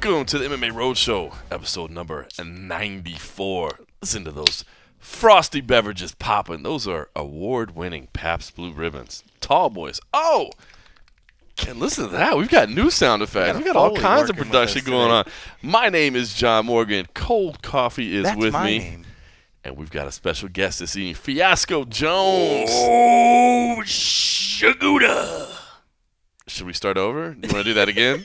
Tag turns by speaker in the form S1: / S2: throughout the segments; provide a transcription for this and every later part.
S1: Welcome to the MMA Roadshow, episode number 94. Listen to those frosty beverages popping. Those are award-winning Pabst Blue Ribbons. Tall boys. Oh! Can't listen to that. We've got new sound effects. We've got all kinds of production going on. My name is John Morgan. Cold Coffee is with me.
S2: Name.
S1: And we've got a special guest this evening, Fiasco Jones.
S2: Oh, Shaguda.
S1: Should we start over? You want to do that again?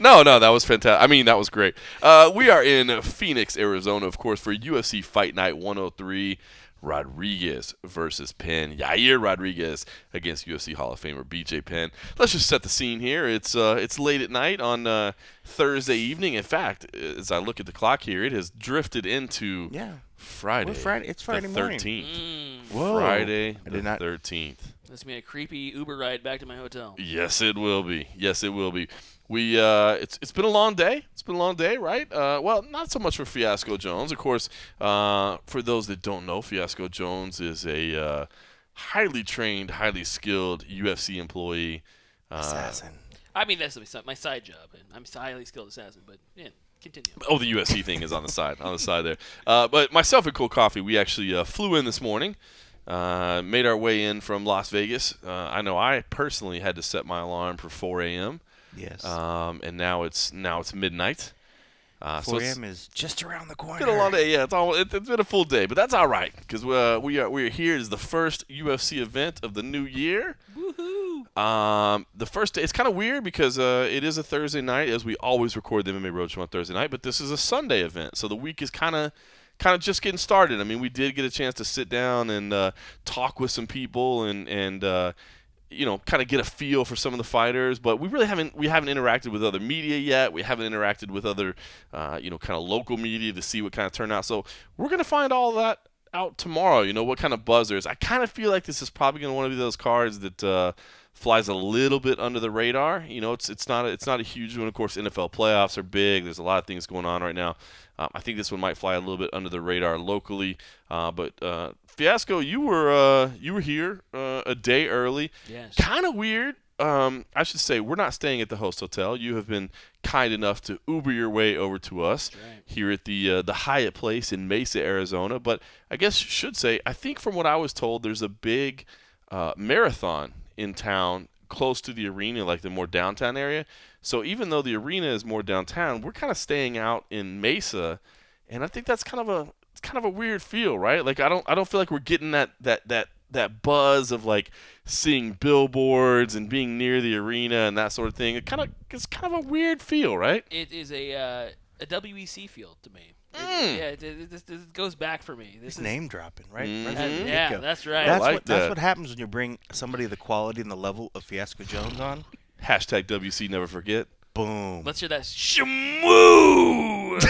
S1: No, that was fantastic. I mean, that was great. We are in Phoenix, Arizona, of course, for UFC Fight Night 103. Rodriguez versus Penn. Yair Rodriguez against UFC Hall of Famer BJ Penn. Let's just set the scene here. It's late at night on Thursday evening. In fact, as I look at the clock here, it has drifted into Friday.
S2: It's Friday morning.
S1: 13th.
S2: Whoa.
S1: Friday the 13th.
S3: This will be a creepy Uber ride back to my hotel.
S1: Yes, it will be. We it's been a long day. It's been a long day, right? Well, not so much for Fiasco Jones. Of course, for those that don't know, Fiasco Jones is a highly trained, highly skilled UFC employee.
S2: Assassin.
S3: I mean, that's my side job, and I'm a highly skilled assassin. But yeah, continue.
S1: Oh, the UFC thing is on the side, there. But myself and Cold Coffee, we actually flew in this morning. Made our way in from Las Vegas. I know I personally had to set my alarm for 4 a.m.
S2: Yes.
S1: And now it's midnight.
S2: 4 a.m. is just around the corner.
S1: It's been a long day. Yeah, it's been a full day, but that's all right because we are here is the first UFC event of the new year.
S3: Woohoo!
S1: The first day. It's kind of weird because it is a Thursday night, as we always record the MMA Roadshow on Thursday night, but this is a Sunday event, so the week is kind of just getting started. I mean, we did get a chance to sit down and talk with some people and kind of get a feel for some of the fighters, but we haven't interacted with other media yet. We haven't interacted with other kind of local media to see what kind of turnout. So we're going to find all that out tomorrow, what kind of buzz there is. I kind of feel like this is probably going to want to be those cards that flies a little bit under the radar. It's not a huge one. Of course, NFL playoffs are big. There's a lot of things going on right now. I think this one might fly a little bit under the radar locally. But Fiasco, you were here a day early.
S3: Yes.
S1: Kind of weird. I should say we're not staying at the host hotel. You have been kind enough to Uber your way over to us here at the Hyatt Place in Mesa, Arizona. But I guess should say, I think from what I was told, there's a big marathon in town close to the arena, like the more downtown area. So even though the arena is more downtown, we're kind of staying out in Mesa, and I think that's kind of a weird feel, right? Like I don't feel like we're getting that buzz of like seeing billboards and being near the arena and that sort of thing. It's kind of a weird feel, right?
S3: It is a WEC field to me. This goes back for me. This is
S2: name dropping, right?
S3: Yeah, that's right.
S2: That's what happens when you bring somebody of the quality and the level of Fiasco Jones on.
S1: Hashtag WC never forget.
S2: Boom.
S3: Let's hear that.
S2: Shmoo!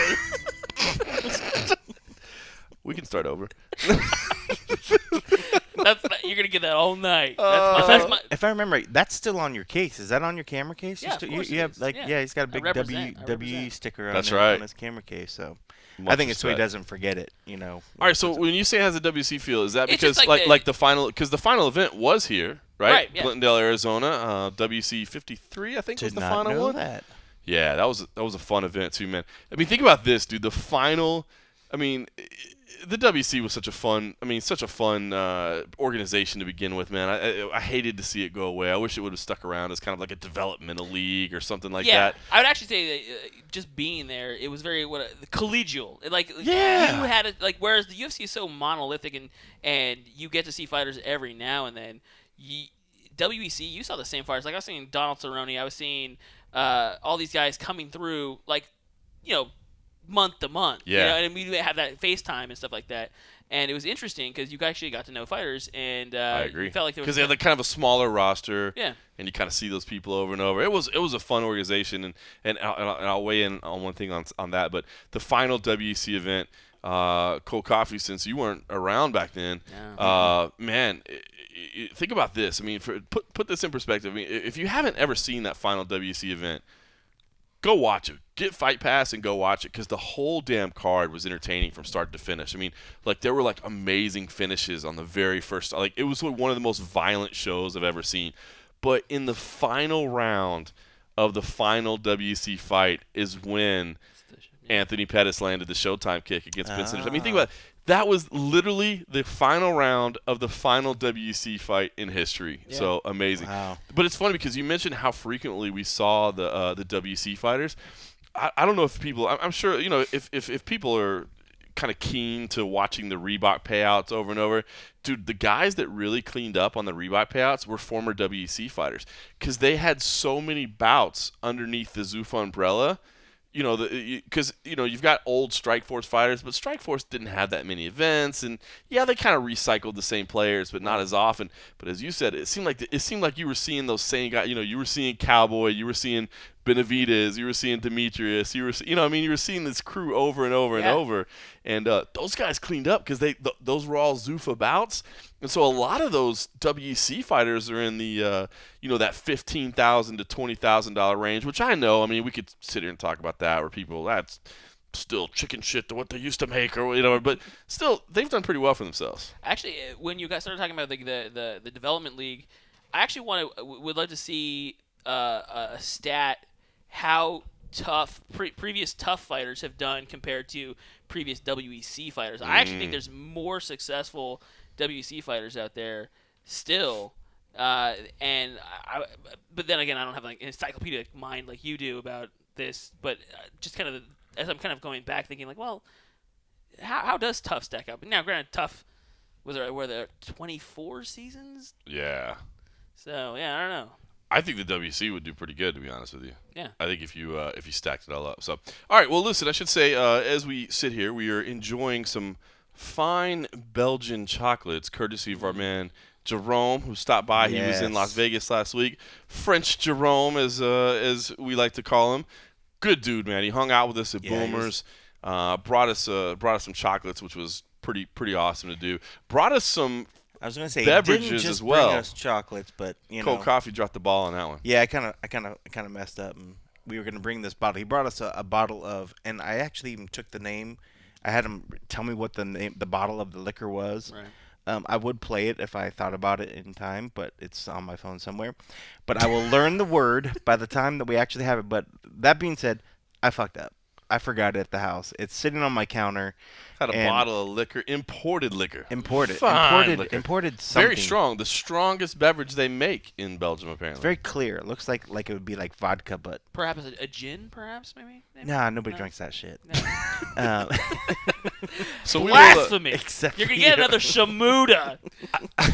S1: We can start over.
S3: You're gonna get that all night.
S2: If I remember right, that's still on your case. Is that on your camera case?
S3: Yeah, of course
S2: you have
S3: it is.
S2: he's got a big
S3: represent.
S2: WE sticker
S1: That's
S2: on his camera case. So I think it's so he doesn't forget it. All
S1: right. So when you say it has a WC feel, is that because
S3: like
S1: the final? Because the final event was here, right?
S3: Right. Yeah.
S1: Glendale, Arizona. WC 53, I think was the final one.
S2: That.
S1: Yeah, that was a fun event too, man. I mean, think about this, dude. The final. I mean, the WC was such a fun organization to begin with, man. I hated to see it go away. I wish it would have stuck around as kind of like a developmental league or something like that.
S3: I would actually say that just being there, it was very collegial. You had it whereas the UFC is so monolithic and you get to see fighters every now and then. WEC, you saw the same fighters. Like I was seeing Donald Cerrone, I was seeing all these guys coming through, month to month.
S1: Yeah.
S3: And we have that FaceTime and stuff like that. And it was interesting because you actually got to know fighters, and
S1: I agree.
S3: You felt like there was
S1: because they had kind of a smaller roster.
S3: Yeah.
S1: And you kind of see those people over and over. It was a fun organization, and I'll weigh in on one thing on that. But the final WEC event, Cold Coffee, since you weren't around back then, man. Think about this. I mean, put this in perspective. I mean, if you haven't ever seen that final WC event, go watch it. Get Fight Pass and go watch it because the whole damn card was entertaining from start to finish. I mean, there were amazing finishes on the very first. It was one of the most violent shows I've ever seen. But in the final round of the final WC fight is when Anthony Pettis landed the Showtime kick against Ben Saunders. I mean, think about it. That was literally the final round of the final WC fight in history. Yeah. So amazing.
S2: Wow.
S1: But it's funny because you mentioned how frequently we saw the WC fighters. I don't know if people – I'm sure, if people are kind of keen to watching the Reebok payouts over and over, dude, the guys that really cleaned up on the Reebok payouts were former WC fighters because they had so many bouts underneath the Zuffa umbrella. Because you've got old Strikeforce fighters, but Strikeforce didn't have that many events, and yeah, they kind of recycled the same players, but not as often. But as you said, it seemed like you were seeing those same guys. You were seeing Cowboy, you were seeing Benavidez, you were seeing Demetrius, you were seeing this crew over and over and over, and those guys cleaned up because those were all Zuffa bouts, and so a lot of those WC fighters are in the that $15,000 to $20,000 range, which I know. I mean, we could sit here and talk about that, where people that's still chicken shit to what they used to make, or but still they've done pretty well for themselves.
S3: Actually, when you guys started talking about the development league, I actually would love to see a stat how tough previous tough fighters have done compared to previous WEC fighters. I actually think there's more successful WEC fighters out there still, but then again, I don't have like an encyclopedic mind like you do about this. But just kind of as I'm kind of going back, thinking like, well, how does tough stack up? Now, granted, tough were there 24 seasons?
S1: Yeah.
S3: So yeah, I don't know.
S1: I think the WC would do pretty good, to be honest with you.
S3: Yeah.
S1: I think if you stacked it all up. So, all right. Well, listen. I should say, as we sit here, we are enjoying some fine Belgian chocolates, courtesy of our man Jerome, who stopped by. Yes. He was in Las Vegas last week. French Jerome, as we like to call him. Good dude, man. He hung out with us at Boomers. Brought us some chocolates, which was pretty awesome to do. Brought us some.
S2: I was gonna say
S1: beverages
S2: he didn't just
S1: as well.
S2: Bring us chocolates, but
S1: Cold Coffee dropped the ball on that one.
S2: Yeah, I kind of messed up, and we were gonna bring this bottle. He brought us a bottle of, and I actually even took the name. I had him tell me what the bottle of the liquor was.
S3: Right.
S2: I would play it if I thought about it in time, but it's on my phone somewhere. But I will learn the word by the time that we actually have it. But that being said, I fucked up. I forgot it at the house. It's sitting on my counter.
S1: Had a bottle of liquor, imported liquor.
S2: Imported something.
S1: Very strong. The strongest beverage they make in Belgium, apparently.
S2: It's very clear. It looks like it would be like vodka, but
S3: perhaps a gin, perhaps maybe.
S2: Nah, nobody drinks that shit.
S3: No.
S1: So
S3: blasphemy!
S2: Except
S3: you're gonna get another shamuda.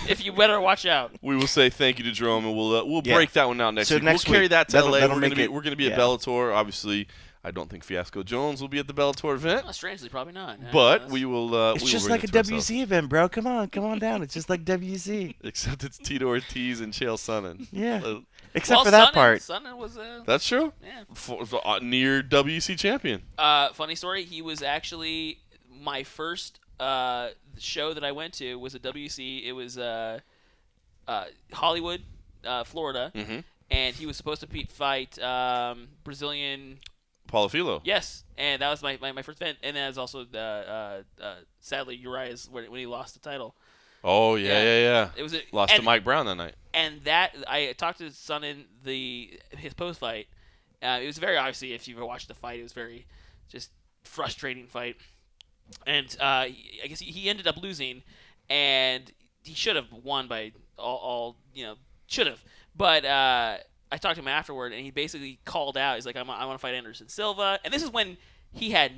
S3: If you better watch out.
S1: We will say thank you to Jerome, and we'll break that one out next week.
S2: Next
S1: we'll carry that to LA.
S2: We're
S1: gonna be at Bellator, obviously. I don't think Fiasco Jones will be at the Bellator event.
S3: Well, strangely, probably not.
S1: But we will.
S2: It's just like a WC event, bro. Come on down. It's just like WC.
S1: Except it's Tito Ortiz and Chael Sonnen.
S2: Yeah. Except for that part.
S3: Sonnen was.
S1: That's true.
S3: Yeah.
S1: Near WC champion.
S3: Funny story. He was actually my first show that I went to was a WC. It was Hollywood, Florida, and he was supposed to fight Brazilian.
S1: Paulo Filho.
S3: Yes, and that was my first event, and that was also sadly Uriah's when he lost the title.
S1: Oh yeah.
S3: It was
S1: lost to Mike Brown that night.
S3: And that I talked to Son in his post fight. It was very obviously if you ever watched the fight, it was very just frustrating fight, and I guess he ended up losing, and he should have won by all should have, but. I talked to him afterward, and he basically called out. He's like, I want to fight Anderson Silva. And this is when he had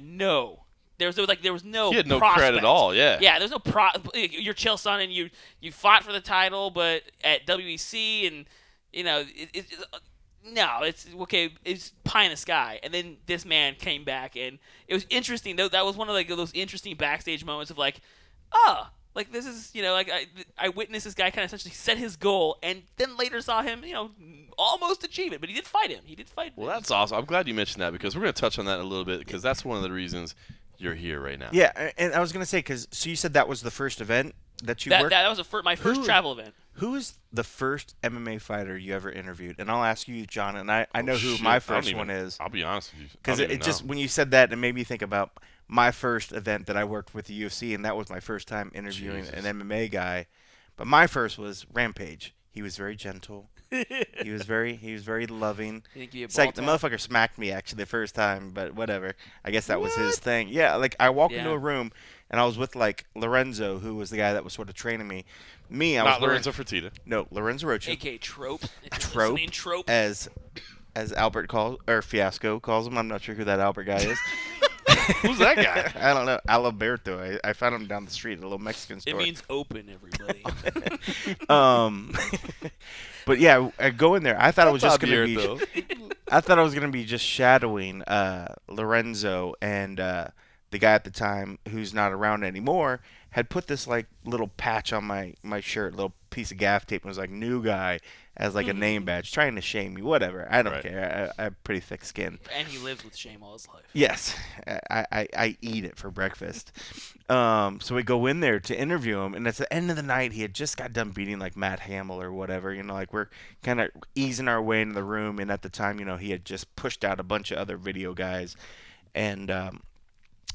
S3: there was no
S1: he had no
S3: prospect.
S1: credit at all, yeah.
S3: Yeah, there's no you're Chael Sonnen, and you fought for the title, but at WEC, and, it's okay, it's pie in the sky. And then this man came back, and it was interesting. That was one of those interesting backstage moments of like, like this is, I witnessed this guy kind of essentially set his goal, and then later saw him, almost achieve it. But he did fight him.
S1: Well, that's awesome. I'm glad you mentioned that because we're going to touch on that in a little bit because that's one of the reasons you're here right now.
S2: Yeah, and I was going to say so you said that was the first event that you worked?
S3: That was my first travel event.
S2: Who is the first MMA fighter you ever interviewed? And I'll ask you, John, and I know who my first one is.
S1: I'll be honest with you.
S2: Because it just, when you said that, it made me think about my first event that I worked with the UFC, and that was my first time interviewing an MMA guy. But my first was Rampage. He was very gentle. He was very loving.
S3: You think you
S2: It's like the motherfucker smacked me actually the first time, but whatever. I guess that was his thing. Yeah, like I walked into a room and I was with like Lorenzo, who was the guy that was sort of training me. I
S1: Not
S2: was
S1: Lorenzo Fertitta.
S2: No, Lorenzo Rocha.
S3: A.K.A. Trope.
S2: Trope. As Albert calls, or Fiasco calls him. I'm not sure who that Albert guy is.
S1: Who's that guy?
S2: I don't know. Alberto. I found him down the street at a little Mexican store.
S3: It means open, everybody.
S2: But yeah, I go in there. I thought it was just gonna be. I thought I was gonna be just shadowing Lorenzo, and the guy at the time who's not around anymore had put this like little patch on my shirt, little piece of gaff tape, and was like "new guy" as like a name badge, trying to shame me. Whatever, I don't care. I have pretty thick skin.
S3: And he lives with shame all his life.
S2: Yes, I eat it for breakfast. So we go in there to interview him, and at the end of the night, he had just got done beating like Matt Hamill or whatever. You know, like we're kind of easing our way into the room, and at the time, you know, he had just pushed out a bunch of other video guys, and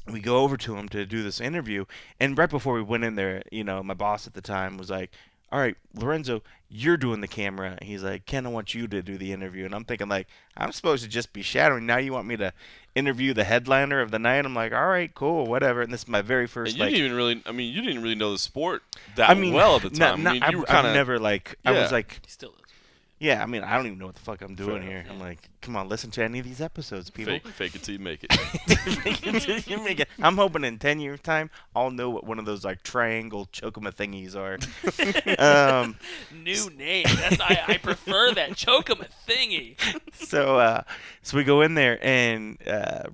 S2: we go over to him to do this interview. And right before we went in there, you know, my boss at the time was like, "All right, Lorenzo, you're doing the camera." And he's like, "Ken, I want you to do the interview." And I'm thinking, like, I'm supposed to just be shadowing. Now you want me to interview the headliner of the night? I'm like, all right, cool, whatever. And this is my very first.
S1: And you didn't even really. I mean, you didn't really know the sport that well at the time. I mean, you were kind of.
S2: I've never like. I was like.
S3: He still does.
S2: Yeah, I mean, I don't even know what the fuck I'm doing here. I'm like, come on, listen to any of these episodes, people.
S1: Fake it till you make it.
S2: Fake it till you make it. I'm hoping in 10 years' time, I'll know what one of those like triangle chokema thingies are.
S3: New name. I prefer that chokema thingy.
S2: So we go in there, and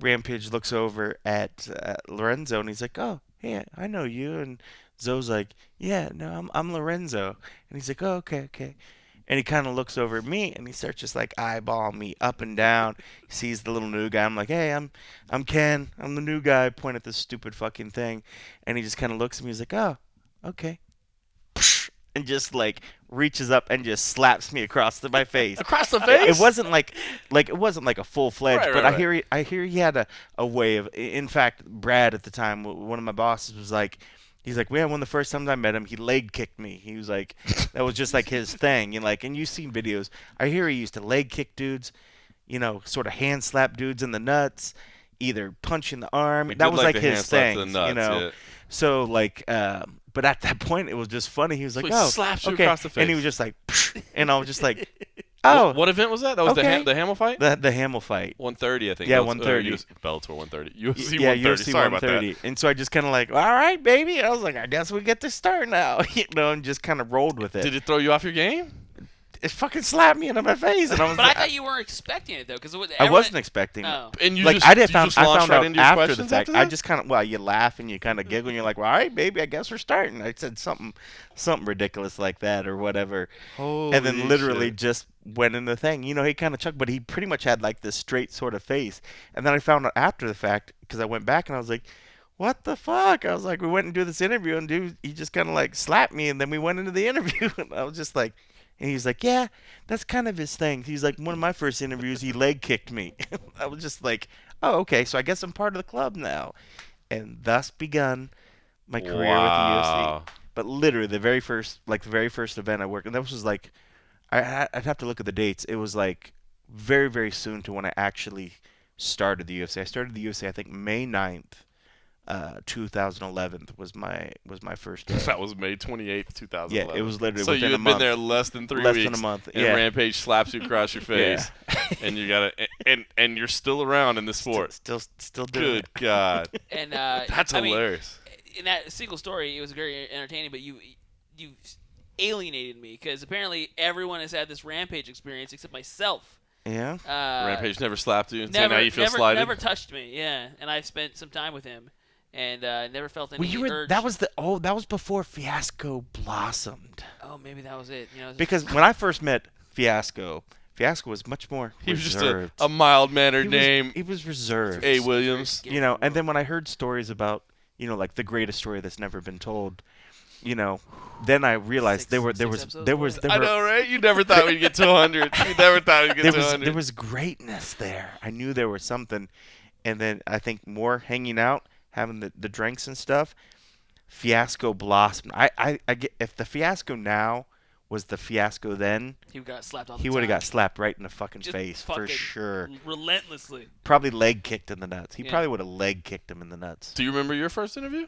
S2: Rampage looks over at Lorenzo, and he's like, "Oh, hey, I know you." And Zoe's like, "Yeah, no, I'm Lorenzo." And he's like, "Oh, okay." And he kind of looks over at me, and he starts just like eyeballing me up and down. He sees the little new guy. I'm like, "Hey, I'm Ken. I'm the new guy." Point at this stupid fucking thing, and he just kind of looks at me. He's like, "Oh, okay," and just like reaches up and just slaps me across my face.
S1: Across the face?
S2: It wasn't like it wasn't like a full fledged,
S1: Right,
S2: but
S1: right.
S2: I hear he had a way of. In fact, Brad at the time, one of my bosses, was like. He's like, "Yeah, one of the first times I met him, he leg kicked me." He was like, that was just like his thing. And you've seen videos. I hear he used to leg kick dudes, you know, sort of hand slap dudes in the nuts, either punch in the arm. That was like his thing, you know. Yeah. So like, but at that point, it was just funny. He was like,
S1: "Oh, slaps you across the face,"
S2: and he was just like, and I was just like. Oh,
S1: what event was that? That was the Hamill fight.
S2: The Hamill fight.
S1: 130, I think.
S2: Yeah, 130.
S1: Bellator 130. UFC 130.
S2: UFC
S1: Sorry
S2: 130.
S1: about that.
S2: And so I just kind of like, all right, baby. I was like, I guess we get to start now, you know, and just kind of rolled with it.
S1: Did it throw you off your game?
S2: It fucking slapped me into my face, and I was.
S3: But I thought you weren't expecting it though, because
S2: I wasn't expecting it.
S3: Oh.
S1: And you
S2: like
S1: just,
S2: I found
S1: right
S2: out
S1: into your
S2: after the fact.
S1: After
S2: I just kind of you laugh and you kind of giggle and you're like, well, all right, baby, I guess we're starting. I said something ridiculous like that or whatever,
S1: Holy
S2: and then literally
S1: shit.
S2: just went in the thing. You know, he kind of chucked, but he pretty much had like this straight sort of face. And then I found out after the fact because I went back and I was like. What the fuck? I was like, we went and do this interview, and dude, he just kind of like slapped me, and then we went into the interview, and I was just like, and he's like, yeah, that's kind of his thing. He's like, one of my first interviews, he leg kicked me. I was just like, oh, okay, so I guess I'm part of the club now, and thus begun my career with the UFC. But literally, the very first event I worked, and that was like, I'd have to look at the dates. It was like very, very soon to when I actually started the UFC. I started the UFC, I think, May 9th. 2011 was my first.
S1: That was May 28th, 2011.
S2: Yeah, it was literally
S1: so
S2: within
S1: you had
S2: a
S1: been
S2: month.
S1: there less than 3
S2: Less
S1: weeks.
S2: than a month.
S1: And
S2: yeah.
S1: Rampage slaps you across your face, and you got and you're still around in the sport.
S2: Still doing
S1: Good God.
S3: And
S1: that's hilarious.
S3: In that single story, it was very entertaining, but you alienated me because apparently everyone has had this Rampage experience except myself.
S2: Yeah.
S1: Rampage never slapped you, and now you feel slighted.
S3: Never touched me. Yeah, and I've spent some time with him, and never felt any urge.
S2: That was before Fiasco blossomed.
S3: Oh, maybe that was it. You know,
S2: because when I first met Fiasco was much more
S1: he was
S2: reserved.
S1: just a mild-mannered name.
S2: He was reserved.
S1: A. Williams.
S2: You know, and then when I heard stories about, you know, like the greatest story that's never been told, you know, then I realized there was.
S1: I know, right? You never thought we'd get to 100. You never thought we'd get to 100.
S2: There was greatness there. I knew there was something, and then I think more hanging out, having the drinks and stuff. Fiasco blossomed. I get if the Fiasco now was the Fiasco then,
S3: He got slapped all the
S2: he
S3: time.
S2: would have got slapped right in the fucking
S3: Just
S2: face for
S3: fucking
S2: sure.
S3: Relentlessly.
S2: Probably leg kicked in the nuts. He
S3: Yeah.
S2: probably would have leg kicked him in the nuts.
S1: Do you remember your first interview?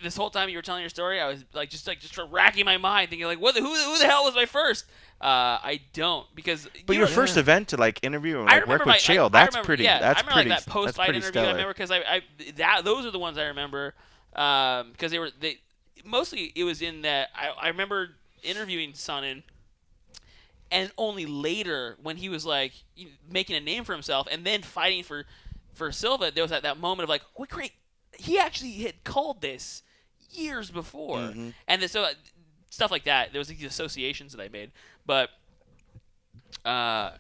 S3: This whole time you were telling your story, I was just racking my mind, thinking like, who the hell was my first? I don't, because.
S2: But your first event to like interview and
S3: I
S2: like work
S3: remember
S2: with Chael, that's pretty.
S3: Yeah,
S2: That's
S3: I remember
S2: pretty.
S3: like that post-fight
S2: that's pretty
S3: interview. I
S2: stellar.
S3: remember because those are the ones I remember, because they mostly it was in that I remember interviewing Sonnen, and only later when he was like making a name for himself and then fighting for Silva, there was that moment of like, oh great, he actually had called this years before,
S2: Mm-hmm.
S3: and so stuff like that. There was these associations that I made, but and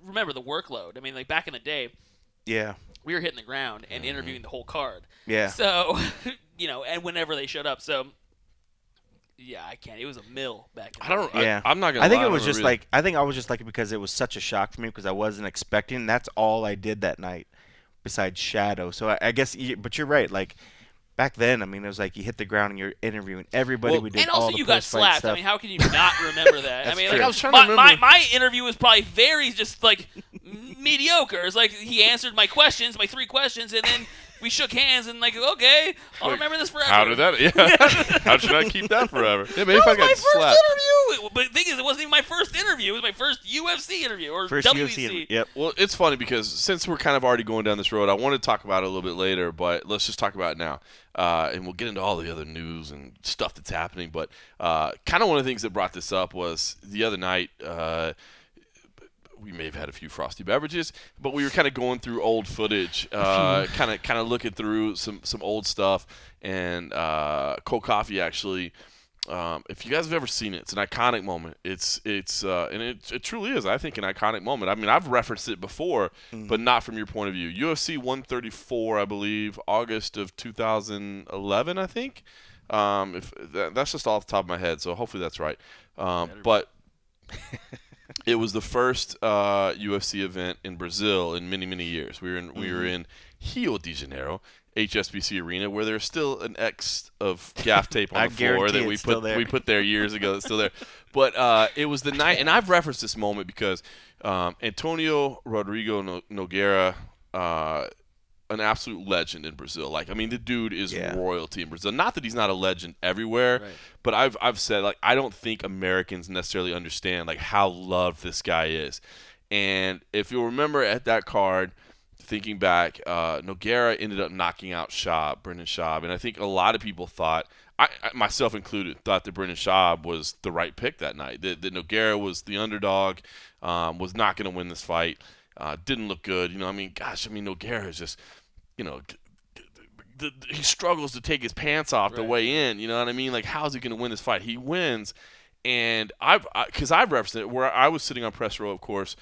S3: remember the workload. I mean, like back in the day,
S2: Yeah.
S3: we were hitting the ground and interviewing the whole card.
S2: Yeah.
S3: So, and whenever they showed up, so yeah, I can't. It was a mill back. In the day.
S2: Yeah.
S1: I'm not gonna.
S2: I think
S1: lie,
S2: it was
S1: don't
S2: just
S1: really-
S2: like I think I was just like it because it was such a shock for me because I wasn't expecting. That's all I did that night, besides Shadow. So I guess, but you're right. Like back then, I mean, it was like you hit the ground and you're interviewing everybody.
S1: Well,
S2: we did
S3: And
S2: all
S3: also,
S2: the
S3: you got
S2: post-fight
S3: slapped.
S2: stuff.
S3: I mean, how can you not remember that? I
S2: That's
S3: mean,
S2: true.
S3: like,
S2: I
S1: was trying to remember.
S3: my interview was probably very just like mediocre. It's like he answered my 3 questions, and then we shook hands and like, okay, I'll
S1: Like,
S3: remember this forever.
S1: How did that? Yeah. How should I keep that forever? Yeah, maybe
S3: That
S1: if I
S3: was my
S1: got
S3: first
S1: slapped.
S3: interview. But the thing is, it wasn't even my first interview. It was my first UFC interview or
S2: First
S3: WEC.
S2: UFC. Yep.
S1: Well, it's funny because since we're kind of already going down this road, I want to talk about it a little bit later, but let's just talk about it now. And we'll get into all the other news and stuff that's happening. But kind of one of the things that brought this up was the other night, we may have had a few frosty beverages, but we were kind of going through old footage, kind of looking through some old stuff. And Cold Coffee actually, if you guys have ever seen it, it's an iconic moment. It truly is, I think, an iconic moment. I mean, I've referenced it before, but not from your point of view. UFC 134, I believe, August of 2011, I think. That's just off the top of my head, so hopefully that's right. But it was the first UFC event in Brazil in many, many years. We were in Rio de Janeiro, HSBC Arena, where there's still an X of gaff tape on the floor that we put there years ago. That's still there. But it was the night, and I've referenced this moment because Antonio Rodrigo Nogueira, an absolute legend in Brazil. Like, I mean, the dude is royalty in Brazil. Not that he's not a legend everywhere, but I've said, like, I don't think Americans necessarily understand like how loved this guy is. And if you'll remember at that card, thinking back, Nogueira ended up knocking out Brendan Schaub, and I think a lot of people thought, I myself included, thought that Brendan Schaub was the right pick that night. That Nogueira was the underdog, was not going to win this fight, didn't look good. Nogueira is just, he struggles to take his pants off the way in. You know what I mean? Like, how is he going to win this fight? He wins, and I've referenced it where I was sitting on press row, of course.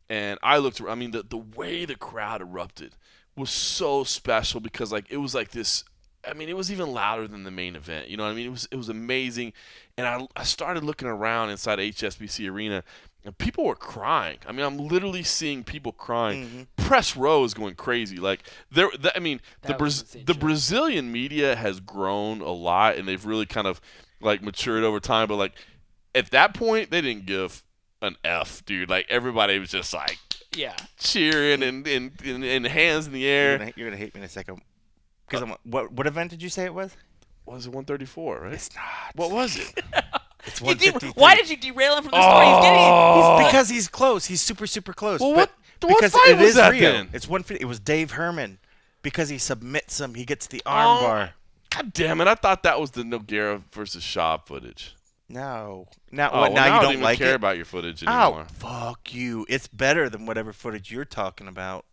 S1: And I looked around. I mean, the way the crowd erupted was so special because, like, it was like this. I mean, it was even louder than the main event. You know what I mean? It was amazing. And I started looking around inside HSBC Arena, and people were crying. I mean, I'm literally seeing people crying.
S2: Mm-hmm.
S1: Press row is going crazy. Like, the
S3: was insane
S1: the
S3: shit.
S1: Brazilian media has grown a lot, and they've really kind of like matured over time. But like at that point, they didn't give an F, dude. Like, everybody was just like cheering and hands in the air.
S2: You're gonna hate me in a second. Because what event did you say it was?
S1: Was it 134, right?
S2: It's not.
S1: What was it?
S2: It's
S3: You
S2: 153.
S3: why did you derail him from the story? He's
S2: Because he's close. He's super, super close.
S1: Well,
S2: but
S1: what
S2: because
S1: fight
S2: it
S1: was
S2: is
S1: that
S2: Rio.
S1: then?
S2: It's 150. It was Dave Herman. Because he submits him, he gets the arm bar.
S1: God damn it! I thought that was the Nogueira versus Schaub footage.
S2: No.
S1: Now
S2: Now
S1: I
S2: you
S1: don't
S2: don't
S1: even
S2: like
S1: care
S2: it?
S1: about your footage anymore.
S2: Oh, fuck you. It's better than whatever footage you're talking about.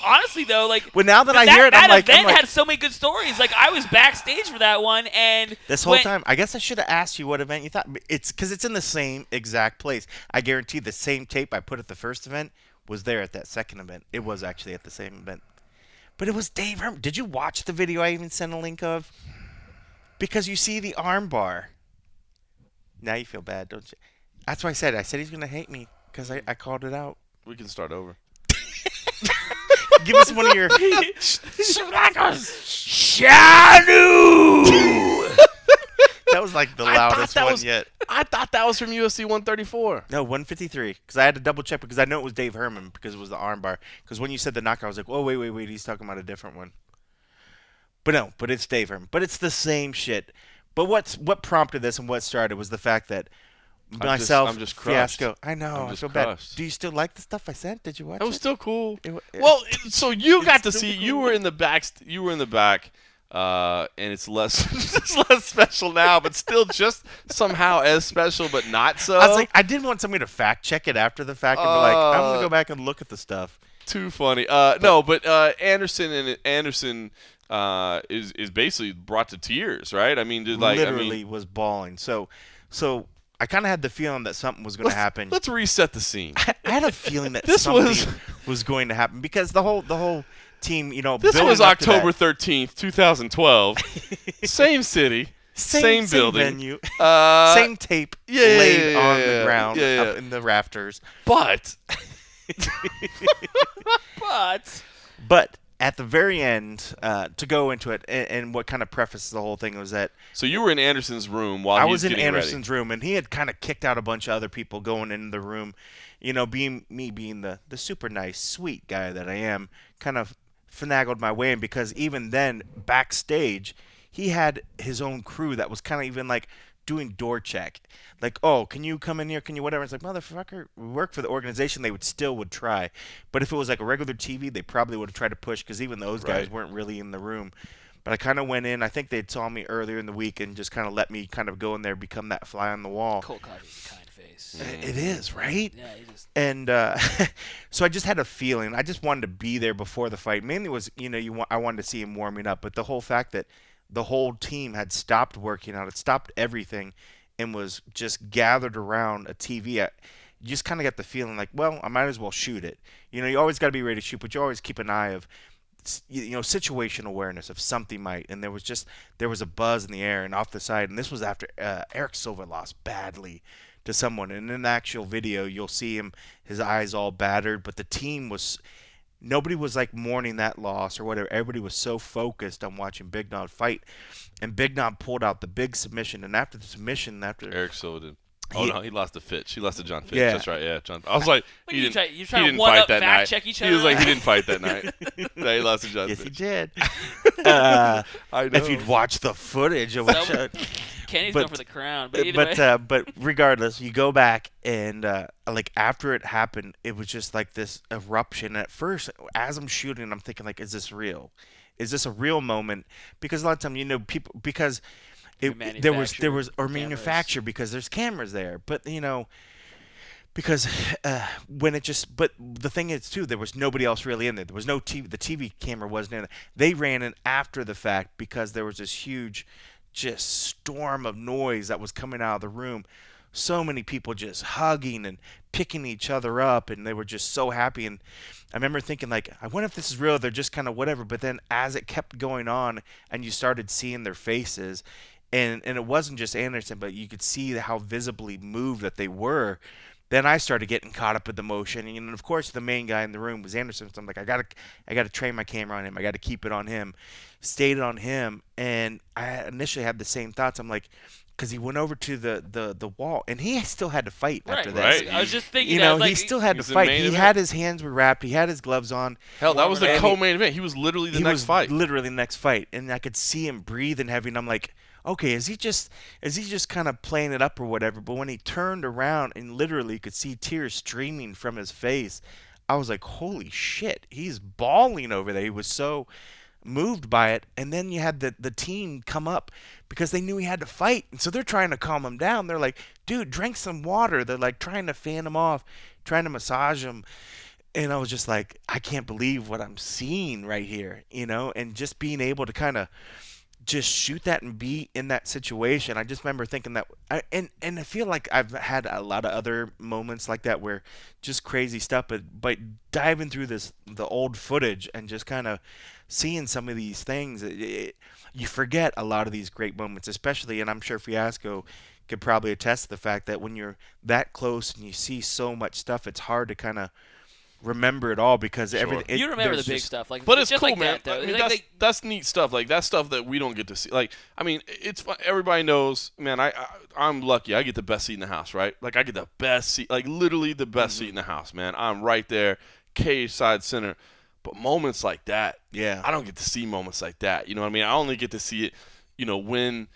S3: honestly though, like,
S2: Well, now that I hear it,
S3: that
S2: I'm like,
S3: event had so many good stories. Like, I was backstage for that one, and
S2: this whole time, I guess I should have asked you what event you thought. It's because it's in the same exact place. I guarantee the same tape I put at the first event was there at that second event. It was actually at the same event. But it was Dave Herman. Did you watch the video I even sent a link of? Because you see the arm bar. Now you feel bad, don't you? That's what I said. I said he's going to hate me because I called it out.
S1: We can start over.
S2: Give us one of your...
S3: Shanu.
S2: That was like the
S1: I thought
S2: loudest
S1: that
S2: one
S1: was-
S2: yet.
S1: I thought that was from UFC 134.
S2: No, 153. Because I had to double check because I know it was Dave Herman because it was the armbar. Because when you said the knockout, I was like, oh, wait. He's talking about a different one. But no, but it's Dave Herman. But it's the same shit. But what prompted this and what started was the fact that myself,
S1: I'm just crushed.
S2: Fiasco. I know.
S1: I'm
S2: I
S1: just
S2: feel bad.
S1: crushed.
S2: Do you still like the stuff I sent? Did you watch it?
S1: That was still cool.
S2: It
S1: Well, so you got to
S2: still
S1: see.
S2: cool.
S1: You were in the back. You were in the back, and it's less it's less special now, but still just somehow as special, but not so.
S2: I was like, I didn't want somebody to fact check it after the fact and be like, I'm gonna go back and look at the stuff.
S1: Too funny. No, but Anderson is basically brought to tears, right? I mean,
S2: Literally was bawling. So I kind of had the feeling that something was going to happen.
S1: Let's reset the scene.
S2: I had a feeling that
S1: This
S2: something
S1: was-
S2: was going to happen because the whole team,
S1: This
S2: building
S1: was
S2: up to
S1: October
S2: that-
S1: 13th, 2012. Same city, same building,
S2: venue,
S1: same.
S2: same tape
S1: yeah,
S2: laid
S1: yeah,
S2: on
S1: yeah,
S2: the ground
S1: yeah,
S2: up
S1: yeah.
S2: in the rafters.
S1: But
S3: But
S2: At the very end, to go into it, and what kind of prefaces the whole thing was that
S1: so you were in Anderson's room while
S2: I
S1: he
S2: was in
S1: getting
S2: Anderson's room, and he had kind of kicked out a bunch of other people going into the room. Being the super nice, sweet guy that I am, kind of finagled my way in because even then, backstage, he had his own crew that was kind of even like doing door check. Like, oh, can you come in here? Can you whatever? It's like, motherfucker, we work for the organization. They would try. But if it was like a regular TV, they probably would have tried to push because even those guys
S1: Right.
S2: weren't really in the room. But I kind of went in. I think they saw me earlier in the week and just kind of let me kind of go in there, become that fly on the wall.
S3: Cole Cotty's a kind face.
S2: It is, right?
S3: Yeah, he just.
S2: And so I just had a feeling. I just wanted to be there before the fight. Mainly was, I wanted to see him warming up. But the whole fact that the whole team had stopped working out, it stopped everything, and was just gathered around a TV. You just kind of got the feeling like, well, I might as well shoot it. You always got to be ready to shoot, but you always keep an eye of, situational awareness of something might. And there was a buzz in the air and off the side. And this was after Eric Silva lost badly to someone. And in the actual video, you'll see his eyes all battered. But the team nobody was like mourning that loss or whatever. Everybody was so focused on watching Big Nog fight. And Big Nog pulled out the big submission. And after the submission,
S1: Eric Silva did. Oh no, he lost to Fitch. He lost to John Fitch.
S2: Yeah.
S1: That's right. Yeah, John. I was like,
S3: Look,
S1: he
S3: you
S1: didn't.
S3: try
S1: He
S3: to
S1: didn't
S3: one
S1: fight
S3: up,
S1: that
S3: fact
S1: night.
S3: check each
S1: He was
S3: other.
S1: like, he didn't fight that night. No, he lost to John
S2: yes,
S1: Fitch.
S2: he did.
S1: I know.
S2: If you'd watch the footage of which,
S3: Kenny's
S2: but-
S3: going for the crown, but either way.
S2: but regardless, you go back and like after it happened, it was just like this eruption. At first, as I'm shooting, I'm thinking like, is this real? Is this a real moment? Because a lot of times, people because there was
S3: Manufacture
S2: or
S3: cameras.
S2: manufacture because there's cameras there, but because when it just but the thing is too, there was nobody else really in there. There was no TV. The TV camera wasn't in it. They ran in after the fact because there was this huge just storm of noise that was coming out of the room. So many people just hugging and picking each other up, and they were just so happy. And I remember thinking, like, I wonder if this is real. They're just kind of whatever. But then as it kept going on and you started seeing their faces, and it wasn't just Anderson, but you could see how visibly moved that they were. Then I started getting caught up with the motion, and of course the main guy in the room was Anderson. So I'm like, I gotta train my camera on him. I gotta keep it on him. Stayed on him, and I initially had the same thoughts. I'm like, because he went over to the wall, and he still had to fight after that.
S1: Right.
S3: I was just thinking.
S2: You
S3: I
S2: know,
S3: was like,
S2: he still had to
S1: He's the
S2: fight.
S1: main
S2: He
S1: event.
S2: had his hands were wrapped. He had his gloves on.
S1: Hell, that was the
S3: And
S1: co-main event. He was literally the
S2: He
S1: next
S2: was
S1: fight.
S2: literally the next fight, and I could see him breathing heavy, and I'm like, okay, is he just kind of playing it up or whatever? But when he turned around and literally could see tears streaming from his face, I was like, holy shit, he's bawling over there. He was so moved by it. And then you had the team come up because they knew he had to fight, and so they're trying to calm him down. They're like, dude, drink some water. They're like trying to fan him off, trying to massage him. And I was just like, I can't believe what I'm seeing right here, and just being able to kind of just shoot that and be in that situation. I just remember thinking that, and I feel like I've had a lot of other moments like that where just crazy stuff, but diving through the old footage and just kind of seeing some of these things, you forget a lot of these great moments, especially, and I'm sure Fiasco could probably attest to the fact that when you're that close and you see so much stuff, it's hard to kind of remember it all because
S1: Sure.
S2: everything.
S3: You remember the big stuff, like,
S1: But it's
S3: just
S1: cool,
S3: like
S1: man.
S3: that, though.
S1: I mean,
S3: Like,
S1: that's neat stuff. Like that's stuff that we don't get to see. Like, I mean, it's everybody knows, man. I'm lucky. I get the best seat in the house, right? Like I get the best seat, like literally the best seat in the house, man. I'm right there, cage side center. But moments like that,
S2: Yeah.
S1: I don't get to see moments like that. You know what I mean? I only get to see it, when.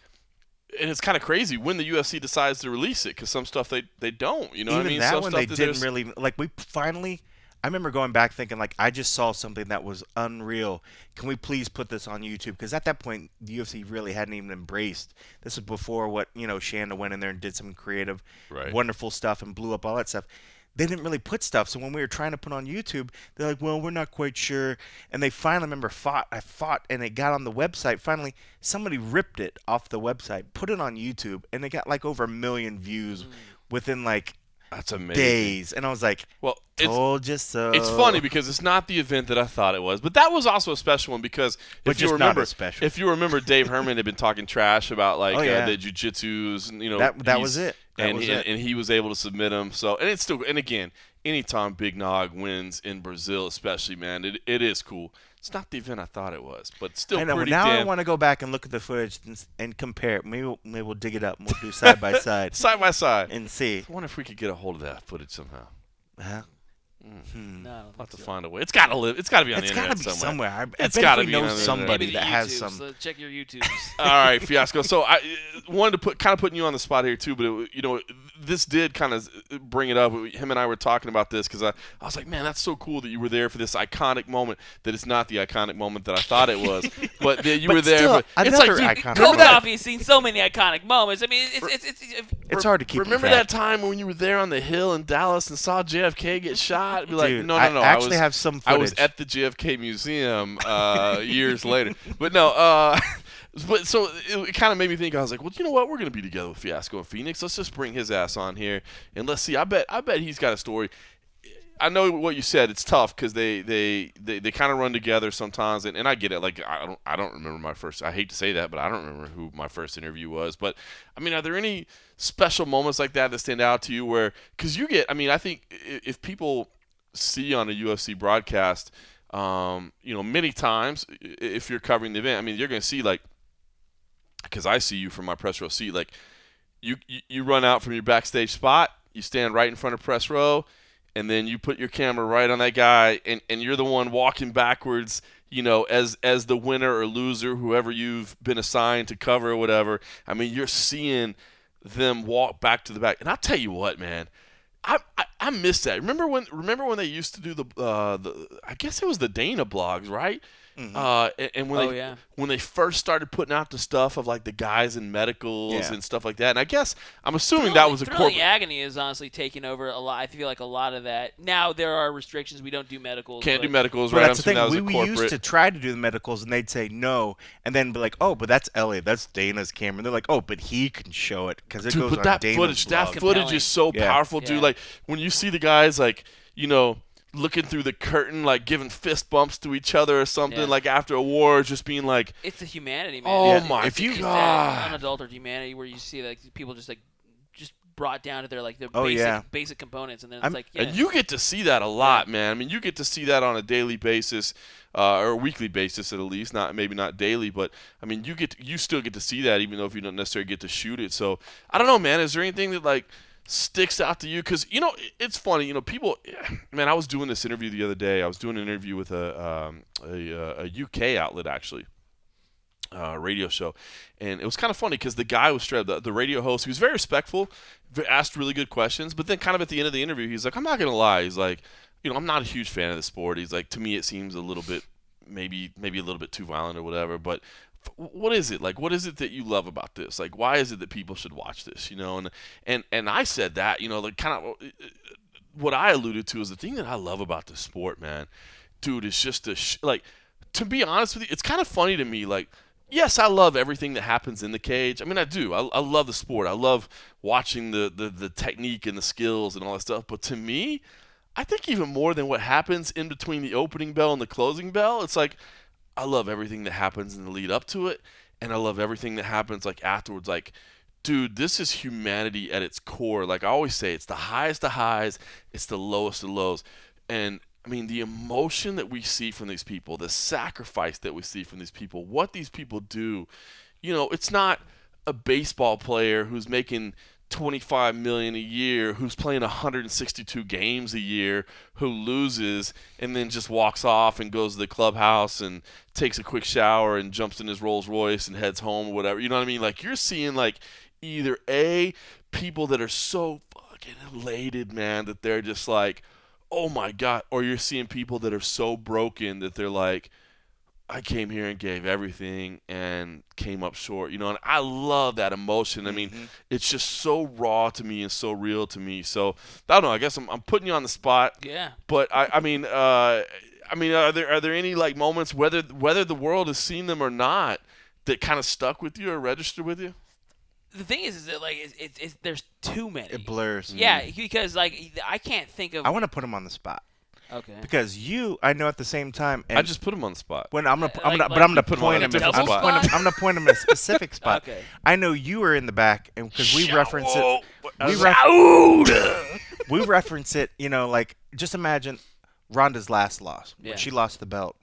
S1: And it's kind of crazy when the UFC decides to release it because some stuff they don't. You know
S2: Even
S1: what I mean?
S2: that
S1: Some
S2: one
S1: stuff
S2: they
S1: that
S2: didn't
S1: there's-
S2: really like. We finally. I remember going back thinking like I just saw something that was unreal. Can we please put this on YouTube? Because at that point the UFC really hadn't even embraced. This was before what Shanda went in there and did some creative,
S1: Right.
S2: wonderful stuff and blew up all that stuff. They didn't really put stuff. So when we were trying to put on YouTube, they're like, "Well, we're not quite sure." And they finally, remember, I fought, and it got on the website. Finally, somebody ripped it off the website, put it on YouTube, and it got like over 1 million views within like
S1: That's amazing.
S2: days. And I was like,
S1: Well,
S2: told you so.
S1: It's funny because it's not the event that I thought it was, but that was also a special one because
S2: But
S1: if you
S2: just not
S1: remember,
S2: as special.
S1: if you remember, Dave Herman had been talking trash about like
S2: Oh, yeah.
S1: the jiu-jitsus, and
S2: That was it. That was it.
S1: And he was able to submit him. So and it's still, and again, anytime Big Nog wins in Brazil, especially, man, it is cool. It's not the event I thought it was, but still
S2: I know.
S1: pretty
S2: Now
S1: damn
S2: I want to go back and look at the footage and compare it. Maybe we'll dig it up and we'll do side by side
S1: side by side.
S2: and see.
S1: I wonder if we could get a hold of that footage somehow.
S2: Huh?
S3: No, I don't
S1: I'll have
S3: think
S1: to
S3: so.
S1: find a way. It's got to live. It's got to be on
S2: It's
S1: the
S2: got to
S1: internet
S2: be
S1: somewhere.
S2: somewhere.
S1: It's
S2: I bet
S1: gotta
S2: if we
S1: be on
S2: know
S1: the internet.
S2: somebody
S3: Maybe the
S2: that has
S3: YouTubes,
S2: some.
S3: so check your YouTubes.
S1: All right, Fiasco. So I wanted to kind of putting you on the spot here too, but this did kind of bring it up. Him and I were talking about this because I was like, man, that's so cool that you were there for this iconic moment. That it's not the iconic moment that I thought it was, but that you
S2: But
S1: were there.
S2: still,
S1: But it's
S2: another
S1: like, dude,
S2: iconic
S1: remember
S3: Cold
S1: that?
S3: Coffee has seen so many iconic moments. I mean,
S2: It's hard to keep.
S1: Remember
S2: track.
S1: that time when you were there on the hill in Dallas and saw JFK get shot? Be like,
S2: Dude,
S1: no.
S2: I actually have some
S1: I was
S2: footage.
S1: at the JFK Museum years later, but no. But so it kind of made me think. I was like, well, you know what? We're gonna be together with Fiasco in Phoenix. Let's just bring his ass on here and let's see. I bet he's got a story. I know what you said. It's tough because they kind of run together sometimes, and I get it. Like I don't remember my first. I hate to say that, but I don't remember who my first interview was. But I mean, are there any special moments like that stand out to you? Where because you get. I mean, I think if people see on a UFC broadcast, many times if you're covering the event, I mean, you're gonna see like. Because I see you from my press row seat, like you run out from your backstage spot, you stand right in front of press row, and then you put your camera right on that guy, and you're the one walking backwards, as the winner or loser, whoever you've been assigned to cover or whatever. I mean, you're seeing them walk back to the back, and I'll tell you what, man. I miss that. Remember when they used to do the I guess it was the Dana blogs, right?
S2: Mm-hmm.
S1: And
S3: yeah.
S1: when they first started putting out the stuff of like the guys in medicals
S2: Yeah.
S1: and stuff like that, and I guess I'm assuming that was a
S3: Thrilling
S1: corporate.
S3: Agony is honestly taking over a lot. I feel like a lot of that. Now there are restrictions. We don't do medicals.
S1: Can't
S3: but
S1: do medicals,
S2: Well,
S1: right?
S2: that's the
S1: I'm assuming
S2: thing.
S1: that was
S2: We
S1: a
S2: used
S1: corporate.
S2: to try to do the medicals, and they'd say no, and then be like, "Oh, but that's Elliot. That's Dana's camera." And they're like, "Oh, but he can show it because it
S1: Dude,
S2: goes
S1: but
S2: on
S1: that
S2: Dana's
S1: footage, that
S2: blog."
S1: footage
S3: Compelling.
S1: is so
S2: Yeah.
S1: powerful, dude.
S3: Yeah.
S1: Like when you see the guys, like looking through the curtain, like giving fist bumps to each other or something,
S3: Yeah.
S1: like after a war, just being like,
S3: It's the humanity, man.
S1: oh
S2: Yeah.
S1: my
S2: If you-
S3: It's
S1: god.
S3: that unadulterated humanity where you see like people just brought down to their
S2: Oh,
S3: basic
S2: yeah.
S3: basic components, and then
S2: I'm-
S3: it's like yeah.
S1: And you get to see that a lot, man. I mean, you get to see that on a daily basis, or a weekly basis at least. Maybe not daily, but I mean, you still get to see that even though if you don't necessarily get to shoot it. So I don't know, man. Is there anything that like sticks out to you? Because it's funny. People, man. I was doing this interview the other day. I was doing an interview with a UK outlet actually. Radio show, and it was kind of funny because the guy was straight up, the radio host. He was very respectful, asked really good questions, but then kind of at the end of the interview, he's like, "I'm not gonna lie." He's like, "I'm not a huge fan of the sport." He's like, "To me, it seems a little bit, maybe a little bit too violent or whatever." But what is it like? What is it that you love about this? Like, why is it that people should watch this? And I said that, like kind of what I alluded to is the thing that I love about the sport, man, dude. Is just like, to be honest with you, it's kind of funny to me, like. Yes, I love everything that happens in the cage. I mean, I do. I love the sport. I love watching the technique and the skills and all that stuff. But to me, I think even more than what happens in between the opening bell and the closing bell, it's like I love everything that happens in the lead up to it, and I love everything that happens like afterwards. Like, dude, this is humanity at its core. Like I always say, it's the highest of highs, it's the lowest of lows. And I mean, the emotion that we see from these people, the sacrifice that we see from these people, what these people do. It's not a baseball player who's making $25 million a year, who's playing 162 games a year, who loses and then just walks off and goes to the clubhouse and takes a quick shower and jumps in his Rolls Royce and heads home or whatever. You know what I mean? Like, you're seeing either people that are so fucking elated, man, that they're just like, oh my God, or you're seeing people that are so broken that they're like, I came here and gave everything and came up short, and I love that emotion. I mean, it's just so raw to me and so real to me. So I don't know. I guess I'm putting you on the spot.
S3: Yeah.
S1: But I mean, are there any moments, whether the world has seen them or not, that kind of stuck with you or registered with you?
S3: The thing is that it's there's too many.
S2: It blurs.
S3: Yeah, because I can't think of.
S2: I want to put him on the spot.
S3: Okay.
S2: Because I know at the same time. And
S1: I just put him on the spot.
S2: When I'm gonna point him. I'm gonna point him in a specific spot.
S3: Okay.
S2: I know you were in the back, and because we reference it. We reference it. Just imagine Ronda's last loss when she lost the belt.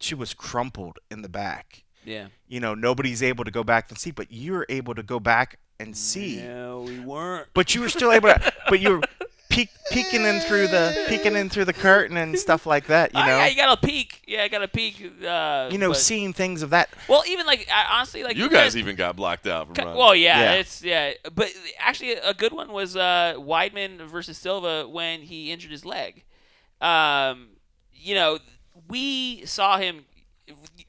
S2: She was crumpled in the back.
S3: Yeah.
S2: Nobody's able to go back and see, but you're able to go back and see.
S3: No, we weren't.
S2: But you were still able to. But you were peeking in through the curtain and stuff like that.
S3: Yeah, you gotta peek. Yeah, I gotta peek.
S2: Seeing things of that.
S3: Well, even honestly,
S1: you guys even got blacked out from running.
S3: Well, yeah. But actually, a good one was Weidman versus Silva when he injured his leg. We saw him.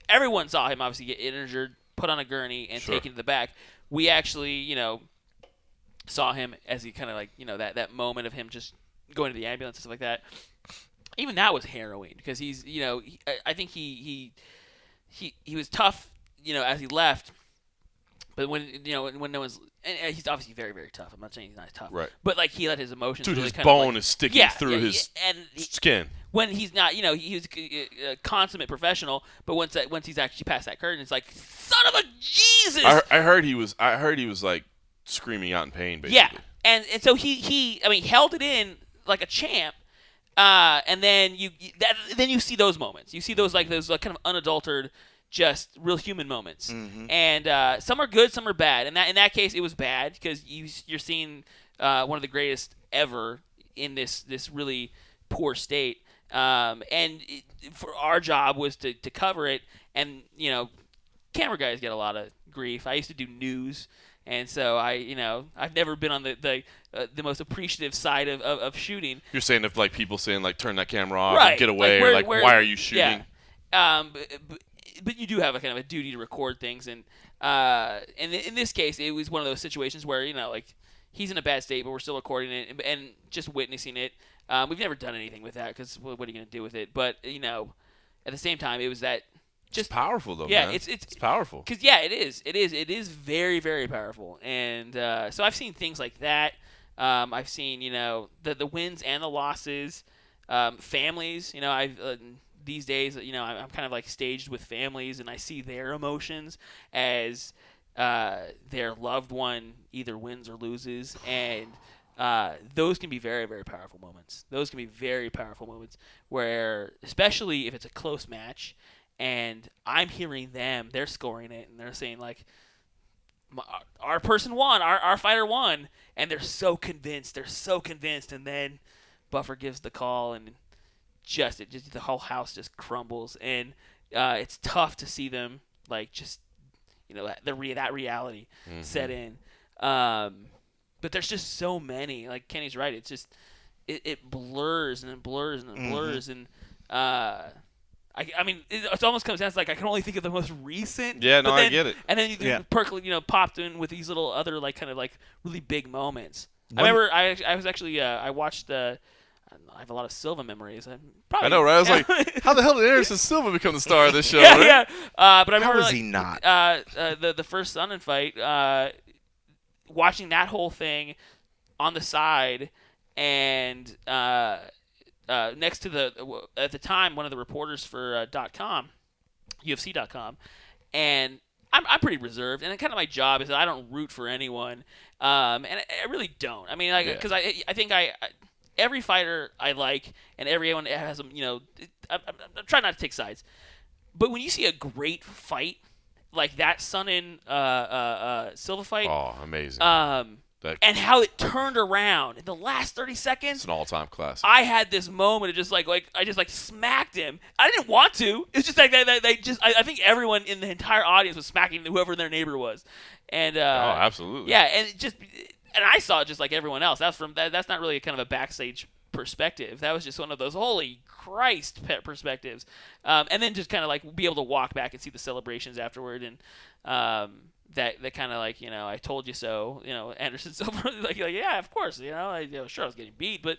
S3: Everyone saw him obviously get injured, put on a gurney, and taken to the back. We actually, saw him as he kind of that moment of him just going to the ambulance and stuff like that. Even that was harrowing because he's, I think he was tough, as he left. But when no one's, and he's obviously very, very tough. I'm not saying he's not tough,
S1: right?
S3: But he let his emotions.
S1: Dude,
S3: really
S1: his
S3: kind
S1: bone
S3: of
S1: is sticking through his skin.
S3: When he's not, he was a consummate professional. But once he's actually past that curtain, it's like, son of a Jesus!
S1: I heard he was screaming out in pain, basically.
S3: Yeah, and so he held it in like a champ. And then you see those moments. You see those kind of unadulterated, just real human moments.
S2: Mm-hmm.
S3: And some are good, some are bad. And in that case, it was bad because you're seeing one of the greatest ever in this really poor state. For our job was to cover it. And camera guys get a lot of grief. I used to do news. And so I've never been on the most appreciative side of shooting.
S1: You're saying if people saying turn that camera off
S3: right.
S1: and get away, or why are you shooting?
S3: Yeah. But you do have a kind of a duty to record things, and in this case, it was one of those situations where he's in a bad state, but we're still recording it and just witnessing it. We've never done anything with that because what are you going to do with it? But at the same time, it was that.
S1: Just powerful though.
S3: Yeah,
S1: man.
S3: it's
S1: powerful.
S3: Because it is very, very powerful. And so I've seen things like that. I've seen the wins and the losses, families. I've these days I'm kind of staged with families, and I see their emotions as their loved one either wins or loses, and those can be very, very powerful moments. Those can be very powerful moments where, especially if it's a close match. And I'm hearing them, they're scoring it, and they're saying, our person won, our fighter won, and they're so convinced, and then Buffer gives the call, and just the whole house just crumbles, and it's tough to see them, that reality set in. But there's just so many, Kenny's right, it's just, it blurs, and it blurs, and it blurs, and, I mean, it almost comes down to I can only think of the most recent.
S1: Yeah, no, I get it.
S3: And then you popped in with these little other really big moments. I remember I was actually I watched I have a lot of Silva memories.
S1: I know, right? I was like, how the hell did Anderson Silva become the star of this show?
S3: Yeah,
S1: right?
S3: yeah. But I remember
S2: how is he not?
S3: The first Sonnen fight, watching that whole thing on the side, and next to at the time, one of the reporters for .com, UFC.com, and I'm pretty reserved, and kind of my job is that I don't root for anyone, and I really don't. I mean, because I think every fighter I like, and everyone has them. I'm trying not to take sides, but when you see a great fight like that Sonnen Silva fight,
S1: Oh, amazing.
S3: And how it turned around in the last 30 seconds.
S1: It's an all-time classic.
S3: I had this moment of just like I just smacked him. I didn't want to. It's just like they just. I think everyone in the entire audience was smacking whoever their neighbor was, and
S1: absolutely.
S3: Yeah, and I saw it just like everyone else. That's not really kind of a backstage perspective. That was just one of those holy Christ perspectives, and then just kind of like be able to walk back and see the celebrations afterward, and that kind of like I told you so. Anderson Silva like yeah, of course. Sure I was getting beat, but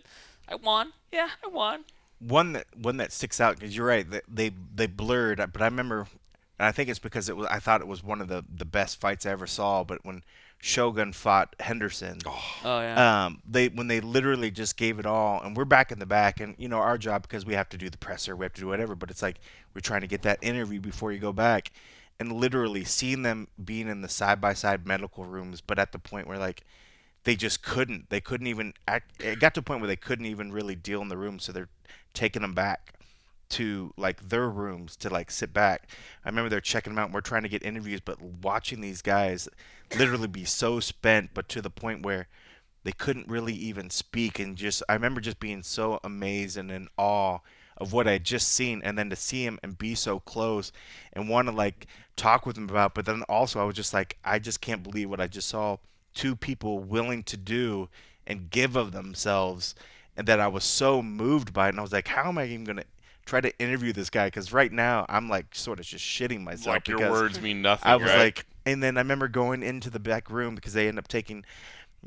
S3: I won. Yeah, I won.
S2: One that sticks out because you're right. They blurred, but I remember, and I think it's because I thought it was one of the best fights I ever saw. But when Shogun fought Henderson,
S3: yeah.
S2: When they literally just gave it all, and we're back in the back, and our job, because we have to do the presser, we have to do whatever. But it's like we're trying to get that interview before you go back, and literally seeing them being in the side-by-side medical rooms, but at the point where like they just couldn't even act. It got to a point where they couldn't even really deal in the room, so they're taking them back to like their rooms to like sit back. I remember they're checking them out and we're trying to get interviews, but watching these guys literally be so spent, but to the point where they couldn't really even speak, and I remember just being so amazed and in awe of what I had just seen, and then to see him and be so close and want to like talk with him about, but then also I was just like, I just can't believe what I just saw. Two people willing to do and give of themselves, and that I was so moved by it, and I was like, how am I even going to try to interview this guy? Because right now I'm like sort of just shitting myself.
S1: Like your words mean nothing.
S2: I was
S1: right?
S2: like, and then I remember going into the back room because they end up taking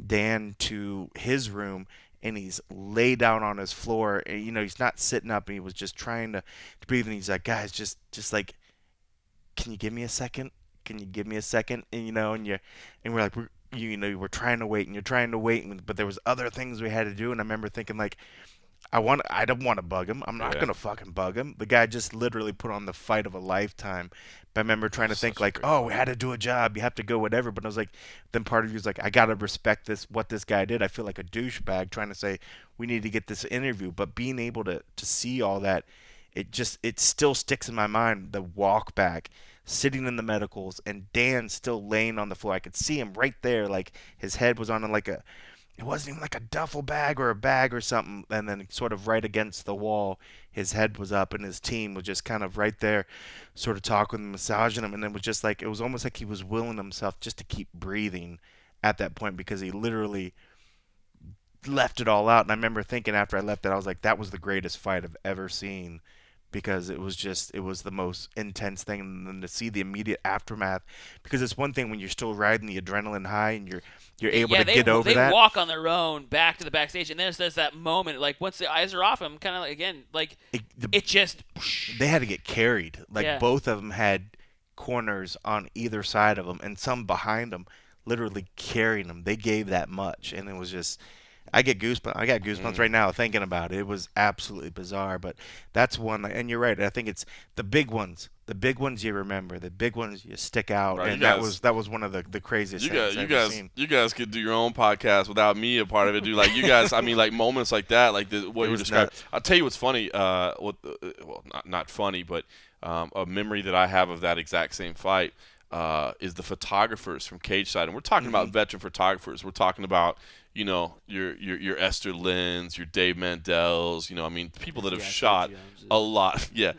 S2: Dan to his room, and he's laid down on his floor, and he's not sitting up, and he was just trying to breathe, and he's like, guys, just like, can you give me a second? Can you give me a second? And and we're like, we're trying to wait, and you're trying to wait, but there was other things we had to do, and I remember thinking like, I don't want to bug him. I'm not gonna fucking bug him. The guy just literally put on the fight of a lifetime. But I remember trying to think like, oh, we had to do a job. You have to go whatever. But I was like, then part of you was like, I gotta respect what this guy did. I feel like a douchebag trying to say we need to get this interview. But being able to see all that, it still sticks in my mind. The walk back, sitting in the medicals, and Dan still laying on the floor. I could see him right there, like his head was on it wasn't even like a duffel bag or a bag or something, and then sort of right against the wall, his head was up, and his team was just kind of right there, sort of talking him, massaging him, and it was just like, it was almost like he was willing himself just to keep breathing at that point, because he literally left it all out. And I remember thinking after I left it, I was like, that was the greatest fight I've ever seen, because it was the most intense thing, and then to see the immediate aftermath, because it's one thing when you're still riding the adrenaline high and you're able to get over that.
S3: They walk on their own back to the backstage, and then there's that moment, like once the eyes are off him, kind of like, again, like it just.
S2: They had to get carried. Like
S3: Yeah.
S2: both of them had corners on either side of them, and some behind them, literally carrying them. They gave that much, and it was just. I got goosebumps right now thinking about it. It was absolutely bizarre, but that's one. And you're right. I think it's the big ones. The big ones you remember. The big ones you stick out.
S1: Right,
S2: and that was one of the craziest things I've ever seen.
S1: You guys could do your own podcast without me a part of it, dude. Like you guys, I mean, like moments like that, like what you described. I'll tell you what's funny. Not funny, but a memory that I have of that exact same fight is the photographers from Cage Side, and we're talking about veteran photographers. We're talking about your Esther Lynn's, your Dave Mandel's, I mean, people that have shot a lot. Yeah,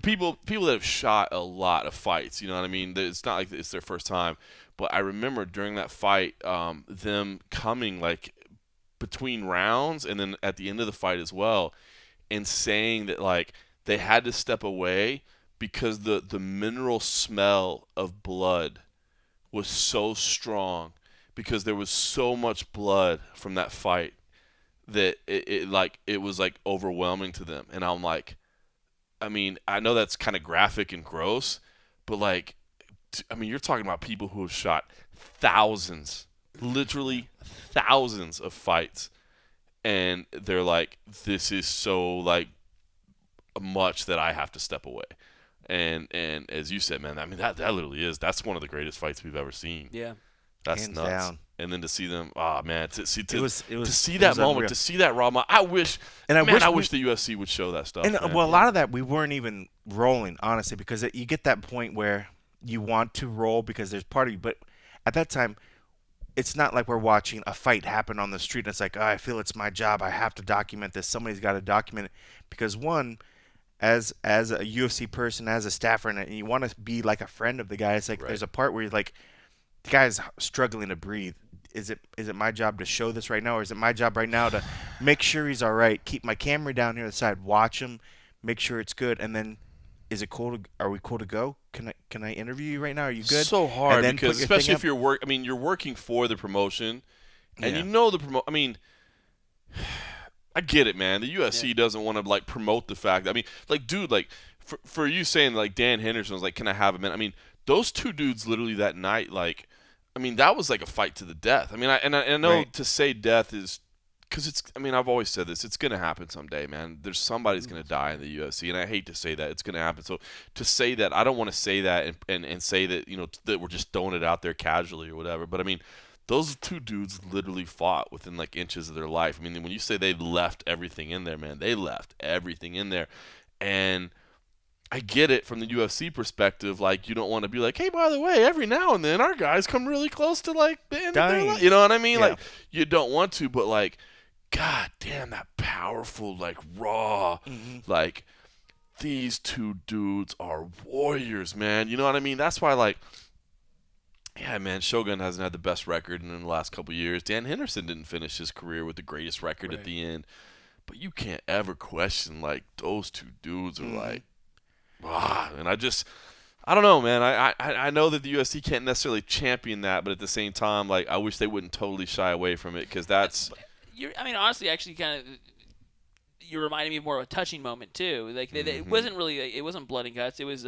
S1: people that have shot a lot of fights. You know what I mean? It's not like it's their first time, but I remember during that fight, them coming like between rounds and then at the end of the fight as well, and saying that like they had to step away because the mineral smell of blood was so strong, because there was so much blood from that fight that it was like overwhelming to them. And I'm like, I mean, I know that's kind of graphic and gross, but like, I mean, you're talking about people who have shot thousands, literally thousands of fights, and they're like, this is so like much that I have to step away. And as you said, man, I mean, that literally is, that's one of the greatest fights we've ever seen.
S3: Yeah.
S1: That's
S2: Hands
S1: nuts.
S2: down.
S1: And then to see them, oh man, to see
S2: It was
S1: that moment,
S2: unreal.
S1: to see that raw moment. I wish the UFC would show that stuff.
S2: And
S1: man.
S2: well, a lot of that we weren't even rolling, honestly, because you get that point where you want to roll because there's part of you, but at that time, it's not like we're watching a fight happen on the street and it's like, oh, I feel it's my job. I have to document this. Somebody's got to document it because one, as a UFC person, as a staffer, and you want to be like a friend of the guy. It's like there's a part where you're like, the guy's struggling to breathe. Is it my job to show this right now, or is it my job right now to make sure he's all right? Keep my camera down here on the side, watch him, make sure it's good, and then is it cool? Are we cool to go? Can I interview you right now? Are you good?
S1: So hard
S2: and then
S1: because especially if you're you're working for the promotion, and you know the I mean, I get it, man. The UFC doesn't want to like promote the fact. I mean, like, dude, like for you saying like Dan Henderson was like, can I have a minute? I mean, those two dudes literally that night, like, I mean, that was like a fight to the death. I mean, I know to say death is because it's. I mean, I've always said this. It's gonna happen someday, man. There's somebody's gonna die in the UFC, and I hate to say that it's gonna happen. So to say that, I don't want to say that and say that that we're just throwing it out there casually or whatever. But I mean, those two dudes literally fought within like inches of their life. I mean, when you say they left everything in there, man, they left everything in there, and I get it from the UFC perspective. Like, you don't want to be like, hey, by the way, every now and then our guys come really close to like the end of their life. You know what I mean?
S2: Yeah.
S1: Like, you don't want to, but like, god damn, that powerful, like raw, like these two dudes are warriors, man. You know what I mean? That's why, like, yeah, man, Shogun hasn't had the best record in the last couple of years. Dan Henderson didn't finish his career with the greatest record at the end. But you can't ever question, like, those two dudes are like, and I don't know, man. I know that the UFC can't necessarily champion that, but at the same time, like, I wish they wouldn't totally shy away from it because that's.
S3: I mean, honestly, actually, kind of, you reminded me of more of a touching moment too. Like, it wasn't really, it wasn't blood and guts. It was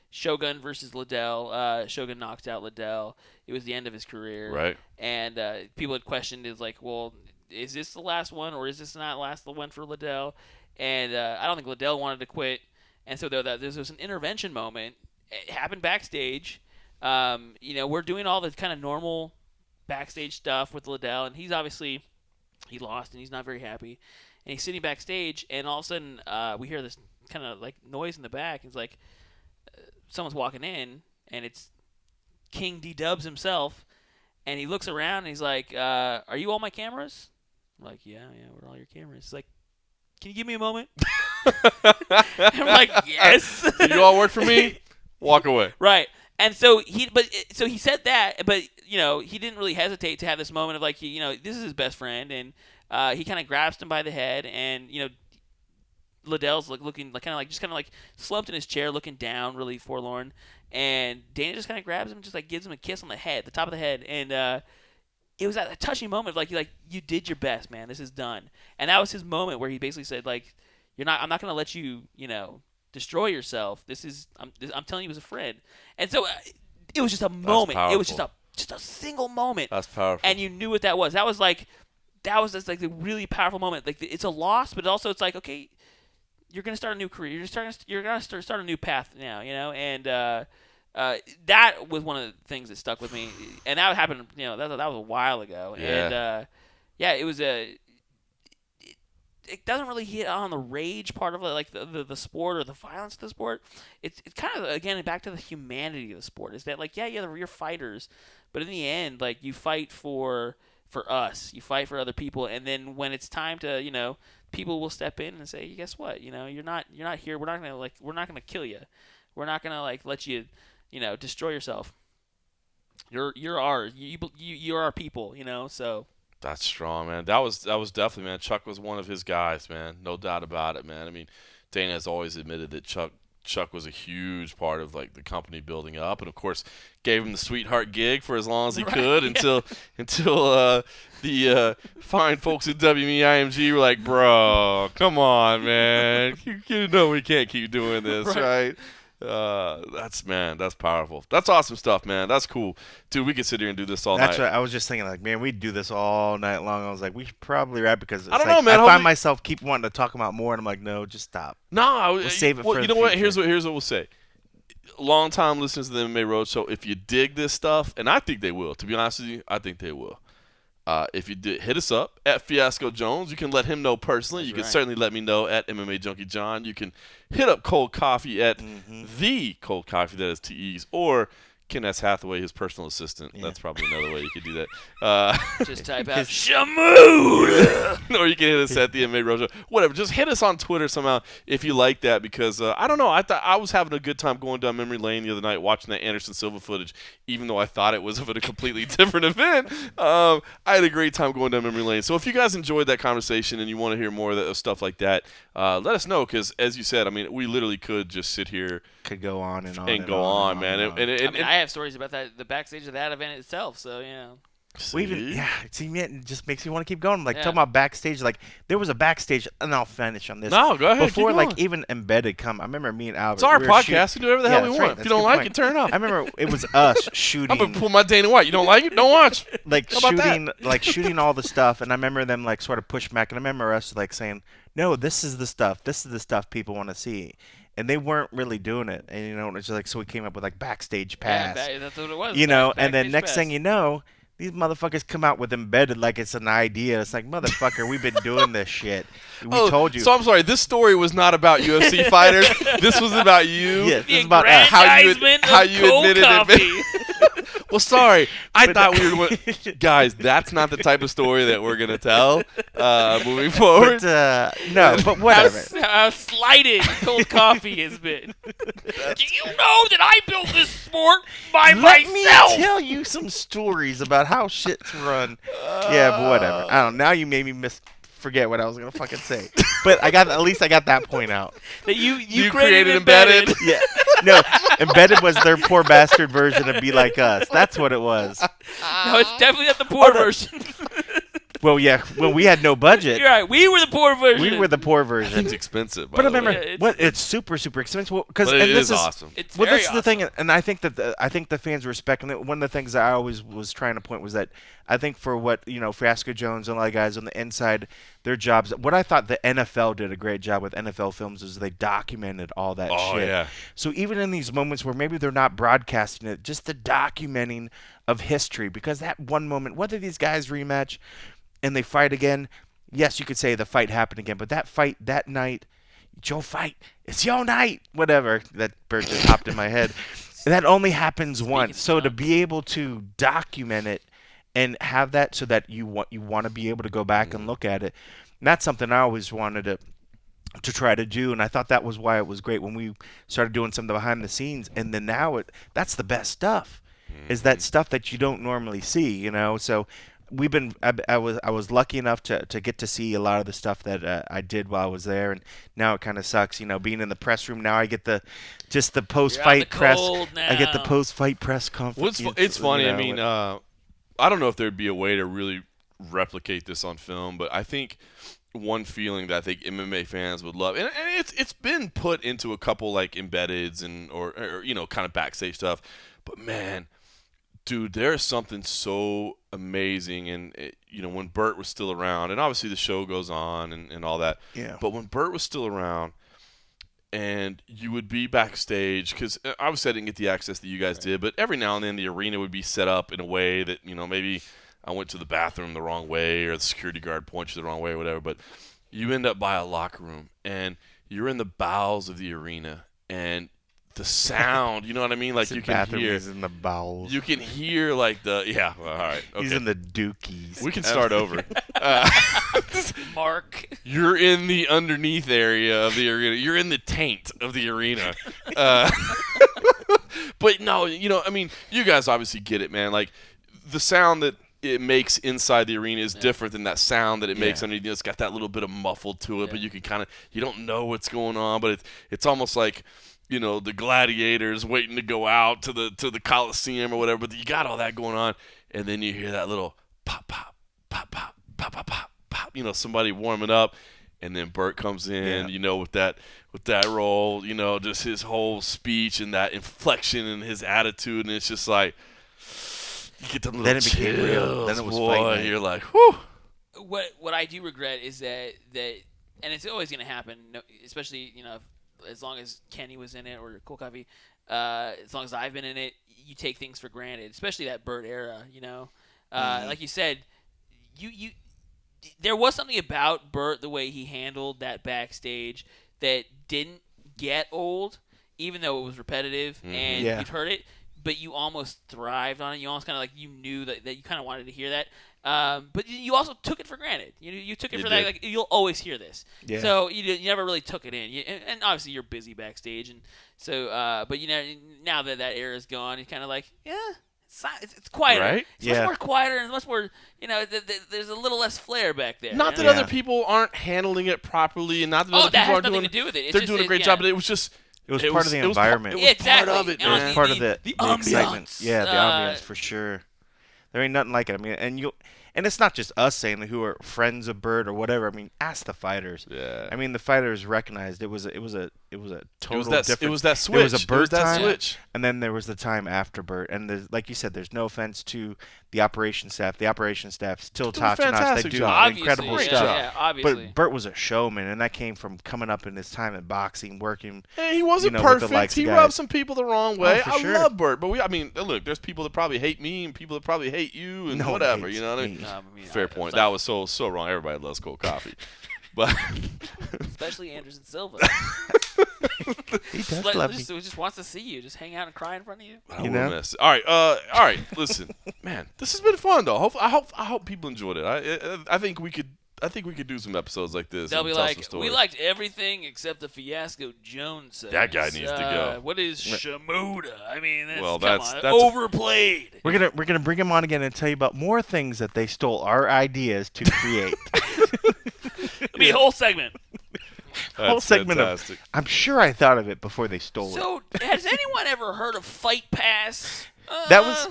S3: Shogun versus Liddell. Shogun knocked out Liddell. It was the end of his career,
S1: right?
S3: And people had questioned, is like, well, is this the last one, or is this not the one for Liddell? And I don't think Liddell wanted to quit. And so there was an intervention moment. It happened backstage. We're doing all the kind of normal backstage stuff with Liddell, and he's obviously, he lost, and he's not very happy. And he's sitting backstage, and all of a sudden we hear this kind of like noise in the back. It's like someone's walking in, and it's King D-Dubs himself. And he looks around, and he's like, are you all my cameras? I'm like, yeah, we're all your cameras. He's like, can you give me a moment? I'm like, yes.
S1: You all work for me? Walk away.
S3: Right. And so he said that, but he didn't really hesitate to have this moment of like, this is his best friend, and he kind of grabs him by the head, and Liddell's looking like kind of like slumped in his chair, looking down, really forlorn, and Dana just kind of grabs him, and just like gives him a kiss on the head, the top of the head, and it was that touching moment of like you did your best, man. This is done, and that was his moment where he basically said like, I'm not gonna let you destroy yourself. I'm telling you as a friend. And so it was just a moment. It was just a single moment.
S1: That's powerful.
S3: And you knew what that was. That was just like the really powerful moment. Like, it's a loss, but also it's like, okay, you're gonna start a new career. You're gonna start a new path now. And that was one of the things that stuck with me. And that happened. That was a while ago.
S1: Yeah.
S3: And it was a. It doesn't really hit on the rage part of it, like the sport or the violence of the sport. It's kind of, again, back to the humanity of the sport. Is that like, you're fighters, but in the end, like, you fight for us, you fight for other people, and then when it's time to, people will step in and say, guess what, you're not here. We're not gonna kill you. We're not gonna like let you, destroy yourself. You're ours. You're our people. So.
S1: That's strong, man. That was definitely, man. Chuck was one of his guys, man. No doubt about it, man. I mean, Dana has always admitted that Chuck was a huge part of like the company building up, and of course gave him the sweetheart gig for as long as he could until the fine folks at WMEIMG were like, bro, come on, man. You know we can't keep doing this, right? That's powerful. That's awesome stuff, man. That's cool, dude. We could sit here and do this all night.
S2: That's what I was just thinking. Like, man, we'd do this all night long. I was like, we should probably wrap because it's
S1: I don't know, man.
S2: I find myself keep wanting to talk about more, and I'm like, no, just stop.
S1: No,
S2: we'll save it for
S1: you
S2: the
S1: know what?
S2: future.
S1: Here's what we'll say. long-time listeners to the MMA Roadshow, if you dig this stuff, and I think they will, to be honest with you, I think they will. If you did, hit us up at Fiasco Jones. You can let him know personally. You can certainly let me know at MMAjunkie John. You can hit up Cold Coffee at the Cold Coffee, that is T-E's, or Ken S. Hathaway, his personal assistant. Yeah. That's probably another way you could do that.
S3: Just type out Shamood!
S1: Or you can hit us at the MMA Roadshow. Whatever. Just hit us on Twitter somehow if you like that, because I don't know. I thought I was having a good time going down memory lane the other night watching that Anderson Silva footage, even though I thought it was of a completely different event. I had a great time going down memory lane. So if you guys enjoyed that conversation and you want to hear more of stuff like that, let us know, because as you said, I mean, we literally could just sit here.
S2: Could go on and on.
S1: And go on, man.
S3: I have stories about that, the backstage of that event itself, so, you know.
S2: It just makes me want to keep going. Like, talking about backstage, like, there was a backstage, and I'll finish on this.
S1: No, go ahead.
S2: Before, like, even Embedded come, I remember me and Albert.
S1: It's our podcast. We do whatever the hell we want. If you don't like it, turn it off.
S2: I remember it was us shooting.
S1: I'm going to pull my Dana White. You don't like it? Don't watch.
S2: Like, shooting all the stuff, and I remember them, like, sort of push back, and I remember us, like, saying, no, this is the stuff. This is the stuff people want to see. And they weren't really doing it. And, you know, it's just like, so we came up with, like, Backstage Pass.
S3: Yeah, that's what it was.
S2: You know, and then next thing you know, these motherfuckers come out with Embedded like it's an idea. It's like, motherfucker, we've been doing this shit. We told you.
S1: So I'm sorry. This story was not about UFC fighters. This was about you.
S2: Yes, this is about
S1: how you admitted it. Well, sorry. I thought we were going. Guys, that's not the type of story that we're going to tell moving forward.
S2: No, but whatever.
S3: How slighted Cold Coffee has been. Do you know that I built this sport by myself?
S2: Let me tell you some stories about how shit's run. Yeah, but whatever. I don't know. Now you made me forget what I was gonna fucking say. But at least I got that point out.
S3: That you created Embedded.
S2: Yeah. No, Embedded was their poor bastard version of Be Like Us. That's what it was.
S3: No, it's definitely not the poor version.
S2: Well, yeah. Well, we had no budget.
S3: You're right. We were the poor version.
S2: We were the poor version.
S1: It's expensive.
S2: But remember, it's super, super expensive.
S1: But it is awesome.
S3: It's
S2: well,
S3: very
S2: this is the thing, and I think that the fans respect. And one of the things I always was trying to point was that I think for what Fiasco Jones and a lot of guys on the inside, their jobs. What I thought the NFL did a great job with NFL films is they documented all that shit.
S1: Oh yeah.
S2: So even in these moments where maybe they're not broadcasting it, just the documenting of history, because that one moment, whether these guys rematch and they fight again, yes, you could say the fight happened again, but that fight that night, it's your fight, it's your night, whatever. That bird just hopped in my head. That only happens once. So to be able to document it and have that so that you want to be able to go back and look at it, and that's something I always wanted to try to do, and I thought that was why it was great when we started doing some of the behind the scenes, and then now that's the best stuff, is that stuff that you don't normally see, So I was lucky enough to get to see a lot of the stuff that I did while I was there, and now it kind of sucks, being in the press room. Now I get the post-fight press. I get the post-fight press conference.
S1: Well, it's funny. I mean, I don't know if there'd be a way to really replicate this on film, but I think one feeling that I think MMA fans would love, and it's been put into a couple like embeddeds or kind of backstage stuff, but man, dude, there's something so amazing, and when Burt was still around, and obviously the show goes on and all that, but when Burt was still around, and you would be backstage, because obviously I didn't get the access that you guys did, but every now and then the arena would be set up in a way that maybe I went to the bathroom the wrong way, or the security guard points you the wrong way, or whatever, but you end up by a locker room, and you're in the bowels of the arena, and the sound, you know what I mean? Like you can hear.
S2: He's in the bowels.
S1: You can hear like all right. Okay.
S2: He's in the dookies.
S1: We can start over.
S3: Mark.
S1: You're in the underneath area of the arena. You're in the taint of the arena. But no, I mean, you guys obviously get it, man. Like the sound that it makes inside the arena is different than that sound that it makes underneath. It's got that little bit of muffled to it, but you can you don't know what's going on, but it's almost like the gladiators waiting to go out to the Coliseum or whatever, but you got all that going on, and then you hear that little pop, pop, pop, pop, pop, pop, pop, pop, somebody warming up, and then Burt comes in, with that role, just his whole speech and that inflection and his attitude, and it's just like, you get them little
S2: then it became
S1: chills,
S2: real. Then it was
S1: boy,
S2: fight night.
S1: You're like, whew.
S3: What I do regret is that, and it's always going to happen, especially, as long as Kenny was in it or Cold Coffee, as long as I've been in it, you take things for granted, especially that Burt era. Like you said, you there was something about Burt, the way he handled that backstage, that didn't get old, even though it was repetitive and you'd heard it, but you almost thrived on it. You almost kind of like, you knew that you kind of wanted to hear that. But you also took it for granted. You took it for that, like, you'll always hear this. Yeah. So you never really took it in. And obviously you're busy backstage, and so but now that era is gone, you're kind of like, it's quieter.
S1: Right?
S3: It's much more quieter and much more, there's a little less flair back there.
S1: Not that other people aren't handling it properly, and not that other people aren't doing
S3: to do with it.
S1: They're doing a great job, but it was just.
S2: It was part of the environment.
S1: It was part of it, man.
S2: It was part of the excitement. Yeah, the ambiance, for sure. There ain't nothing like it. I mean, and it's not just us saying who are friends of Burt or whatever. I mean, ask the fighters.
S1: Yeah.
S2: I mean, the fighters recognized it was a total different.
S1: It was that switch.
S2: There was a Burt time,
S1: switch.
S2: And then there was the time after Burt. And like you said, there's no offense to the operation staff. The operation staff's still top notch. They do incredible stuff.
S3: Yeah, obviously.
S2: But Burt was a showman, and that came from coming up in his time in boxing, working.
S1: Hey, he wasn't perfect. He rubbed some people the wrong way. I love Burt, but look, there's people that probably hate me and people that probably hate you and whatever. You know what I mean? Fair point. That was so wrong. Everybody loves Cold Coffee, but
S3: especially Anderson Silva.
S2: He does love me.
S3: He just wants to see you, just hang out and cry in front of you.
S1: All right. Listen, man, this has been fun though. I hope people enjoyed it. I think we could do some episodes like this.
S3: They'll be like, we liked everything except the Fiasco Jones segments.
S1: That guy needs to go.
S3: What is Shamuda? I mean,
S1: that's
S3: overplayed.
S2: We're gonna bring him on again and tell you about more things that they stole our ideas to create.
S3: It'll be a whole segment.
S2: Whole segment
S1: fantastic.
S2: I'm sure I thought of it before they stole it.
S3: So, has anyone ever heard of Fight Pass?
S2: That was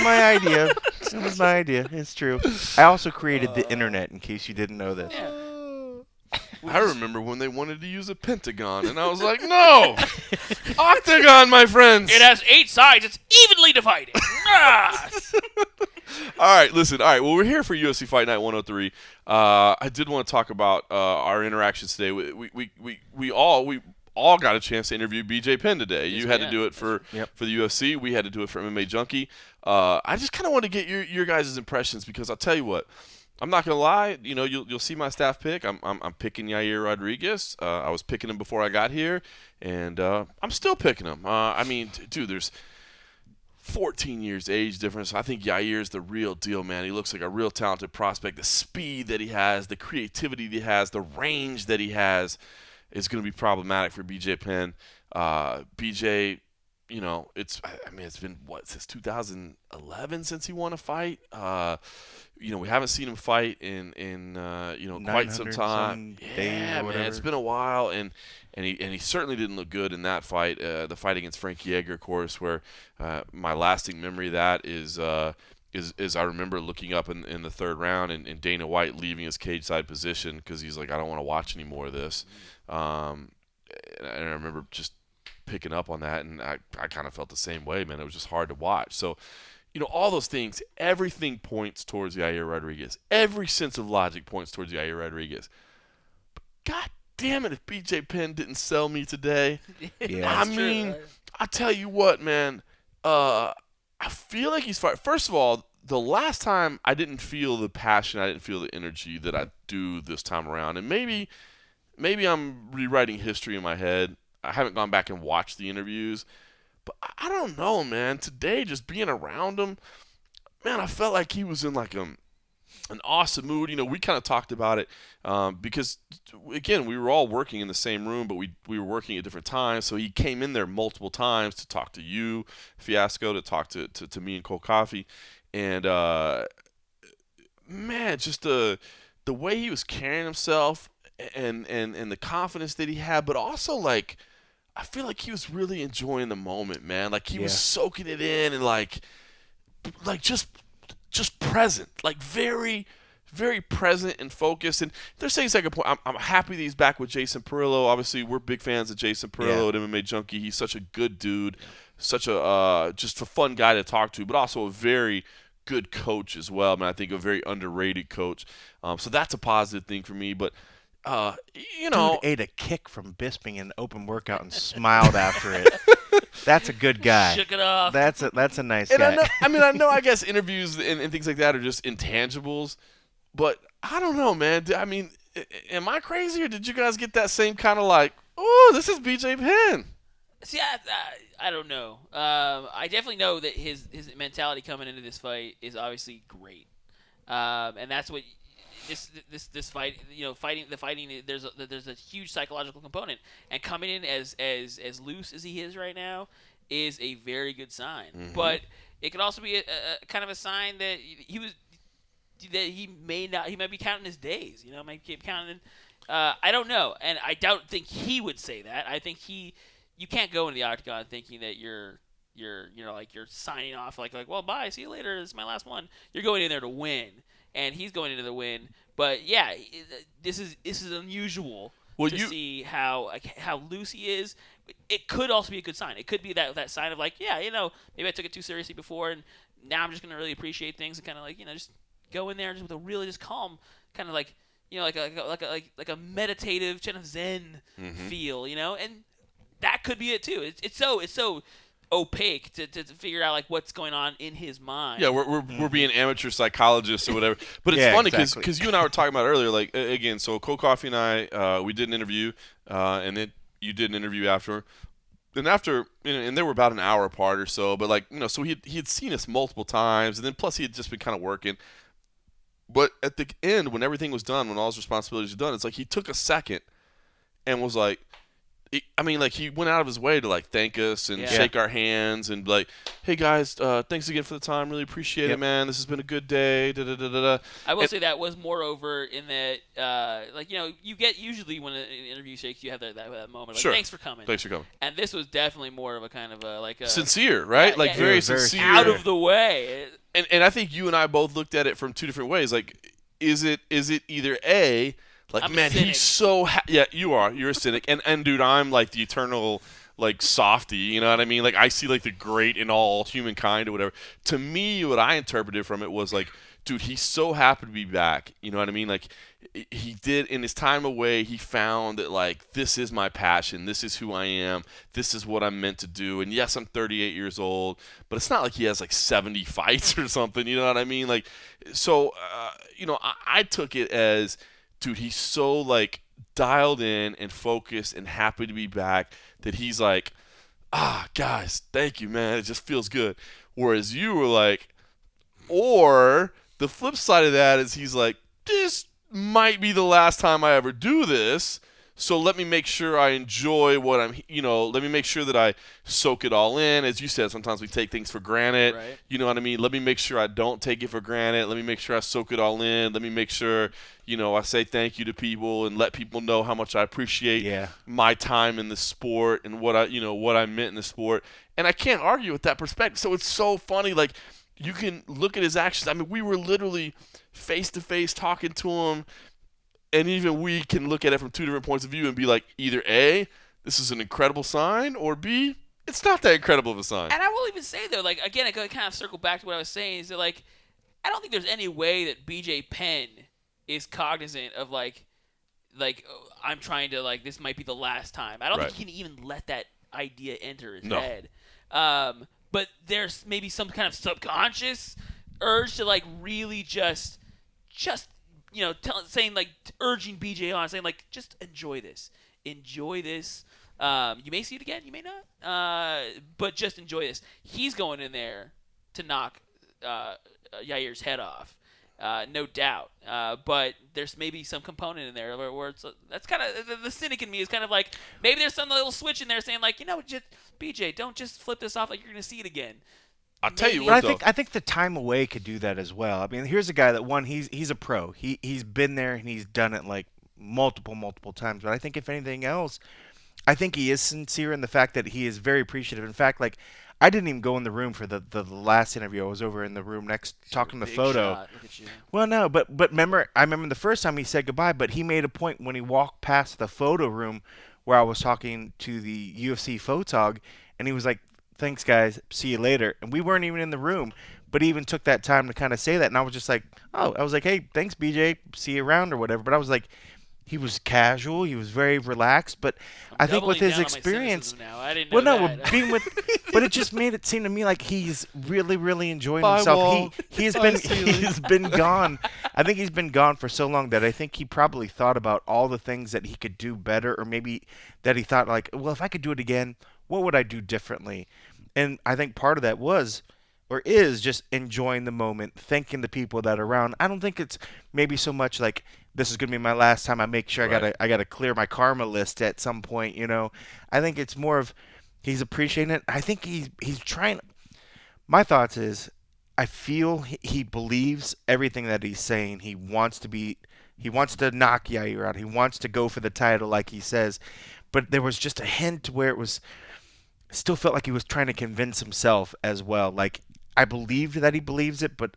S2: my idea. That was my idea. It's true. I also created the internet, in case you didn't know this.
S1: I remember when they wanted to use a pentagon, and I was like, no! Octagon, my friends!
S3: It has 8 sides. It's evenly divided.
S1: All right, listen. All right, well, we're here for UFC Fight Night 103. I did want to talk about our interactions today. We all got a chance to interview BJ Penn today. You had to do it for the UFC. We had to do it for MMAjunkie. I just kind of want to get your guys' impressions, because I'll tell you what. I'm not gonna lie. You'll see my staff pick. I'm picking Yair Rodriguez. I was picking him before I got here, and I'm still picking him. I mean, dude, there's 14 years age difference. I think Yair's the real deal, man. He looks like a real talented prospect. The speed that he has, the creativity that he has, the range that he has is going to be problematic for BJ Penn. BJ, it's been since 2011 since he won a fight. We haven't seen him fight in quite some time. Yeah, man, it's been a while, and he certainly didn't look good in that fight. The fight against Frankie Edgar, of course, where my lasting memory of that is I remember looking up in the third round and Dana White leaving his cage side position because he's like, I don't want to watch any more of this. And I remember just picking up on that, and I kind of felt the same way, man. It was just hard to watch. So, all those things, everything points towards Yair Rodriguez. Every sense of logic points towards Yair Rodriguez. But God damn it, if BJ Penn didn't sell me today.
S2: Yeah,
S1: I tell you what, man. I feel like he's fired. First of all, the last time I didn't feel the passion, I didn't feel the energy that I do this time around. And maybe I'm rewriting history in my head. I haven't gone back and watched the interviews. But I don't know, man. Today, just being around him, man, I felt like he was in like an awesome mood. We kind of talked about it because, again, we were all working in the same room, but we were working at different times. So he came in there multiple times to talk to you, Fiasco, to talk to me and Cold Coffee. And, man, just the way he was carrying himself and the confidence that he had, but also, like, I feel like he was really enjoying the moment, man. Like, he was soaking it in and, like just present. Like, very, very present and focused. And there's things I can point. I'm happy that he's back with Jason Perillo. Obviously, we're big fans of Jason Perillo at MMAjunkie. He's such a good dude, such a just a fun guy to talk to, but also a very good coach as well. I mean, I think a very underrated coach. So that's a positive thing for me. But you
S2: Dude
S1: know,
S2: ate a kick from Bisping in an open workout and smiled after it. That's a good guy.
S3: Shook it off.
S2: That's a nice
S1: and
S2: guy.
S1: I know, I guess interviews and things like that are just intangibles, but I don't know, man. I mean, am I crazy or did you guys get that same kind of like, oh, this is BJ Penn?
S3: See, I don't know. I definitely know that his mentality coming into this fight is obviously great, and that's what this fight. You know, fighting. There's a huge psychological component, and coming in as loose as he is right now is a very good sign.
S1: Mm-hmm.
S3: But it could also be a kind of a sign that he might be counting his days. You know, might keep counting. I don't know, and I don't think he would say that. I think you can't go into the octagon thinking that you're signing off like well, bye, see you later, this is my last one. You're going in there to win, and he's going into the win. But yeah, this is unusual to see how loose he is. It could also be a good sign. It could be that sign of like, yeah, you know, maybe I took it too seriously before, and now I'm just gonna really appreciate things and kind of like, you know, just go in there just with a really just calm kind of like, you know, like a meditative kind of Zen feel, you know, and that could be it too. It's so opaque to figure out like what's going on in his mind.
S1: Yeah, we're being amateur psychologists or whatever. But it's funny because you and I were talking about earlier, like again. So Cole Coffey and I, we did an interview, and then you did an interview after. And after, and they were about an hour apart or so. But like, you know, so he had seen us multiple times, and then plus he had just been kind of working. But at the end, when everything was done, when all his responsibilities were done, it's like he took a second and was like, he went out of his way to like thank us and shake our hands and like, hey guys, thanks again for the time. Really appreciate it, man. This has been a good day. Da, da, da, da, da.
S3: I will say that was moreover in that, like, you know, you get usually when an interview shakes, you have that moment like, thanks for coming.
S1: Thanks for coming.
S3: And this was definitely more of a kind of a like a
S1: sincere, right? Very sincere,
S3: out of the way.
S1: And I think you and I both looked at it from two different ways. Like, is it either A, like,
S3: I'm
S1: man, he's so yeah, you're a cynic, and dude, I'm like the eternal like softy, you know what I mean? Like, I see like the great in all humankind or whatever. To me, what I interpreted from it was like, dude, he's so happy to be back. You know what I mean? Like, he did in his time away, he found that like, this is my passion, this is who I am, this is what I'm meant to do. And yes, I'm 38 years old, but it's not like he has like 70 fights or something. You know what I mean? Like, so you know, I took it as, dude, he's so like dialed in and focused and happy to be back that he's like, guys, thank you, man. It just feels good. Whereas you were like, or the flip side of that is he's like, this might be the last time I ever do this. So let me make sure I enjoy what I'm, you know, let me make sure that I soak it all in. As you said, sometimes we take things for granted.
S3: Right.
S1: You know what I mean? Let me make sure I don't take it for granted. Let me make sure I soak it all in. Let me make sure, you know, I say thank you to people and let people know how much I appreciate my time in the sport and what I meant in the sport. And I can't argue with that perspective. So it's so funny. Like, you can look at his actions. I mean, we were literally face to face talking to him. And even we can look at it from two different points of view and be like, either A, this is an incredible sign, or B, it's not that incredible of a sign.
S3: And I will even say, though, like, again, I kind of circle back to what I was saying, is that, like, I don't think there's any way that BJ Penn is cognizant of, like I'm trying to, like, this might be the last time. I don't think he can even let that idea enter his head. But there's maybe some kind of subconscious urge to, like, really just you know, urging BJ on, saying, like, just enjoy this. Enjoy this. You may see it again, you may not. But just enjoy this. He's going in there to knock Yair's head off, no doubt. But there's maybe some component in there where it's that's kind of the cynic in me is kind of like, maybe there's some little switch in there saying, like, you know, just BJ, don't just flip this off like you're going to see it again.
S1: I'll tell you what,
S2: I think the time away could do that as well. I mean, here's a guy that he's a pro. He's been there and he's done it like multiple times. But I think if anything else, I think he is sincere in the fact that he is very appreciative. In fact, like, I didn't even go in the room for the last interview. I was over in the room next talking to Photo.
S3: Shot. Look at you.
S2: Well, no, but I remember the first time he said goodbye, but he made a point when he walked past the photo room where I was talking to the UFC photog, and he was like, thanks, guys. See you later. And we weren't even in the room, but he even took that time to kind of say that. And I was just like, hey, thanks, BJ. See you around or whatever. But I was like, He was casual. He was very relaxed. But I think with his experience,
S3: now. I didn't know that.
S2: being with, but it just made it seem to me like he's really, really enjoying himself. He's been gone. I think he's been gone for so long that I think he probably thought about all the things that he could do better, or maybe that he thought like, well, if I could do it again, what would I do differently? And I think part of that was, or is, just enjoying the moment, thanking the people that are around. I don't think it's maybe so much like this is gonna be my last time. I make sure I gotta clear my karma list at some point. I think it's more of he's appreciating it. I think he's trying. My thoughts is I feel he believes everything that he's saying. He wants to knock Yair out. He wants to go for the title, like he says. But there was just a hint where it was still felt like he was trying to convince himself as well. Like, I believed that he believes it, but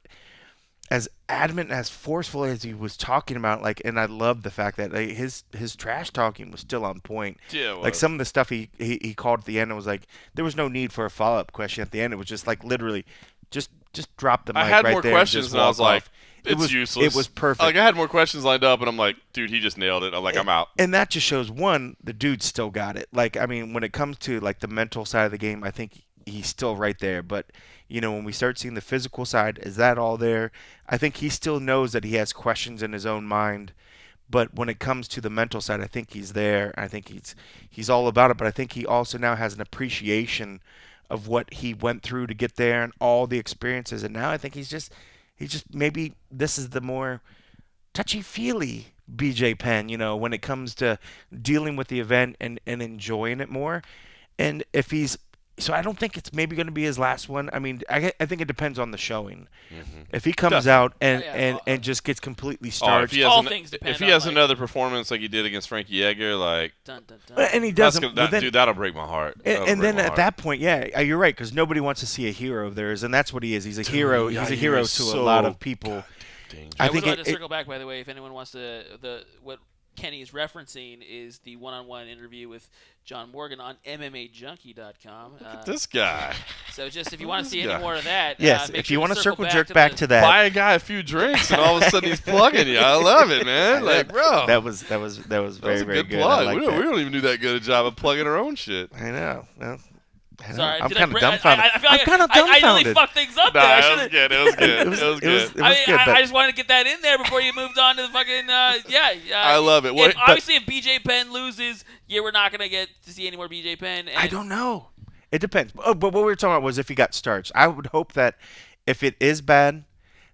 S2: as adamant, as forceful as he was talking about, like, and I love the fact that his trash talking was still on point.
S1: Yeah,
S2: like some of the stuff he called at the end, it was like there was no need for a follow-up question at the end. It was just like literally just drop the mic right there.
S1: I had more questions, and I was like, it's useless.
S2: It was perfect.
S1: Like, I had more questions lined up, and I'm like, dude, he just nailed it. I'm like, I'm out.
S2: And that just shows, one, the dude still got it. Like, I mean, when it comes to like the mental side of the game, I think he's still right there. But when we start seeing the physical side, is that all there? I think he still knows that he has questions in his own mind. But when it comes to the mental side, I think he's there. I think he's all about it. But I think he also now has an appreciation of what he went through to get there and all the experiences. And now I think he's just maybe this is the more touchy-feely BJ Penn, when it comes to dealing with the event and enjoying it more. And so I don't think it's maybe going to be his last one. I mean, I think it depends on the showing. Mm-hmm. If he comes out and just gets completely starched.
S1: If he has another performance like he did against Frankie Edgar, like,
S3: dun, dun, dun.
S2: And he doesn't,
S1: dude, that'll break my heart.
S2: And then at that point, yeah, you're right, because nobody wants to see a hero of theirs, and that's what he is. He's a hero. He's a hero to a lot of people.
S3: I think to circle back, by the way, if anyone wants what Kenny is referencing is the one-on-one interview with John Morgan on MMAjunkie.com.
S1: Look at this guy.
S3: So just if you want to see any more of that,
S2: yes, if you want to circle jerk back to that,
S1: buy a guy a few drinks and all of a sudden he's plugging you. I love it, man. Like, bro,
S2: that was very very good.
S1: Plug. We don't even do that good a job of plugging our own shit.
S2: I know. Well,
S3: sorry,
S2: I'm kind of dumbfounded.
S3: I feel like I really fucked things up there.
S1: It was good. It was good.
S3: I just wanted to get that in there before you moved on to the fucking
S1: I love it.
S3: Obviously, if BJ Penn loses, we're not gonna get to see any more BJ Penn.
S2: I don't know. It depends. But what we were talking about was if he got starched. I would hope that if it is bad,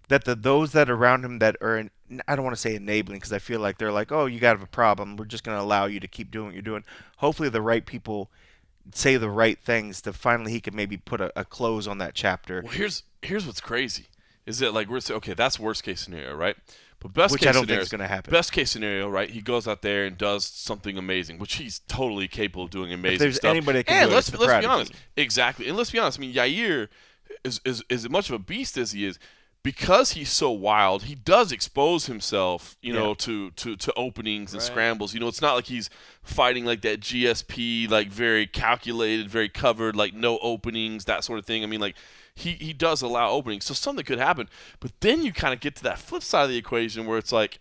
S2: that those that are around him that are I don't want to say enabling, because I feel like they're like, oh, you got a problem. We're just gonna allow you to keep doing what you're doing. Hopefully, the right people say the right things to finally he could maybe put a close on that chapter.
S1: Well, here's what's crazy is that, like, we're saying, okay, that's worst case scenario, right? But
S2: which I don't think is going to happen.
S1: Best case scenario, right? He goes out there and does something amazing, which he's totally capable of doing amazing
S2: if there's
S1: stuff.
S2: Anybody that can do
S1: let's be honest, exactly. And let's be honest. I mean, Yair is as much of a beast as he is. Because he's so wild, he does expose himself, to openings and scrambles. It's not like he's fighting like that GSP, like very calculated, very covered, like no openings, that sort of thing. I mean, like he does allow openings, so something could happen. But then you kind of get to that flip side of the equation where it's like,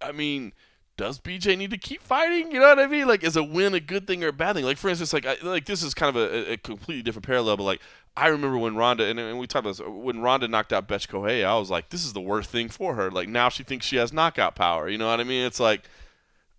S1: I mean, does BJ need to keep fighting? You know what I mean? Like, is a win a good thing or a bad thing? Like, for instance, like this is kind of a completely different parallel, but like, I remember when Ronda, and we talked about this, when Ronda knocked out Betch Kohei, I was like, this is the worst thing for her. Like, now she thinks she has knockout power. You know what I mean? It's like,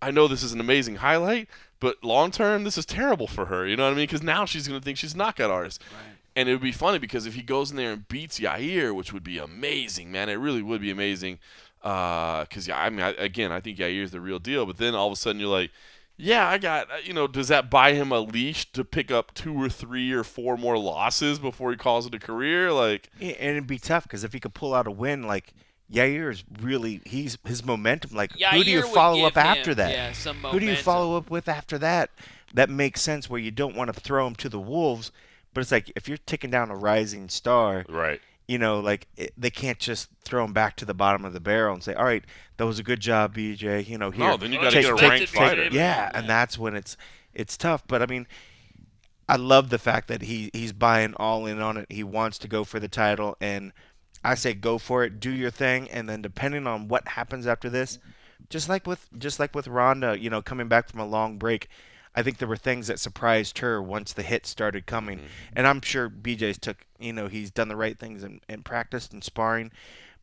S1: I know this is an amazing highlight, but long term, this is terrible for her. You know what I mean? Because now she's going to think she's a knockout artist. Right. And it would be funny because if he goes in there and beats Yair, which would be amazing, man, it really would be amazing. Because, I think Yair's the real deal. But then all of a sudden you're like, yeah, I got, does that buy him a leash to pick up 2 or 3 or 4 more losses before he calls it a career? Like,
S2: yeah, and it'd be tough because if he could pull out a win, like, Yair is really, his momentum. Like,
S3: Yair,
S2: who do you follow up after that?
S3: Yeah, some momentum.
S2: Who do you follow up with after that? That makes sense where you don't want to throw him to the wolves. But it's like, if you're taking down a rising star,
S1: right?
S2: They can't just throw him back to the bottom of the barrel and say, all right, that was a good job, BJ. Here.
S1: No, then you got to get a ranked fighter.
S2: Yeah, and that's when it's tough. But, I mean, I love the fact that he's buying all in on it. He wants to go for the title. And I say go for it. Do your thing. And then depending on what happens after this, just like with Ronda, coming back from a long break, I think there were things that surprised her once the hits started coming. And I'm sure BJ's he's done the right things and practiced and sparring.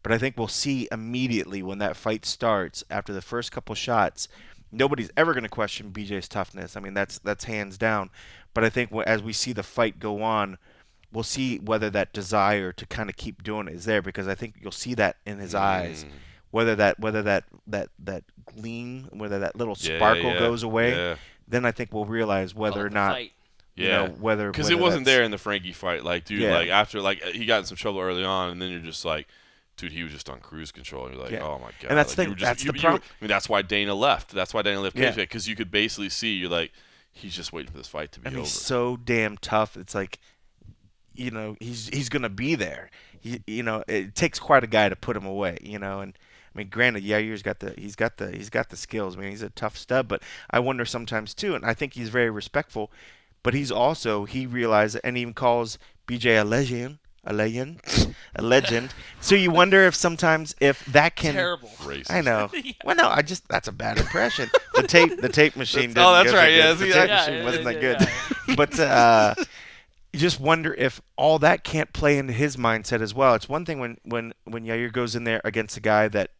S2: But I think we'll see immediately when that fight starts, after the first couple shots, nobody's ever going to question BJ's toughness. I mean, that's hands down. But I think as we see the fight go on, we'll see whether that desire to kind of keep doing it is there, because I think you'll see that in his eyes. Whether that gleam, whether that little sparkle goes away, then I think we'll realize whether or not, whether
S1: because it wasn't there in the Frankie fight. Like, dude, like after he got in some trouble early on, and then you're just like, dude, he was just on cruise control. And you're like, oh my god.
S2: And that's the problem.
S1: I mean, that's why Dana left. That's why Dana left cage fight, because you could basically see you're like, he's just waiting for this fight to be over.
S2: He's so damn tough. It's like, he's gonna be there. It takes quite a guy to put him away. And I mean, granted, Yair's got the skills. I mean, he's a tough stud, but I wonder sometimes too, and I think he's very respectful, but he realizes and even calls BJ a legend. So you wonder if sometimes if that can.
S3: Terrible.
S1: Racist.
S2: I know. Well, no, that's a bad impression. The tape machine.
S1: That's right. Yeah,
S2: the tape machine wasn't that good. But you just wonder if all that can't play into his mindset as well. It's one thing when Yair goes in there against a guy that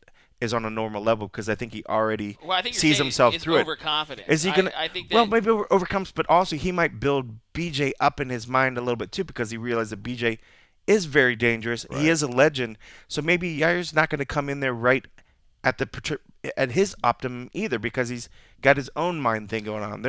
S2: is on a normal level, because I think he already sees himself through it.
S3: Overconfident.
S2: Is he gonna?
S3: I think that,
S2: well, maybe overcomes, but also he might build BJ up in his mind a little bit too, because he realizes that BJ is very dangerous. Right. He is a legend, so maybe Yair's not going to come in there right at his optimum either, because he's got his own mind thing going on.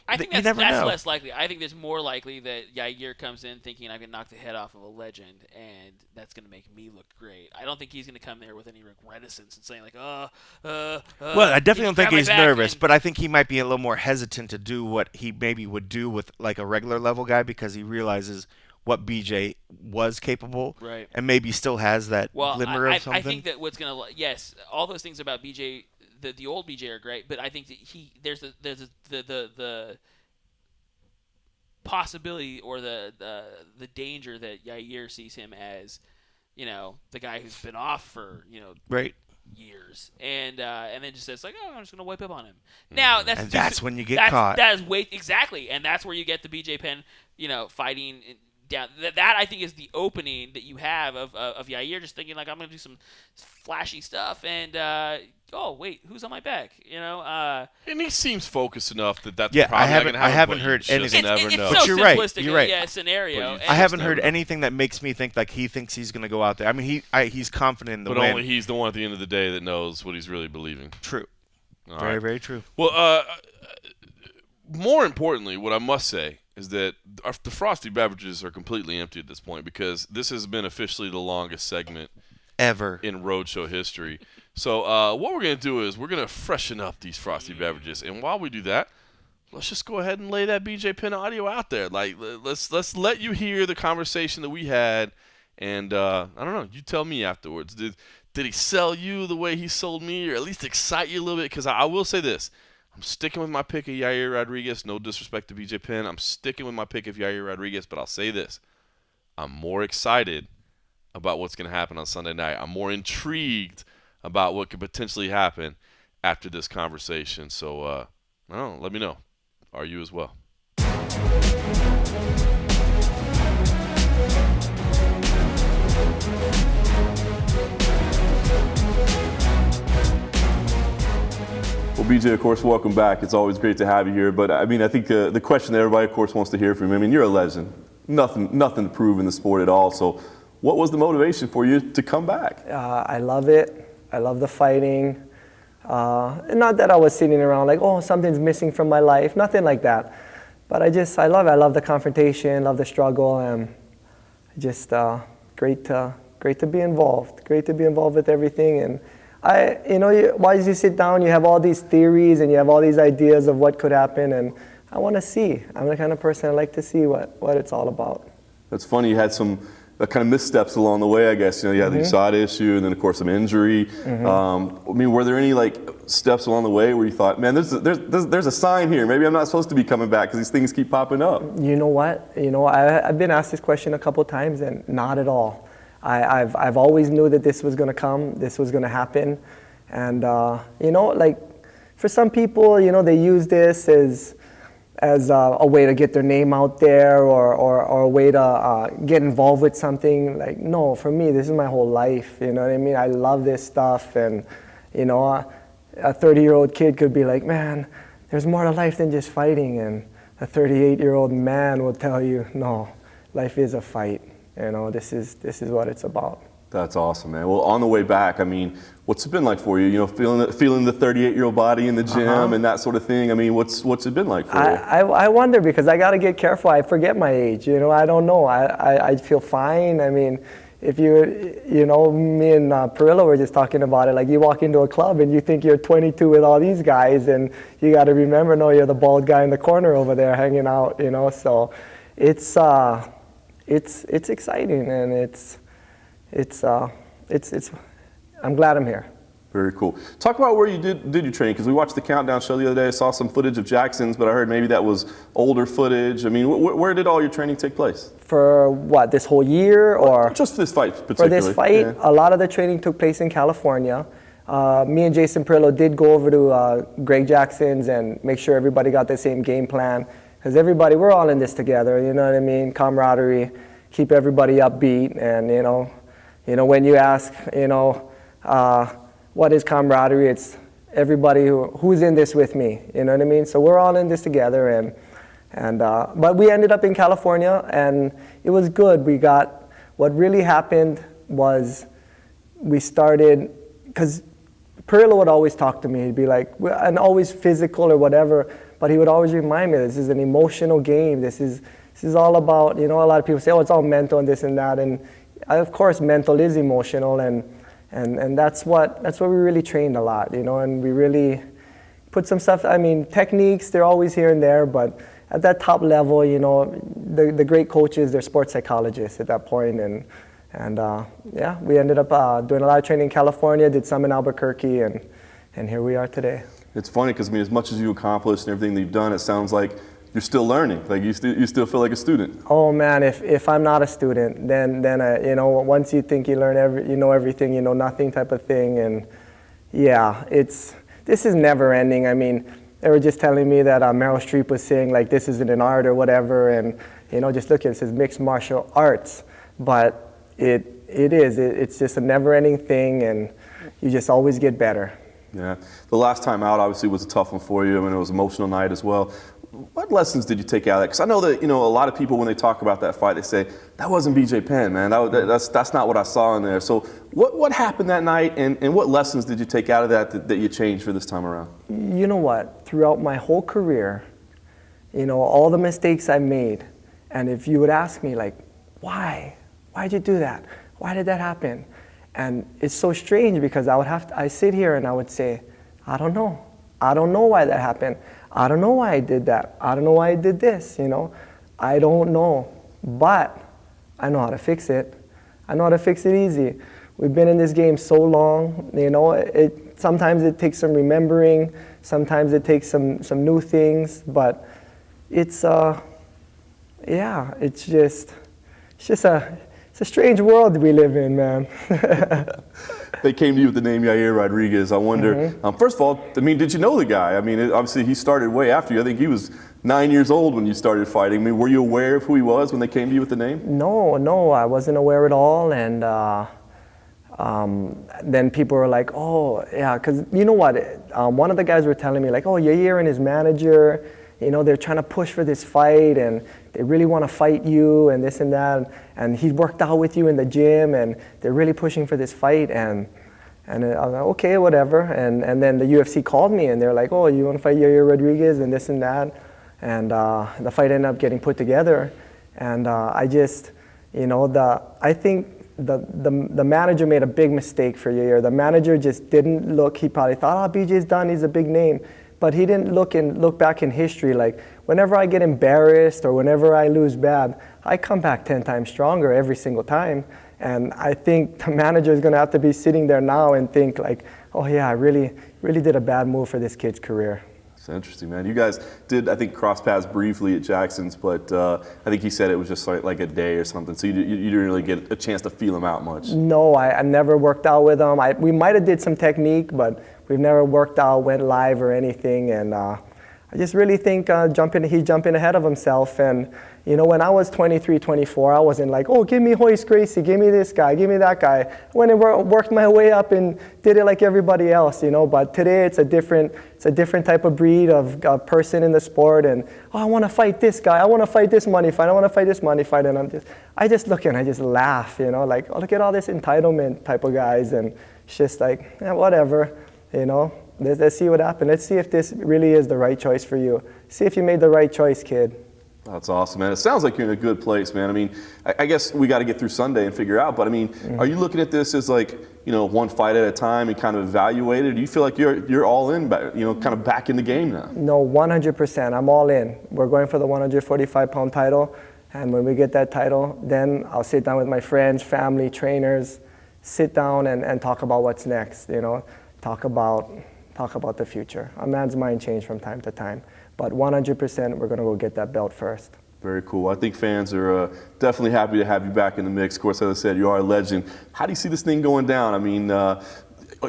S3: I think that's less likely. I think there's more likely that Yair comes in thinking I can knock the head off of a legend, and that's going to make me look great. I don't think he's going to come there with any reticence and saying like, well,
S2: I definitely don't think he's nervous, but I think he might be a little more hesitant to do what he maybe would do with like a regular level guy, because he realizes what BJ was capable,
S3: right,
S2: and maybe still has that glimmer of something.
S3: I think that what's gonna all those things about BJ, the old BJ are great, but I think that there's the possibility or the danger that Yair sees him as, the guy who's been off for
S2: right
S3: years, and then just says like, oh, I'm just gonna wipe up on him. Now
S2: that's when you get caught.
S3: Exactly, and that's where you get the BJ Penn, fighting. Down. That I think is the opening that you have of Yair just thinking like, I'm gonna do some flashy stuff, and oh wait, who's on my back?
S1: And he seems focused enough that's probably
S2: I haven't heard anything.
S3: It's
S2: but
S3: so
S2: you're
S3: simplistic.
S2: You're right.
S3: Scenario.
S2: I haven't heard anything that makes me think like he thinks he's gonna go out there. I mean, he's confident in the win.
S1: But only he's the one at the end of the day that knows what he's really believing.
S2: True.
S1: All
S2: very,
S1: right.
S2: very true.
S1: Well, more importantly, what I must say is that the frosty beverages are completely empty at this point, because this has been officially the longest segment
S2: ever
S1: in Roadshow history. So what we're going to do is we're going to freshen up these frosty beverages, and while we do that, let's just go ahead and lay that BJ Penn audio out there. Like, let's let you hear the conversation that we had, and I don't know, you tell me afterwards. Did he sell you the way he sold me, or at least excite you a little bit? Because I will say this. I'm sticking with my pick of Yair Rodriguez. No disrespect to BJ Penn. I'm sticking with my pick of Yair Rodriguez, but I'll say this. I'm more excited about what's going to happen on Sunday night. I'm more intrigued about what could potentially happen after this conversation. So, I don't know. Let me know. Are you as well?
S4: Well, BJ, of course, welcome back. It's always great to have you here. But I mean, I think the question that everybody, of course, wants to hear from you. I mean, you're a legend. Nothing to prove in the sport at all. So, what was the motivation for you to come back?
S5: I love it. I love the fighting. And not that I was sitting around like, oh, something's missing from my life. Nothing like that. But I love it. I love the confrontation, love the struggle, and just great to be involved. Great to be involved with everything. And as you sit down, you have all these theories and you have all these ideas of what could happen, and I want to see. I'm the kind of person I like to see what it's all about.
S4: That's funny. You had some kind of missteps along the way, I guess. You had the USADA issue, and then of course some injury. I mean, were there any steps along the way where you thought, man, there's a sign here. Maybe I'm not supposed to be coming back because these things keep popping up.
S5: You know what? I've been asked this question a couple times, and not at all. I've always knew that this was going to come, this was going to happen, And you know, like for some people, you know, they use this as a way to get their name out there, or a way to get involved with something. Like, no, for me, this is my whole life. You know what I mean? I love this stuff, and you know, a 30-year-old kid could be like, man, there's more to life than just fighting, and a 38-year-old man will tell you, no, life is a fight. You know, this is what it's about.
S4: That's awesome, man. Well, on the way back, I mean, what's it been like for you? You know, feeling the 38-year-old body in the gym and that sort of thing. I mean, what's it been like for you?
S5: I wonder, because I got to get careful. I forget my age. You know, I don't know. I feel fine. I mean, if you know, me and Perillo were just talking about it. Like, you walk into a club and you think you're 22 with all these guys, and you got to remember, no, you're the bald guy in the corner over there hanging out. You know, so it's exciting, and it's I'm glad I'm here.
S4: Very cool. Talk about where you did your training, because we watched the Countdown show the other day. I saw some footage of Jackson's, but I heard maybe that was older footage. I mean, where did all your training take place?
S5: For what, this whole year, or?
S4: Just for this fight particularly.
S5: For this fight,
S4: yeah.
S5: A lot of the training took place in California. Me and Jason Perillo did go over to Greg Jackson's and make sure everybody got the same game plan, because we're all in this together, you know what I mean? Camaraderie, keep everybody upbeat, and you know, when you ask, you know, what is camaraderie? It's everybody who's in this with me. You know what I mean? So we're all in this together, but we ended up in California, and it was good. What really happened was we started, because Perillo would always talk to me. He'd be like, and always physical or whatever, but he would always remind me, this is an emotional game. This is all about, you know, a lot of people say, oh, it's all mental and this and that, and of course mental is emotional, and that's what we really trained a lot, you know, and we really put some stuff. I mean, techniques, they're always here and there, but at that top level, you know, the great coaches, they're sports psychologists at that point, and yeah, we ended up doing a lot of training in California, did some in Albuquerque, and here we are today.
S4: It's funny because, I mean, as much as you accomplished and everything that you've done, it sounds like you're still learning. Like, you still feel like a student.
S5: Oh man, if I'm not a student, then you know, once you think you know everything, you know nothing type of thing. And yeah, this is never ending. I mean, they were just telling me that Meryl Streep was saying, like, this isn't an art or whatever, and you know, just look at it, it says mixed martial arts, but it is. It's just a never-ending thing, and you just always get better.
S4: Yeah. The last time out obviously was a tough one for you. I mean, it was an emotional night as well. What lessons did you take out of that? Because I know that, you know, a lot of people, when they talk about that fight, they say, that wasn't BJ Penn, man. That's not what I saw in there. So what happened that night, and what lessons did you take out of that you changed for this time around?
S5: You know what? Throughout my whole career, you know, all the mistakes I made, and if you would ask me, like, why? Why'd you do that? Why did that happen? And it's so strange, because I sit here and I would say, I don't know. I don't know why that happened. I don't know why I did that. I don't know why I did this, you know. I don't know, but I know how to fix it. I know how to fix it easy. We've been in this game so long, you know, sometimes it takes some remembering, sometimes it takes some new things, but it's yeah, it's a strange world we live in, man.
S4: They came to you with the name Yair Rodriguez. I wonder, first of all, I mean, did you know the guy? I mean, obviously he started way after you. I think he was 9 years old when you started fighting. I mean, were you aware of who he was when they came to you with the name?
S5: No, I wasn't aware at all. And then people were like, oh, yeah, because you know what? One of the guys were telling me, like, oh, Yair and his manager, you know, they're trying to push for this fight, and they really want to fight you and this and that. And he worked out with you in the gym, and they're really pushing for this fight. And I was like, okay, whatever. And then the UFC called me, and they're like, oh, you want to fight Yair Rodriguez and this and that. And the fight ended up getting put together. And I just, you know, I think the manager made a big mistake for Yair. The manager just didn't look. He probably thought, oh, BJ's done. He's a big name. But he didn't look back in history. Like, whenever I get embarrassed or whenever I lose bad, I come back 10 times stronger every single time. And I think the manager is going to have to be sitting there now and think like, oh yeah, I really did a bad move for this kid's career.
S4: interesting, man. You guys did, I think, cross paths briefly at Jackson's, but I think he said it was just like a day or something. So you didn't really get a chance to feel him out much.
S5: No, I never worked out with him. We might have did some technique, but we've never worked out, went live or anything. And I just really think he's jumping ahead of himself. And you know, when I was 23, 24, I wasn't like, oh, give me Hoist Gracie, give me this guy, give me that guy. I went and worked my way up and did it like everybody else, you know. But today it's a different type of breed of person in the sport. And oh, I want to fight this guy, I want to fight this money fight, I want to fight this money fight. And I just look and I just laugh, you know, like, oh, look at all this entitlement type of guys. And it's just like, whatever, you know. Let's see what happens. Let's see if this really is the right choice for you. See if you made the right choice, kid.
S4: That's awesome, man. It sounds like you're in a good place, man. I mean, I guess we got to get through Sunday and figure out, but I mean, are you looking at this as like, you know, one fight at a time and kind of evaluate it? Do you feel like you're all in, you know, kind of back in the game now?
S5: No, 100%. I'm all in. We're going for the 145-pound title, and when we get that title, then I'll sit down with my friends, family, trainers, sit down and talk about what's next, you know, talk about the future. A man's mind changes from time to time. But 100%, we're going to go get that belt first.
S4: Very cool. I think fans are definitely happy to have you back in the mix. Of course, as I said, you are a legend. How do you see this thing going down? I mean,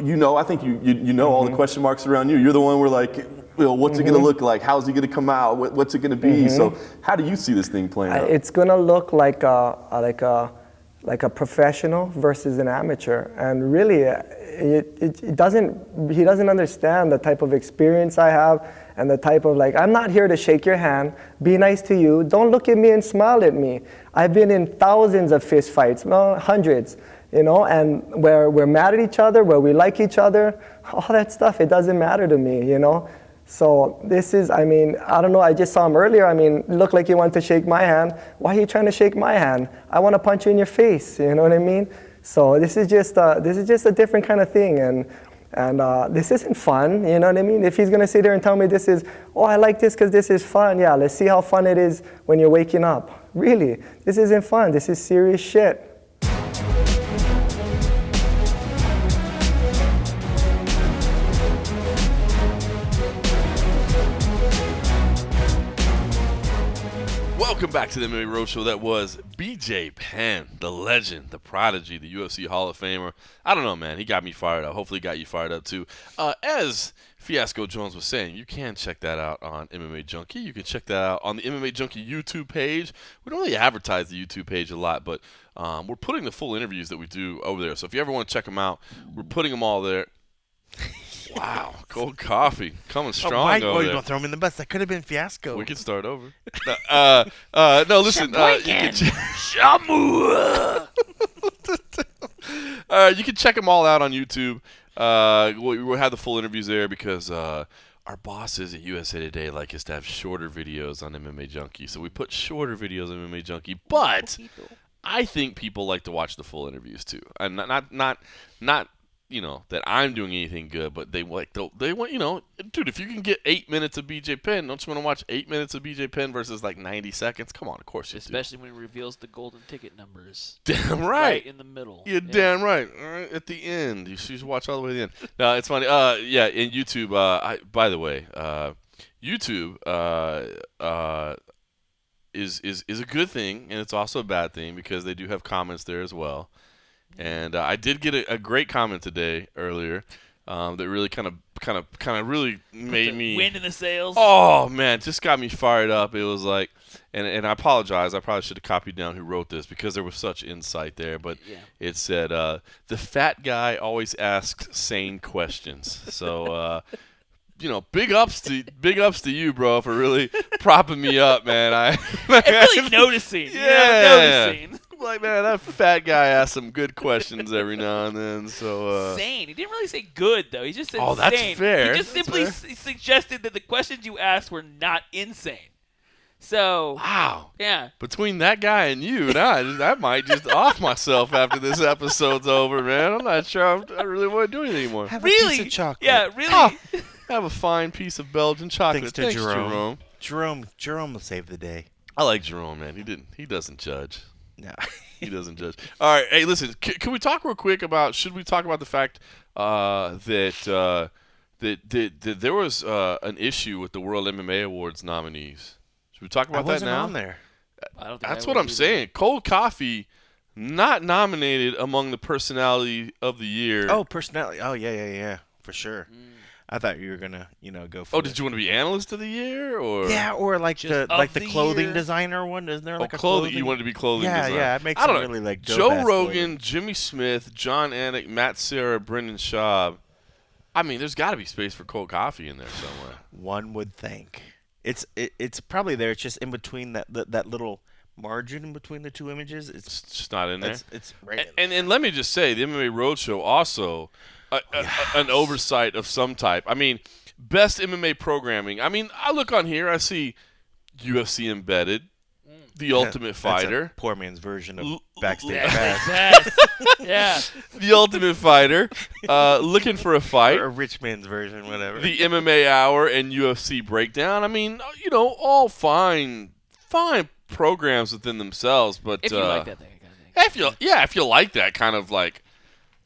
S4: you know, I think you know all the question marks around you. You're the one where like, you know, what's it going to look like? How's he going to come out? What's it going to be? So how do you see this thing playing out?
S5: It's going to look like a professional versus an amateur. And really, he doesn't understand the type of experience I have and the type of like, I'm not here to shake your hand, be nice to you, don't look at me and smile at me. I've been in thousands of fist fights, well, hundreds, you know, and where we're mad at each other, where we like each other, all that stuff, it doesn't matter to me, you know. So this is, I mean, I don't know, I just saw him earlier, I mean, it looked like he wanted to shake my hand. Why are you trying to shake my hand? I want to punch you in your face, you know what I mean? So this is just a different kind of thing, and this isn't fun, you know what I mean? If he's gonna sit there and tell me this is, oh, I like this because this is fun, yeah, let's see how fun it is when you're waking up. Really, this isn't fun, this is serious shit.
S1: Welcome back to the MMA Roadshow. That was BJ Penn, the legend, the prodigy, the UFC Hall of Famer. I don't know, man. He got me fired up. Hopefully he got you fired up, too. As Fiasco Jones was saying, you can check that out on MMAjunkie. You can check that out on the MMAjunkie YouTube page. We don't really advertise the YouTube page a lot, but we're putting the full interviews that we do over there. So if you ever want to check them out, we're putting them all there. Wow, cold coffee coming strong over there.
S2: You're going to throw him in the bus. That could have been Fiasco.
S1: We can start over. No, listen. You can check them all out on YouTube. We'll have the full interviews there because our bosses at USA Today like us to have shorter videos on MMAjunkie. So we put shorter videos on MMAjunkie, but I think people like to watch the full interviews too. And not you know, that I'm doing anything good, but they want, you know, dude, if you can get 8 minutes of BJ Penn, don't you want to watch 8 minutes of BJ Penn versus like 90 seconds? Come on, of course you do.
S3: Especially when he reveals the golden ticket numbers.
S1: Damn right.
S3: Right in the middle.
S1: You're damn right. All right, at the end. You should watch all the way to the end. No, it's funny. Yeah, in YouTube, by the way, YouTube is a good thing, and it's also a bad thing because they do have comments there as well. And I did get a great comment today earlier that really kind of really made me
S3: wind in the sails.
S1: Oh man, just got me fired up. It was like, and I apologize. I probably should have copied down who wrote this because there was such insight there. But it said the fat guy always asks sane questions. So. You know, big ups to you, bro, for really propping me up, man.
S3: And really noticing. Noticing.
S1: Like, man, that fat guy asks some good questions every now and then. So
S3: sane. He didn't really say good though. He just said
S1: oh, that's
S3: sane.
S1: fair.
S3: He just simply suggested that the questions you asked were not insane. So
S1: wow,
S3: yeah.
S1: Between that guy and you, I might just off myself after this episode's over, man. I'm not sure I really want to do anything anymore.
S2: Have a piece of chocolate.
S3: Yeah, really.
S1: Oh, have a fine piece of Belgian chocolate.
S2: Thanks to
S1: Jerome.
S2: Jerome will save the day.
S1: I like Jerome, man. He doesn't judge.
S2: No.
S1: He doesn't judge. All right. Hey, listen. Can we talk real quick about? Should we talk about the fact that that there was an issue with the World MMA Awards nominees. Should we talk
S2: I
S1: about that
S2: wasn't
S1: now?
S2: on there.
S3: I don't think
S1: That's
S3: I
S1: what
S3: would
S1: I'm
S3: either.
S1: saying. Cold Coffee, not nominated among the personality of the year.
S2: Oh, personality. Oh, yeah, for sure. I thought you were gonna, go for.
S1: Oh, did you want to be analyst of the year or?
S2: Yeah, or like
S3: Just
S2: the
S3: of
S2: the
S3: the
S2: clothing
S3: year?
S2: designer one. Isn't there like a
S1: clothing. You wanted to be clothing
S2: Yeah,
S1: designer.
S2: yeah. It makes
S1: I don't
S2: them
S1: know.
S2: really like
S1: Joe Rogan, Jimmy Smith, John Anik, Matt Serra, Brendan Schaub. I mean, there's got to be space for Cold Coffee in there somewhere.
S2: One would think it's probably there. It's just in between that little margin in between the two images.
S1: It's just not in there.
S2: It's right.
S1: And let me just say, the MMA Roadshow also an oversight of some type. I mean, best MMA programming. I mean, I look on here, I see UFC Embedded, The Ultimate
S2: That's a
S1: Fighter,
S2: poor man's version of backstage
S3: Yeah,
S2: pass.
S3: yeah.
S1: The Ultimate Fighter, Looking for a Fight,
S2: Or a rich man's version, whatever.
S1: The MMA Hour, and UFC Breakdown. I mean, all fine programs within themselves, but
S3: If you like that thing, kind of thing.
S1: if you like that kind of like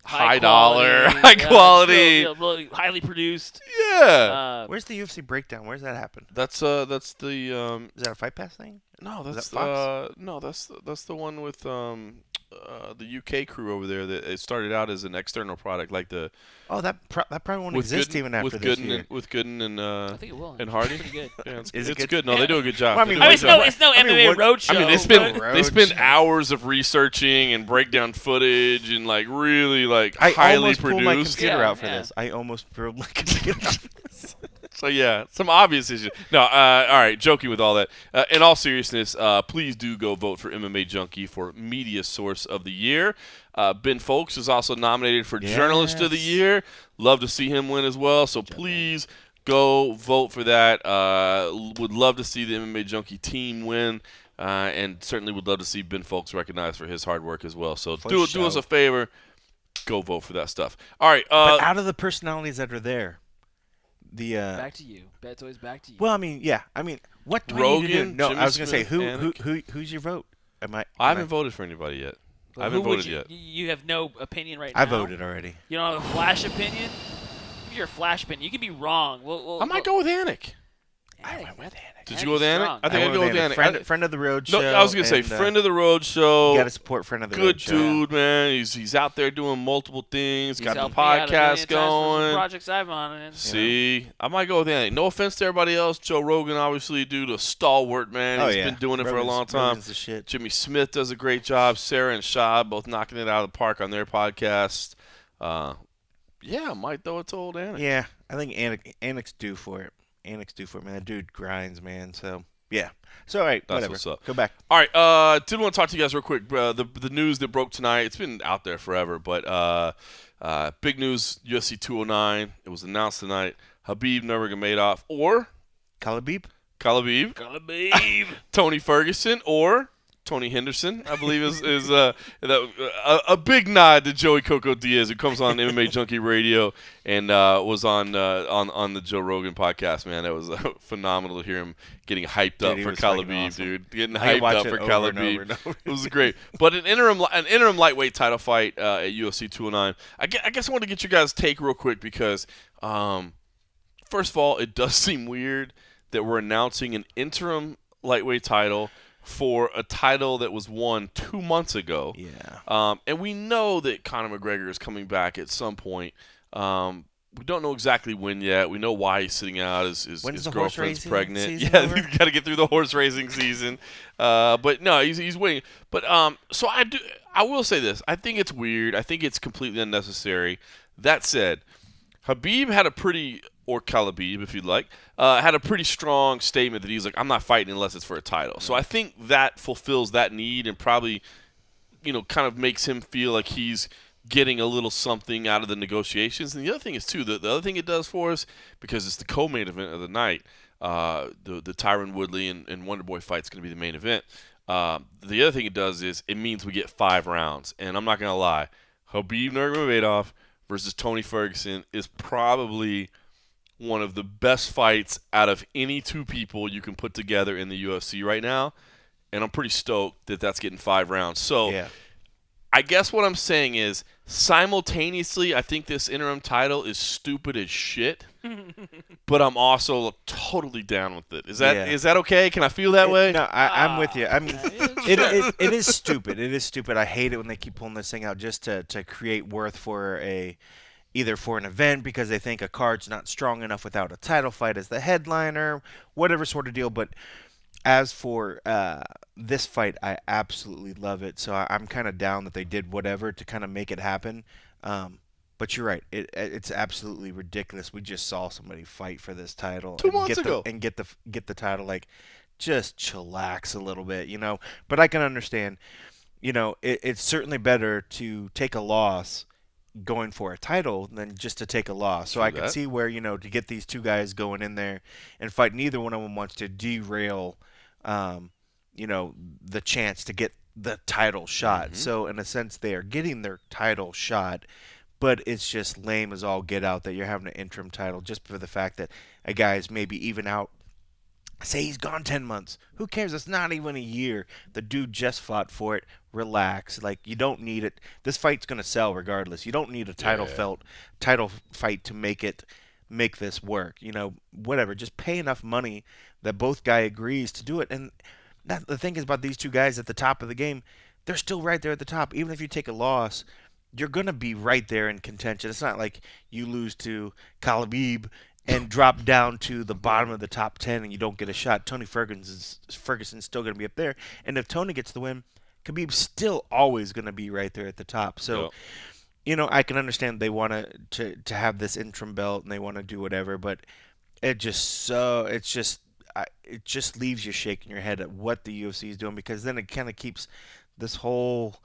S1: high
S3: quality,
S1: dollar, high
S3: yeah, it's
S1: quality,
S3: really highly produced.
S1: yeah.
S2: Where's the UFC breakdown? Where's that happen?
S1: That's the
S2: Is that a Fight Pass thing?
S1: no,
S2: Is
S1: that's
S2: that Fox?
S1: no, that's the one with the UK crew over there that it started out as an external product like the
S2: Oh, that probably won't
S1: with
S2: exist
S1: Gooden,
S2: even after
S1: with
S2: this
S1: Gooden
S2: year.
S1: and, with Gooden and
S3: I think it will.
S1: and Hardy.
S3: It's pretty good.
S1: Yeah,
S2: Is it
S1: it's
S2: good?
S1: good. No, they do a good job.
S2: Well, I
S1: They
S2: mean,
S1: do a
S3: I
S1: good
S3: mean,
S1: job.
S3: it's no
S2: I mean,
S3: MMA
S2: what-
S3: Roadshow.
S1: I mean, they
S2: but-
S1: spend hours of researching and break down footage and like really like
S2: I
S1: highly
S2: almost pulled my
S1: produced.
S2: computer
S3: Yeah,
S2: out for
S3: yeah.
S2: this. I almost pulled my computer out for this.
S1: So yeah, some obvious issues. No, all right. Joking with all that. In all seriousness, please do go vote for MMAjunkie for Media Source of the Year. Ben Folks is also nominated for Journalist of the
S2: Yes.
S1: Year. Love to see him win as well. So please go vote for that. Would love to see the MMAjunkie team win. And certainly would love to see Ben Folks recognized for his hard work as well. So do us
S2: sure.
S1: a favor. Go vote for that stuff. All right.
S2: But out of the personalities that are there, the
S3: Back to you. It's always back to you.
S2: well, I mean, yeah, what do we need to do?
S1: Rogan,
S2: No,
S1: Jimmy
S2: I was gonna say
S1: Smith,
S2: who's your vote?
S1: I haven't voted for anybody yet. I haven't
S3: Who would
S1: voted yet.
S3: You have no opinion right now.
S2: I voted already.
S3: You don't have a flash opinion. Give your flash opinion. You can be wrong.
S1: I might go with Anik.
S3: I
S2: went with Anik.
S1: Did you go with Anik? I think
S2: I
S1: I'd go with Anik.
S2: Friend of the road
S1: No,
S2: show.
S1: I was gonna say
S2: and,
S1: friend of the road show.
S2: You gotta support friend of the
S1: Good
S2: road show.
S1: dude, man. He's out there doing multiple things.
S3: He's
S1: Got the
S3: helped me out a million
S1: podcast
S3: times for some
S1: going.
S3: projects I've on it.
S1: See, I might go with Anik. No offense to everybody else. Joe Rogan, obviously, dude, a stalwart man.
S2: Oh,
S1: He's
S2: yeah.
S1: been doing it for a long time.
S2: Rogan's the shit.
S1: Jimmy Smith does a great job. Sarah and Shab both knocking it out of the park on their podcast. Yeah, I might throw it to old Anik.
S2: Yeah, I think Anik's due for it. Anik's due for it, man. That dude grinds, man. So yeah. So all right,
S1: That's
S2: whatever.
S1: what's up.
S2: Go back.
S1: All right, did want to talk to you guys real quick. The news that broke tonight, it's been out there forever, but big news, UFC 209. It was announced tonight. Khabib Nurmagomedov or
S2: Khabib.
S1: Khabib, Tony Ferguson or Tony Henderson, I believe is a big nod to Joey Coco Diaz, who comes on MMAjunkie Radio and was on the Joe Rogan podcast. Man, that was phenomenal to hear him getting hyped up
S2: he
S1: for
S2: was fucking
S1: Khabib,
S2: awesome.
S1: dude. Getting
S2: I
S1: hyped
S2: watch
S1: up
S2: it
S1: for
S2: over and
S1: Khabib.
S2: over and over.
S1: It was great. But an interim lightweight title fight at UFC 209. I guess I want to get you guys' take real quick because, first of all, it does seem weird that we're announcing an interim lightweight title for a title that was won 2 months ago.
S2: Yeah.
S1: And we know that Conor McGregor is coming back at some point. We don't know exactly when yet. We know why he's sitting out. His
S2: When's the horse
S1: girlfriend's
S2: racing
S1: pregnant.
S2: season
S1: Yeah,
S2: over?
S1: he's got to get through the horse racing season. But no, he's waiting. But so I will say this. I think it's weird. I think it's completely unnecessary. That said, Khabib had a pretty, or Khabib if you'd like, had a pretty strong statement that he's like, I'm not fighting unless it's for a title. So I think that fulfills that need and probably, kind of makes him feel like he's getting a little something out of the negotiations. And the other thing is, too, the other thing it does for us, because it's the co-main event of the night, the Tyron Woodley and Wonderboy fight's going to be the main event. The other thing it does is it means we get 5 rounds. And I'm not going to lie, Khabib Nurmagomedov versus Tony Ferguson is probably one of the best fights out of any two people you can put together in the UFC right now. And I'm pretty stoked that that's getting 5 rounds. So
S2: Yeah.
S1: I guess what I'm saying is simultaneously I think this interim title is stupid as shit but I'm also totally down with it. Is that
S2: Yeah.
S1: okay? Can I feel that way?
S2: No, I'm with you. I mean,
S3: Sure.
S2: it is stupid. It is stupid. I hate it when they keep pulling this thing out just to create worth for either for an event because they think a card's not strong enough without a title fight as the headliner, whatever sort of deal. But as for this fight, I absolutely love it. So I'm kind of down that they did whatever to kind of make it happen. But you're right. It's absolutely ridiculous. We just saw somebody fight for this title
S1: 2 months ago
S2: and get the title. Like, just chillax a little bit, you know. But I can understand. You know, it's certainly better to take a loss going for a title than just to take a loss. So I can see where, you know, to get these two guys going in there and fight, neither one of them wants to derail, you know, the chance to get the title shot. So in a sense, they are getting their title shot, but it's just lame as all get out that you're having an interim title just for the fact that a guy is maybe even out. Say he's gone 10 months. Who cares? It's not even a year. The dude just fought for it. Relax. Like, you don't need it. This fight's going to sell regardless. You don't need a title fight to make this work. You know, whatever. Just pay enough money that both guy agrees to do it. And the thing is about these two guys at the top of the game, they're still right there at the top. Even if you take a loss, you're going to be right there in contention. It's not like you lose to Khabib and drop down to the bottom of the top 10 and you don't get a shot. Tony Ferguson's still going to be up there. And if Tony gets the win, Khabib's still always going to be right there at the top. So, you know, I can understand they want to have this interim belt and they want to do whatever, but it just leaves you shaking your head at what the UFC is doing, because then it kind of keeps this whole,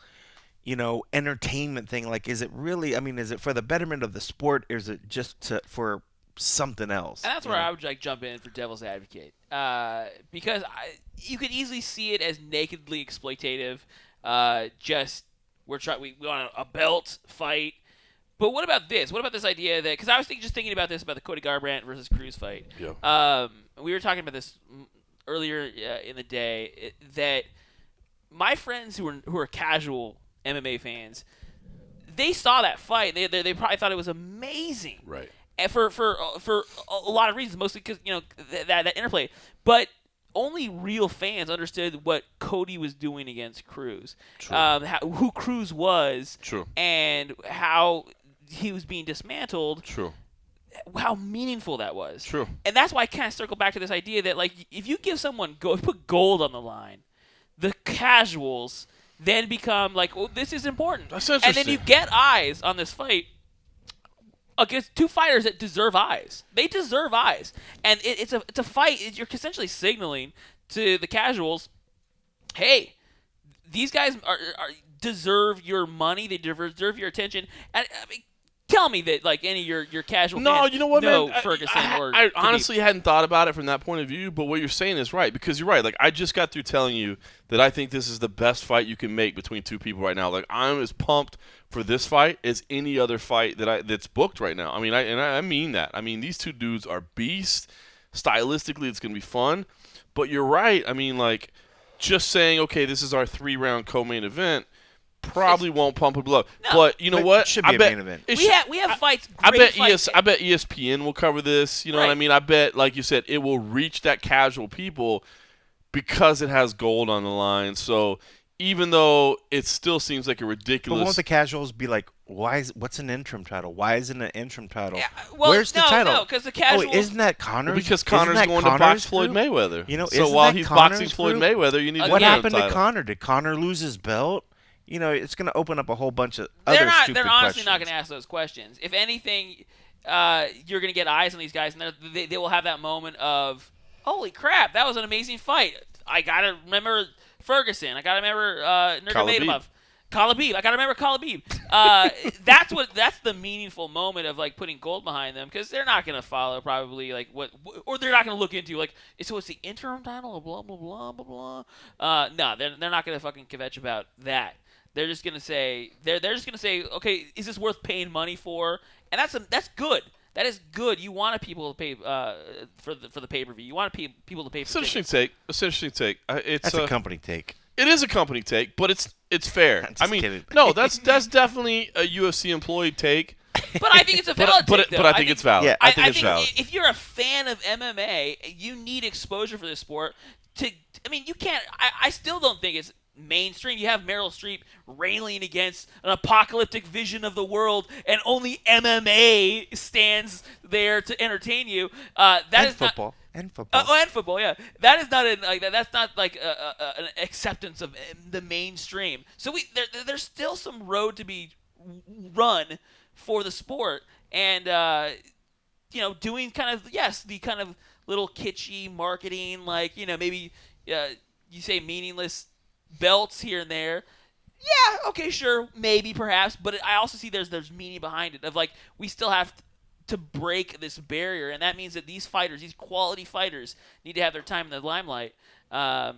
S2: you know, entertainment thing. Like, is it really, I mean, is it for the betterment of the sport, or is it just for something else?
S3: And that's where I would like jump in for devil's advocate, because you could easily see it as nakedly exploitative. Just we want a belt fight. But what about this? What about this idea that, because I was thinking about this about the Cody Garbrandt versus Cruz fight.
S1: Yeah.
S3: We were talking about this earlier in the day, that my friends who are casual MMA fans, they saw that fight. They probably thought it was amazing.
S1: Right.
S3: And for a lot of reasons, mostly because, you know, that interplay. But only real fans understood what Cody was doing against Cruz.
S1: True.
S3: Who Cruz was.
S1: True.
S3: And how he was being dismantled.
S1: True.
S3: How meaningful that was.
S1: True.
S3: And that's why I kind of circle back to this idea that, like, if you give someone put gold on the line, the casuals then become like, well, this is important.
S1: That's interesting.
S3: And then you get eyes on this fight against two fighters that deserve eyes. They deserve eyes. And it's a fight. You're essentially signaling to the casuals, hey, these guys deserve your money. They deserve your attention. And I mean, tell me that, like, any of your casual fans
S1: you know what, man?
S3: Ferguson or
S1: I
S3: Khabib.
S1: honestly hadn't thought about it from that point of view, but what you're saying is right, because you're right. Like, I just got through telling you that I think this is the best fight you can make between two people right now. Like, I'm as pumped for this fight as any other fight that's booked right now. I mean, I mean that. I mean, these two dudes are beasts. Stylistically, it's going to be fun. But you're right. I mean, like, just saying, okay, this is our 3-round co-main event probably won't pump people up.
S3: No.
S1: But you know
S2: But
S1: what?
S2: it should be a main event.
S3: We have fights.
S1: I
S3: great
S1: bet
S3: fights.
S1: I bet ESPN will cover this. You know what I
S3: Right.
S1: mean? I bet, like you said, it will reach that casual people because it has gold on the line. So even though it still seems like a
S2: But
S1: ridiculous,
S2: won't the casuals be like, what's an interim title? Why isn't an interim title?
S3: Yeah, well,
S2: Where's the title?
S3: No, because the casuals.
S2: Oh, isn't that Connor?
S1: because Connor's going to box Floyd Mayweather.
S2: You know,
S1: so
S2: isn't
S1: while
S2: that
S1: he's
S2: Connor's
S1: boxing Floyd
S2: group?
S1: Mayweather, you need
S3: What
S2: What
S1: to win
S2: happened
S1: the
S2: to
S1: title.
S2: Connor? Did Connor lose his belt? You know, it's going to open up a whole bunch of
S3: They're
S2: other
S3: not.
S2: stupid
S3: They're honestly
S2: questions.
S3: not going to ask those questions. If anything, you're going to get eyes on these guys, and they will have that moment of, holy crap, that was an amazing fight. I got to remember Ferguson. I got to remember Nurmagomedov. Khabib. I got to remember Khabib. That's the meaningful moment of, like, putting gold behind them, because they're not going to follow probably, like, or they're not going to look into, like, so it's the interim title or blah blah blah blah blah. No, they're not going to fucking kvetch about that. They're just going to say okay, is this worth paying money for? And that's good. That is good. You want people to pay for the pay-per-view. You want people to pay for
S1: It's an
S3: tickets.
S1: interesting take.
S2: That's a company take.
S1: It is a company take, but it's fair.
S2: I'm just
S1: I mean,
S2: kidding.
S1: no, that's definitely a UFC employee take.
S3: But I think it's a valid take, though.
S1: But I think it's valid.
S2: Yeah, I think it's valid.
S3: If you're a fan of MMA, you need exposure for this sport. You can't. I still don't think it's mainstream. You have Meryl Streep railing against an apocalyptic vision of the world, and only MMA stands there to entertain you.
S2: Football. And football.
S3: And football, yeah. That is not that's not like an acceptance of the mainstream. So there's still some road to be run for the sport, and doing the kind of little kitschy marketing, maybe you say meaningless belts here and there. Yeah, okay, sure, maybe, perhaps, but I also see there's meaning behind it of we still have to break this barrier, and that means that these quality fighters, need to have their time in the limelight. If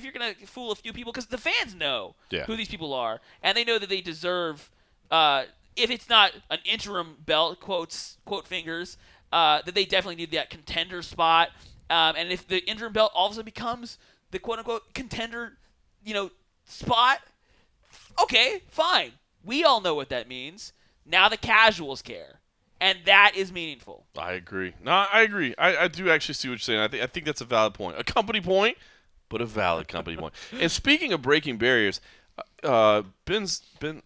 S3: you're gonna fool a few people, because the fans know who these people are, and they know that they deserve, if it's not an interim belt, quote fingers, that they definitely need that contender spot. And if the interim belt all of a sudden becomes the quote unquote contender, spot, okay, fine. We all know what that means. Now the casuals care, and that is meaningful.
S1: I agree. No, I agree. I do actually see what you're saying. I think that's a valid point. A company point, but a valid company point. And speaking of breaking barriers, that doesn't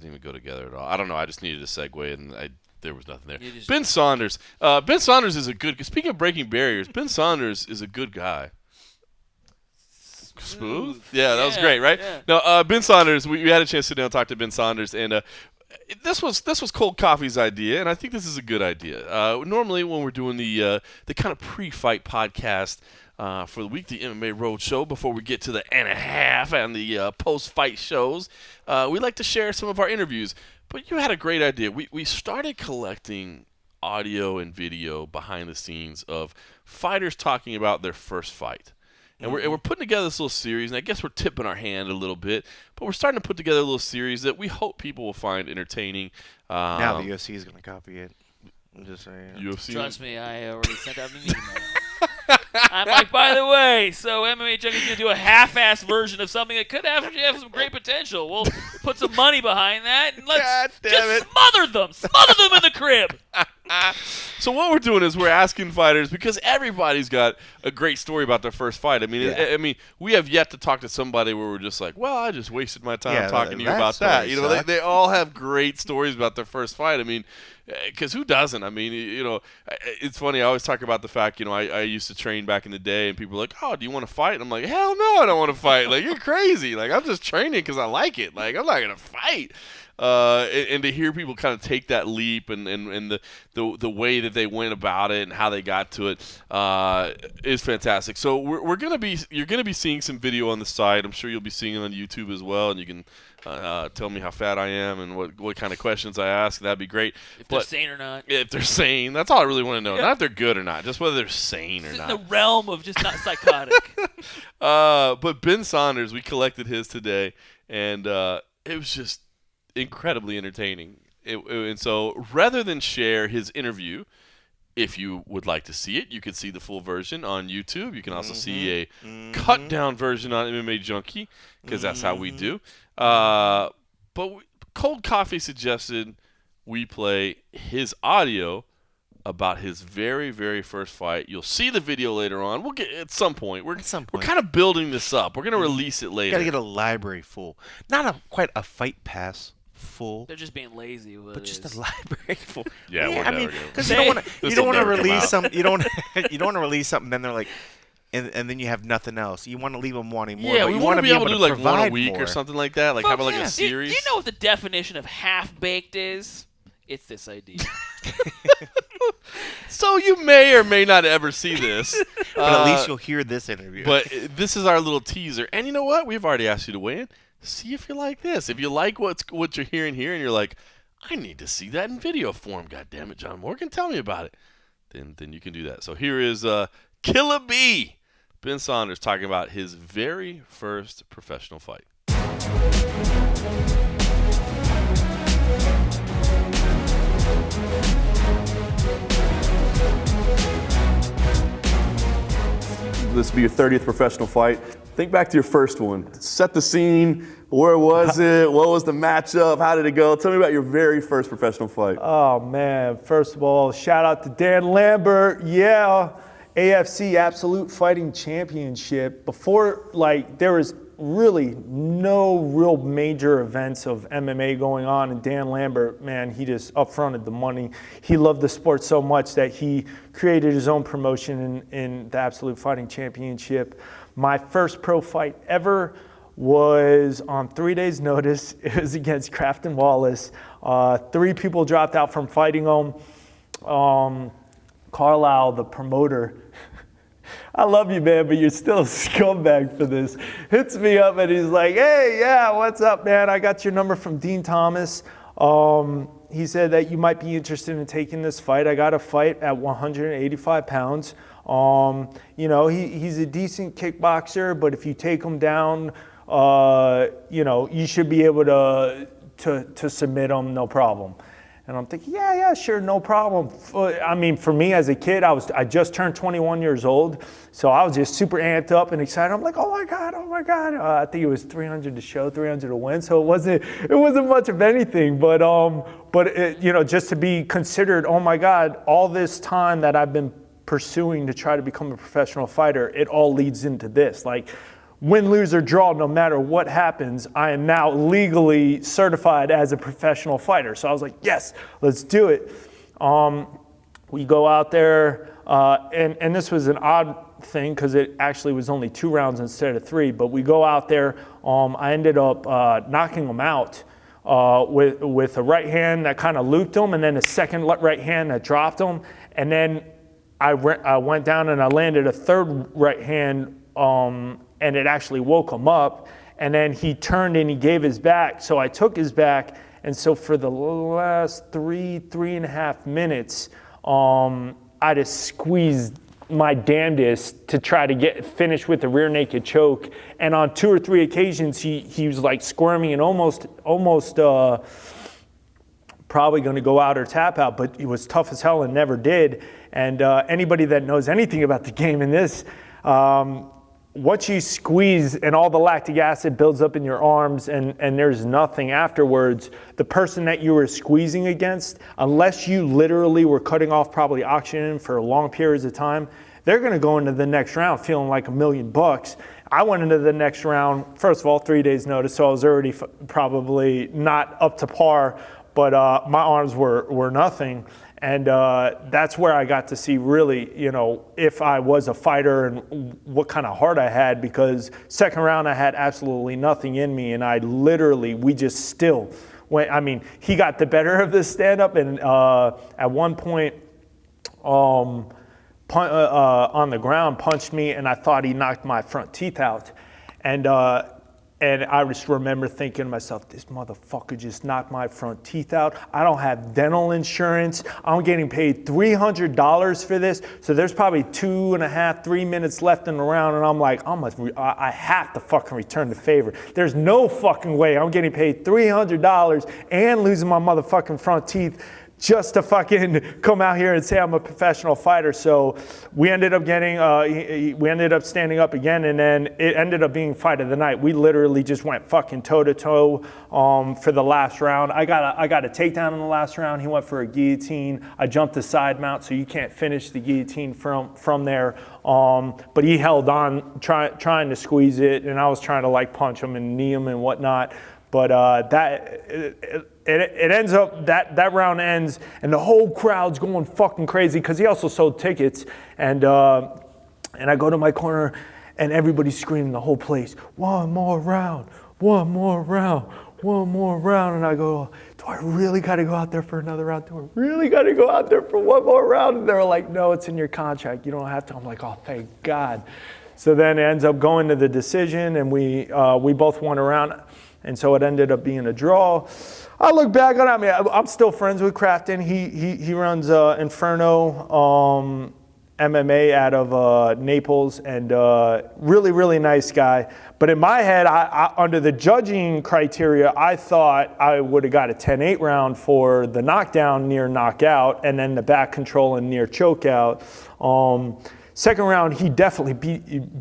S1: even go together at all. I don't know. I just needed a segue, and there was nothing there. Ben Saunders. Ben Saunders is a good. Speaking of breaking barriers, Ben Saunders is a good guy. Smooth? Yeah, that was great, right?
S3: Yeah.
S1: No, Ben Saunders, we had a chance to sit down and talk to Ben Saunders, and this was Cold Coffee's idea, and I think this is a good idea. Normally, when we're doing the kind of pre-fight podcast for the week, the MMA Roadshow, before we get to the and a half and the post-fight shows, we like to share some of our interviews. But you had a great idea. We started collecting audio and video behind the scenes of fighters talking about their first fight. And we're putting together this little series, and I guess we're tipping our hand a little bit, but we're starting to put together a little series that we hope people will find entertaining.
S2: Now the UFC is going to copy it. I'm just saying.
S1: UFC?
S3: Trust me, I already sent out an email. I'm like, by the way, so MMAjunkie is going to do a half-ass version of something that could actually have some great potential. We'll put some money behind that, and let's smother them in the crib.
S1: So what we're doing is we're asking fighters, because everybody's got a great story about their first fight. I mean, we have yet to talk to somebody where we're just like, well, I just wasted my time talking to you about that. They all have great stories about their first fight. I mean, because who doesn't? I mean, it's funny. I always talk about the fact, I used to train back in the day, and people are like, oh, do you want to fight? And I'm like, hell no, I don't want to fight. Like, you're crazy. Like, I'm just training because I like it. Like, I'm not going to fight. And to hear people kind of take that leap and the way that they went about it and how they got to it is fantastic. So you're gonna be seeing some video on the site. I'm sure you'll be seeing it on YouTube as well, and you can tell me how fat I am and what kind of questions I ask. That'd be great.
S3: If they're sane or not.
S1: If they're sane, that's all I really want to know. Yeah. Not if they're good or not, just whether they're sane or not.
S3: In the realm of just not psychotic.
S1: But Ben Saunders, we collected his today, and it was just incredibly entertaining. And so rather than share his interview, if you would like to see it, you can see the full version on YouTube. You can also see a cut down version on MMAjunkie, because that's how we do. But Cold Coffee suggested we play his audio about his very, very first fight. You'll see the video later on. We'll get at some point. We're kind of building this up. We're going to release it later.
S2: Got to get a library full. Not quite a fight pass full.
S3: They're just being lazy with it.
S2: But just a library full.
S1: Yeah,
S2: I mean, because you don't want to release some. You don't want to release something. Then they're like, and then you have nothing else. You want to leave them wanting more.
S1: Yeah,
S2: but
S1: we
S2: want to
S1: be able to do like one a
S2: provide
S1: week
S2: more.
S1: or something like that. Like
S3: Folks,
S1: have like a series.
S3: Do you know what the definition of half-baked is? It's this idea.
S1: So you may or may not ever see this.
S2: But at least you'll hear this interview.
S1: But this is our little teaser. And you know what? We've already asked you to weigh in. See if you like this. If you like what you're hearing here and you're like, I need to see that in video form. God damn it, John Morgan, tell me about it. Then you can do that. So here is Killer B, Ben Saunders, talking about his very first professional fight.
S4: This will be your 30th professional fight. think back to your first one. Set the scene. Where was it? What was the matchup? How did it go? Tell me about your very first professional fight.
S6: Oh, man. First of all, shout out to Dan Lambert. Yeah. AFC Absolute Fighting Championship. Before, like, there was really no real major events of MMA going on, and Dan Lambert, man, he just upfronted the money. He loved the sport so much that he created his own promotion in the Absolute Fighting Championship. My first pro fight ever was on 3 days' notice. It was against Crafton Wallace. 3 people dropped out from fighting him. Carlisle, the promoter, I love you, man, but you're still a scumbag for this, hits me up and he's like, hey, yeah, what's up, man? I got your number from Dean Thomas. He said that you might be interested in taking this fight. I got a fight at 185 pounds. You know, he's a decent kickboxer, but if you take him down, you know, you should be able to submit him, no problem. And I'm thinking, yeah, sure, no problem. I mean, for me as a kid, I just turned 21 years old, so I was just super amped up and excited. I'm like, oh my God. I think it was 300 to show, 300 to win, so it wasn't much of anything. But it, you know, just to be considered, oh my God, all this time that I've been pursuing to try to become a professional fighter, it all leads into this. Like, win, lose, or draw, no matter what happens, I am now legally certified as a professional fighter. So I was like, yes, let's do it. We go out there, and this was an odd thing because it actually was only 2 rounds instead of 3, but we go out there. I ended up knocking him out with a right hand that kind of looped him, and then a second right hand that dropped him. And then I went down and I landed a third right hand, and it actually woke him up, and then he turned and he gave his back, so I took his back, and so for the last 3.5 minutes, I just squeezed my damnedest to try to finish with the rear naked choke, and on 2 or 3 occasions, he was like squirming and almost probably going to go out or tap out, but he was tough as hell and never did. And anybody that knows anything about the game in this, once you squeeze and all the lactic acid builds up in your arms and there's nothing afterwards, the person that you were squeezing against, unless you literally were cutting off probably oxygen for long periods of time, they're going to go into the next round feeling like $1 million. I went into the next round, first of all, 3 days notice, so I was already probably not up to par, but my arms were nothing. And that's where I got to see really, you know, if I was a fighter and what kind of heart I had, because second round I had absolutely nothing in me, and we just still went. I mean, he got the better of this stand-up, and at one point on the ground punched me, and I thought he knocked my front teeth out. And I just remember thinking to myself, this motherfucker just knocked my front teeth out. I don't have dental insurance. I'm getting paid $300 for this. So there's probably 2.5, 3 minutes left in the round. And I'm like, I have to fucking return the favor. There's no fucking way I'm getting paid $300 and losing my motherfucking front teeth just to fucking come out here and say I'm a professional fighter. So we ended up standing up again, and then it ended up being fight of the night. We literally just went fucking toe to toe for the last round. I got a takedown in the last round. He went for a guillotine. I jumped the side mount, so you can't finish the guillotine from there. But he held on, trying to squeeze it, and I was trying to like punch him and knee him and whatnot. But it ends up, that round ends, and the whole crowd's going fucking crazy because he also sold tickets. And I go to my corner, and everybody's screaming, the whole place, one more round. And I go, do I really got to go out there for another round? Do I really got to go out there for one more round? And they were like, no, it's in your contract. You don't have to. I'm like, oh, thank God. So then it ends up going to the decision, and we both won a round. And so it ended up being a draw. I look back on it. I mean, I'm still friends with Crafton. He runs Inferno MMA out of Naples, and really, really nice guy. But in my head, I under the judging criteria, I thought I would have got a 10-8 round for the knockdown, near knockout, and then the back control and near chokeout. Second round, he definitely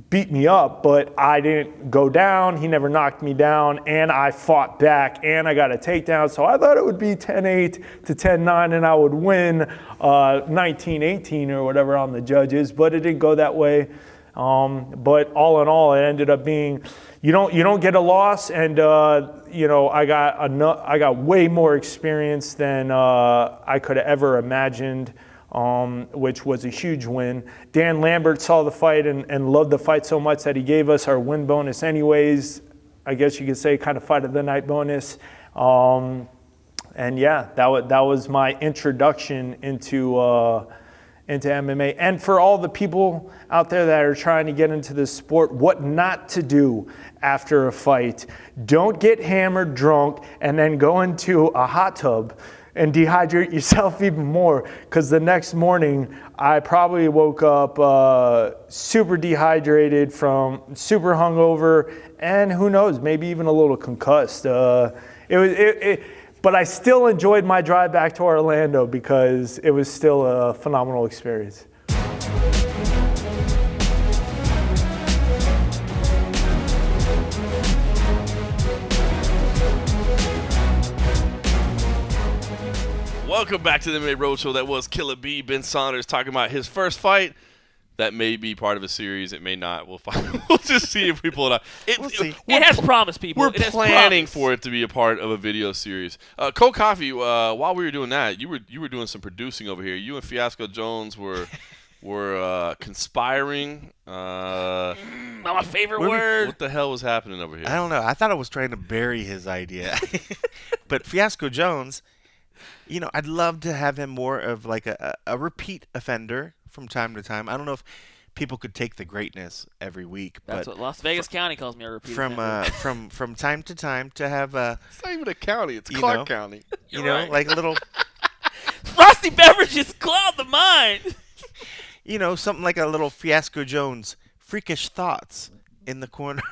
S6: beat me up, but I didn't go down. He never knocked me down, and I fought back, and I got a takedown. So I thought it would be 10-8 to 10-9, and I would win 19-18 or whatever on the judges, but it didn't go that way. But all in all, it ended up being, you don't get a loss, and I got way more experience than I could have ever imagined. Which was a huge win. Dan Lambert saw the fight and loved the fight so much that he gave us our win bonus anyways. I guess you could say kind of fight of the night bonus. And yeah, that was my introduction into MMA. And for all the people out there that are trying to get into this sport, what not to do after a fight. Don't get hammered drunk and then go into a hot tub and dehydrate yourself even more, because the next morning I probably woke up super dehydrated, from super hungover, and who knows, maybe even a little concussed. But I still enjoyed my drive back to Orlando because it was still a phenomenal experience.
S1: Welcome back to the MMA Roadshow. That was Killer B, Ben Saunders, talking about his first fight. That may be part of a series. It may not. We'll find. We'll just see if we pull it out.
S2: We'll see.
S3: It has promise, people.
S1: We're
S3: It has
S1: planning
S3: promise.
S1: for it to be a part of a video series. Cold Coffee. While we were doing that, you were doing some producing over here. You and Fiasco Jones were conspiring.
S3: Not my favorite word.
S1: What the hell was happening over here?
S2: I don't know. I thought I was trying to bury his idea. But Fiasco Jones, I'd love to have him more of like a repeat offender from time to time. I don't know if people could take the greatness every week.
S3: That's
S2: but
S3: what Las Vegas County calls me, a repeat offender.
S2: from time to time to have
S1: It's not even a county. It's Clark County.
S3: Right.
S2: like a little,
S3: Frosty beverages cloud the mind.
S2: something like a little Fiasco Jones freakish thoughts in the corner.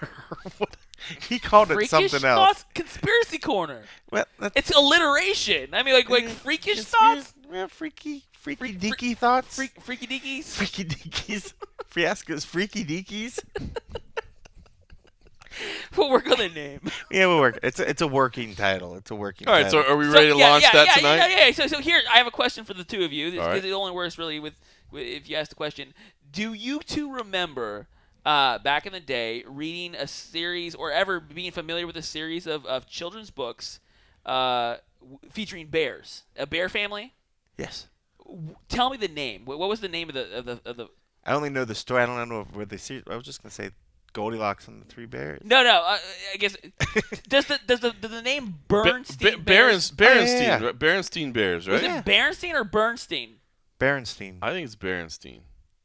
S2: He called it
S3: Freakish
S2: something else.
S3: thoughts, conspiracy corner.
S2: Well,
S3: It's alliteration. I mean, like freakish thoughts,
S2: Well, freaky deaky thoughts.
S3: freaky deakies.
S2: Freaky deakies. Fiasco's freaky deakies.
S3: What we're gonna name.
S2: Yeah, we'll work. It's a working title. It's a working.
S1: All right. So
S2: title.
S1: are we ready to launch that tonight?
S3: Yeah. So here, I have a question for the two of you.
S1: All right.
S3: It only works really with if you ask the question. Do you two remember back in the day reading a series or ever being familiar with a series of children's books featuring bears, a bear family?
S2: Yes.
S3: Tell me the name. What was the name of the?
S2: I only know the story. I don't know where they see. I was just gonna say Goldilocks and the Three Bears.
S3: No. I guess does the name Bernstein Bears?
S1: Berenstein.
S2: yeah.
S1: Berenstein Bears, right?
S3: Was it Berenstein or Bernstein?
S2: Berenstein.
S1: I think it's Berenstein.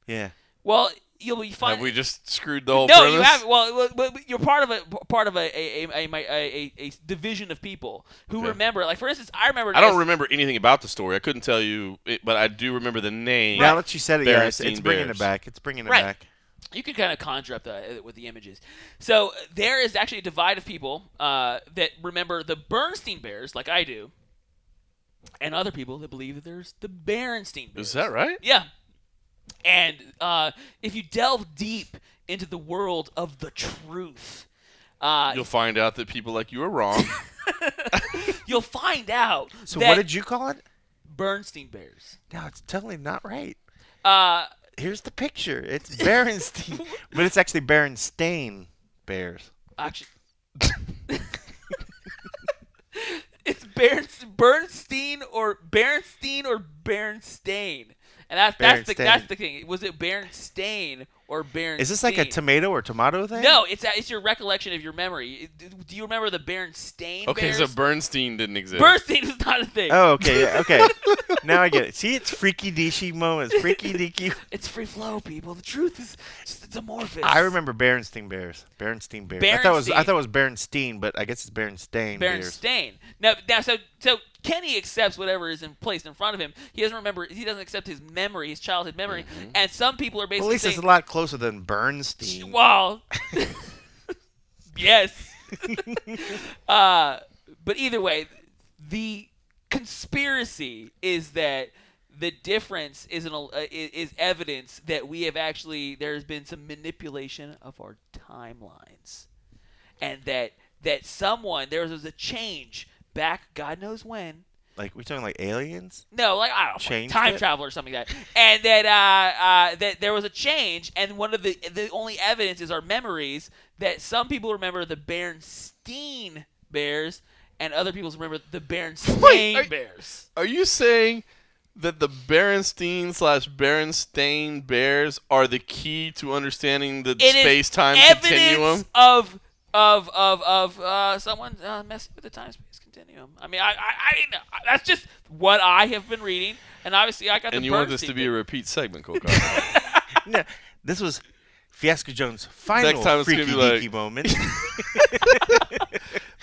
S2: Yeah.
S3: Well, you'll be fine.
S1: Have we just screwed the whole
S3: No,
S1: premise?
S3: you haven't. Well, you're part of a division of people who
S1: Okay.
S3: remember. Like, for instance, I remember.
S1: I don't remember anything about the story. I couldn't tell you, but I do remember the name.
S2: Now that you said it, yeah, it's
S1: Berenstein
S2: bringing
S1: Bears.
S2: it back. It's bringing it
S3: Right.
S2: back.
S3: You can kind of conjure up with the images. So there is actually a divide of people that remember the Bernstein Bears, like I do, and other people that believe that there's the Berenstein Bears.
S1: Is that right?
S3: Yeah. And if you delve deep into the world of the truth,
S1: You'll find out that people like you are wrong.
S3: you'll find out
S2: So
S3: that
S2: what did you call it?
S3: Bernstein Bears.
S2: No, it's totally not right.
S3: Uh,
S2: Here's the picture. It's Berenstein, but it's actually Berenstain Bears.
S3: actually, it's Bernstein or Berenstain. And that's the thing. Was it Berenstain or Berenstain?
S2: Is this like a tomato or tomato thing?
S3: No, it's your recollection of your memory. Do you remember the Berenstain
S1: Okay,
S3: Bears?
S1: so Bernstein didn't exist.
S3: Bernstein is not a thing.
S2: Oh, okay, yeah, okay. Now I get it. See, it's freaky deaky moments. Freaky deaky.
S3: It's free flow, people. The truth is it's amorphous.
S2: I remember Berenstain Bears. Berenstain Bears. I thought
S3: Berenstain.
S2: it was Berenstein, but I guess it's Berenstain Bears.
S3: Berenstain. Now, so Kenny accepts whatever is placed in front of him. He doesn't remember. He doesn't accept his memory, his childhood memory. And some people are
S2: Well,
S3: basically
S2: at least
S3: saying,
S2: it's a lot closer than Bernstein.
S3: well, yes. But either way, the conspiracy is that the difference is evidence that we have actually there's been some manipulation of our timelines, and that there was a change back God knows when.
S2: Like we're talking like aliens?
S3: No, like I don't know,
S2: Changed
S3: time
S2: it?
S3: travel or something like that, and that there was a change, and one of the only evidence is our memories that some people remember the Berenstain Bears, and other people remember the Berenstain Bears.
S1: Are you saying that the Berenstain Bears are the key to understanding the space-time continuum?
S3: Of someone messing with the time-space continuum. I mean, I that's just what I have been reading, and obviously I got.
S1: And
S3: the
S1: you want this
S3: Bernstein
S1: to be a repeat segment, Cole?
S2: No, this was Fiasco Jones' final
S1: Next time it's
S2: freaky
S1: gonna be like-
S2: deaky moment.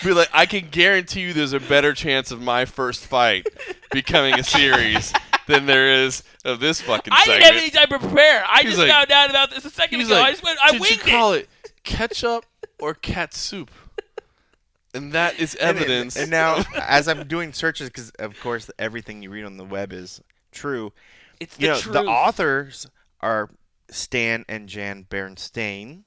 S1: Be like, I can guarantee you, there's a better chance of my first fight becoming a series than there is of this fucking
S3: I
S1: segment.
S3: didn't have any time to prepare. I
S1: He's
S3: just
S1: like-
S3: found out about this a second
S1: He's
S3: ago.
S1: like,
S3: I just went. I
S1: did
S3: winged
S1: you call it ketchup or cat soup? And that is evidence.
S2: And now, as I'm doing searches, because of course everything you read on the web is true.
S3: It's the truth.
S2: The authors are Stan and Jan Berenstain,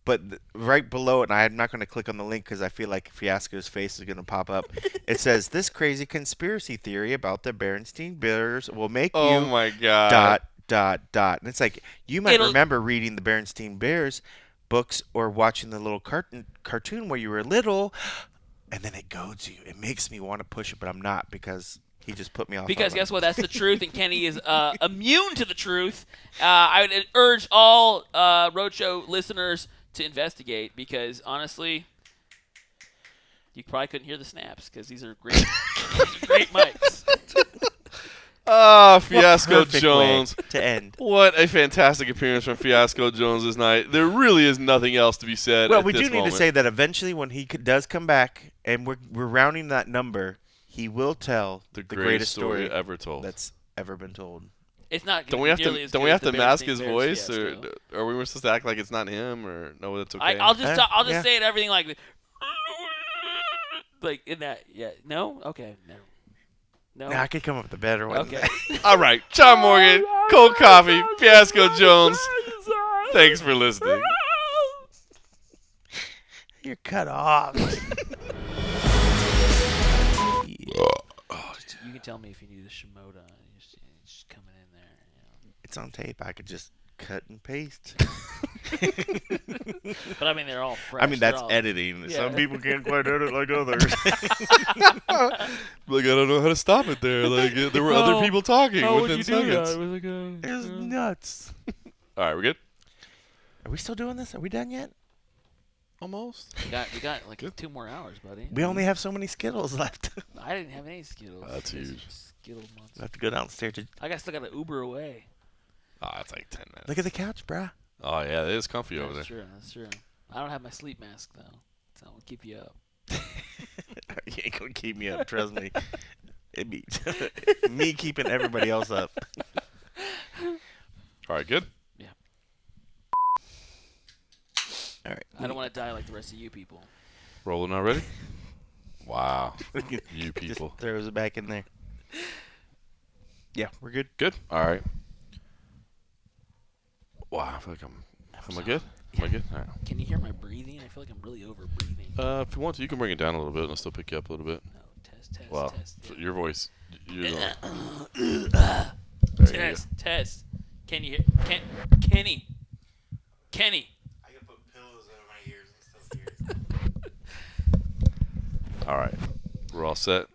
S2: but right below it, and I'm not going to click on the link because I feel like Fiasco's face is going to pop up. It says this crazy conspiracy theory about the Berenstain Bears will make
S1: Oh
S2: you
S1: my god. ...
S2: and it's like you might
S3: It'll-
S2: remember reading the Berenstain Bears books or watching the little cartoon where you were little, and then it goads you. It makes me want to push it, but I'm not because he just put me off.
S3: Because
S2: already.
S3: guess what? That's the truth, and Kenny is immune to the truth. I would urge all Roadshow listeners to investigate, because honestly, you probably couldn't hear the snaps because these are great, great mics.
S1: Ah,
S2: What
S1: Fiasco
S2: perfect
S1: Jones.
S2: way to end.
S1: What a fantastic appearance from Fiasco Jones this night. There really is nothing else to be said.
S2: Well,
S1: at
S2: we
S1: this
S2: do need
S1: moment.
S2: to say that eventually, when he does come back, and we're rounding that number, he will tell
S1: the
S2: the
S1: greatest story ever told.
S2: that's ever been told.
S3: It's not.
S1: Don't we have
S3: nearly
S1: to?
S3: as
S1: Don't
S3: good
S1: we
S3: as
S1: have
S3: the
S1: to mask
S3: Berenstain
S1: his
S3: Bears
S1: voice,
S3: fiasco.
S1: or are we supposed to act like it's not him, or no, that's okay?
S3: I'll just
S2: Yeah.
S3: say it everything like like in that. Yeah. No. Okay. No. No.
S2: Nah, I could come up with a better one.
S3: Okay.
S1: All right, John Morgan, Cold Coffee, Fiasco Jones. Thanks for listening.
S2: You're cut off.
S3: You can tell me if you need a Shimoda. It's just coming in there. You
S2: It's on tape. I could just cut and paste.
S3: know. But I mean, they're all fresh.
S2: I mean, that's
S3: They're all-
S2: editing.
S3: Yeah.
S2: Some people can't quite edit like others.
S1: Like, I don't know how to stop it there. Like, there were other people talking within seconds.
S2: It was nuts.
S1: All right, we're good.
S2: Are we still doing this? Are we done yet?
S1: Almost.
S3: We got like 2 more hours, buddy.
S2: We only have so many Skittles left.
S3: I didn't have any Skittles.
S1: That's
S3: Because
S1: huge.
S3: Skittle monster.
S2: I have to go downstairs to
S3: Still got to Uber away.
S1: Oh, that's like 10 minutes.
S2: look at the couch, bruh.
S1: Oh yeah, it is comfy over there.
S3: That's true. That's true. I don't have my sleep mask though, so I'll keep you up.
S2: You ain't gonna keep me up, trust me. It'd be me keeping everybody else up.
S1: All right, good.
S3: Yeah.
S2: All right.
S3: I don't want to die like the rest of you people.
S1: Rolling already. Wow, you
S2: Just
S1: people.
S2: throws it back in there. Yeah, we're good.
S1: Good. All right. Wow, I feel like Am I good? Am I good? All right.
S3: Can you hear my breathing? I feel like I'm really over breathing.
S1: If you want to, you can bring it down a little bit, and I'll still pick you up a little bit.
S3: No, test.
S1: Wow,
S3: Yeah.
S1: your voice. You're the,
S3: Test. Can you hear? Kenny.
S2: I can put pillows over my ears and stuff.
S1: all right. We're all set.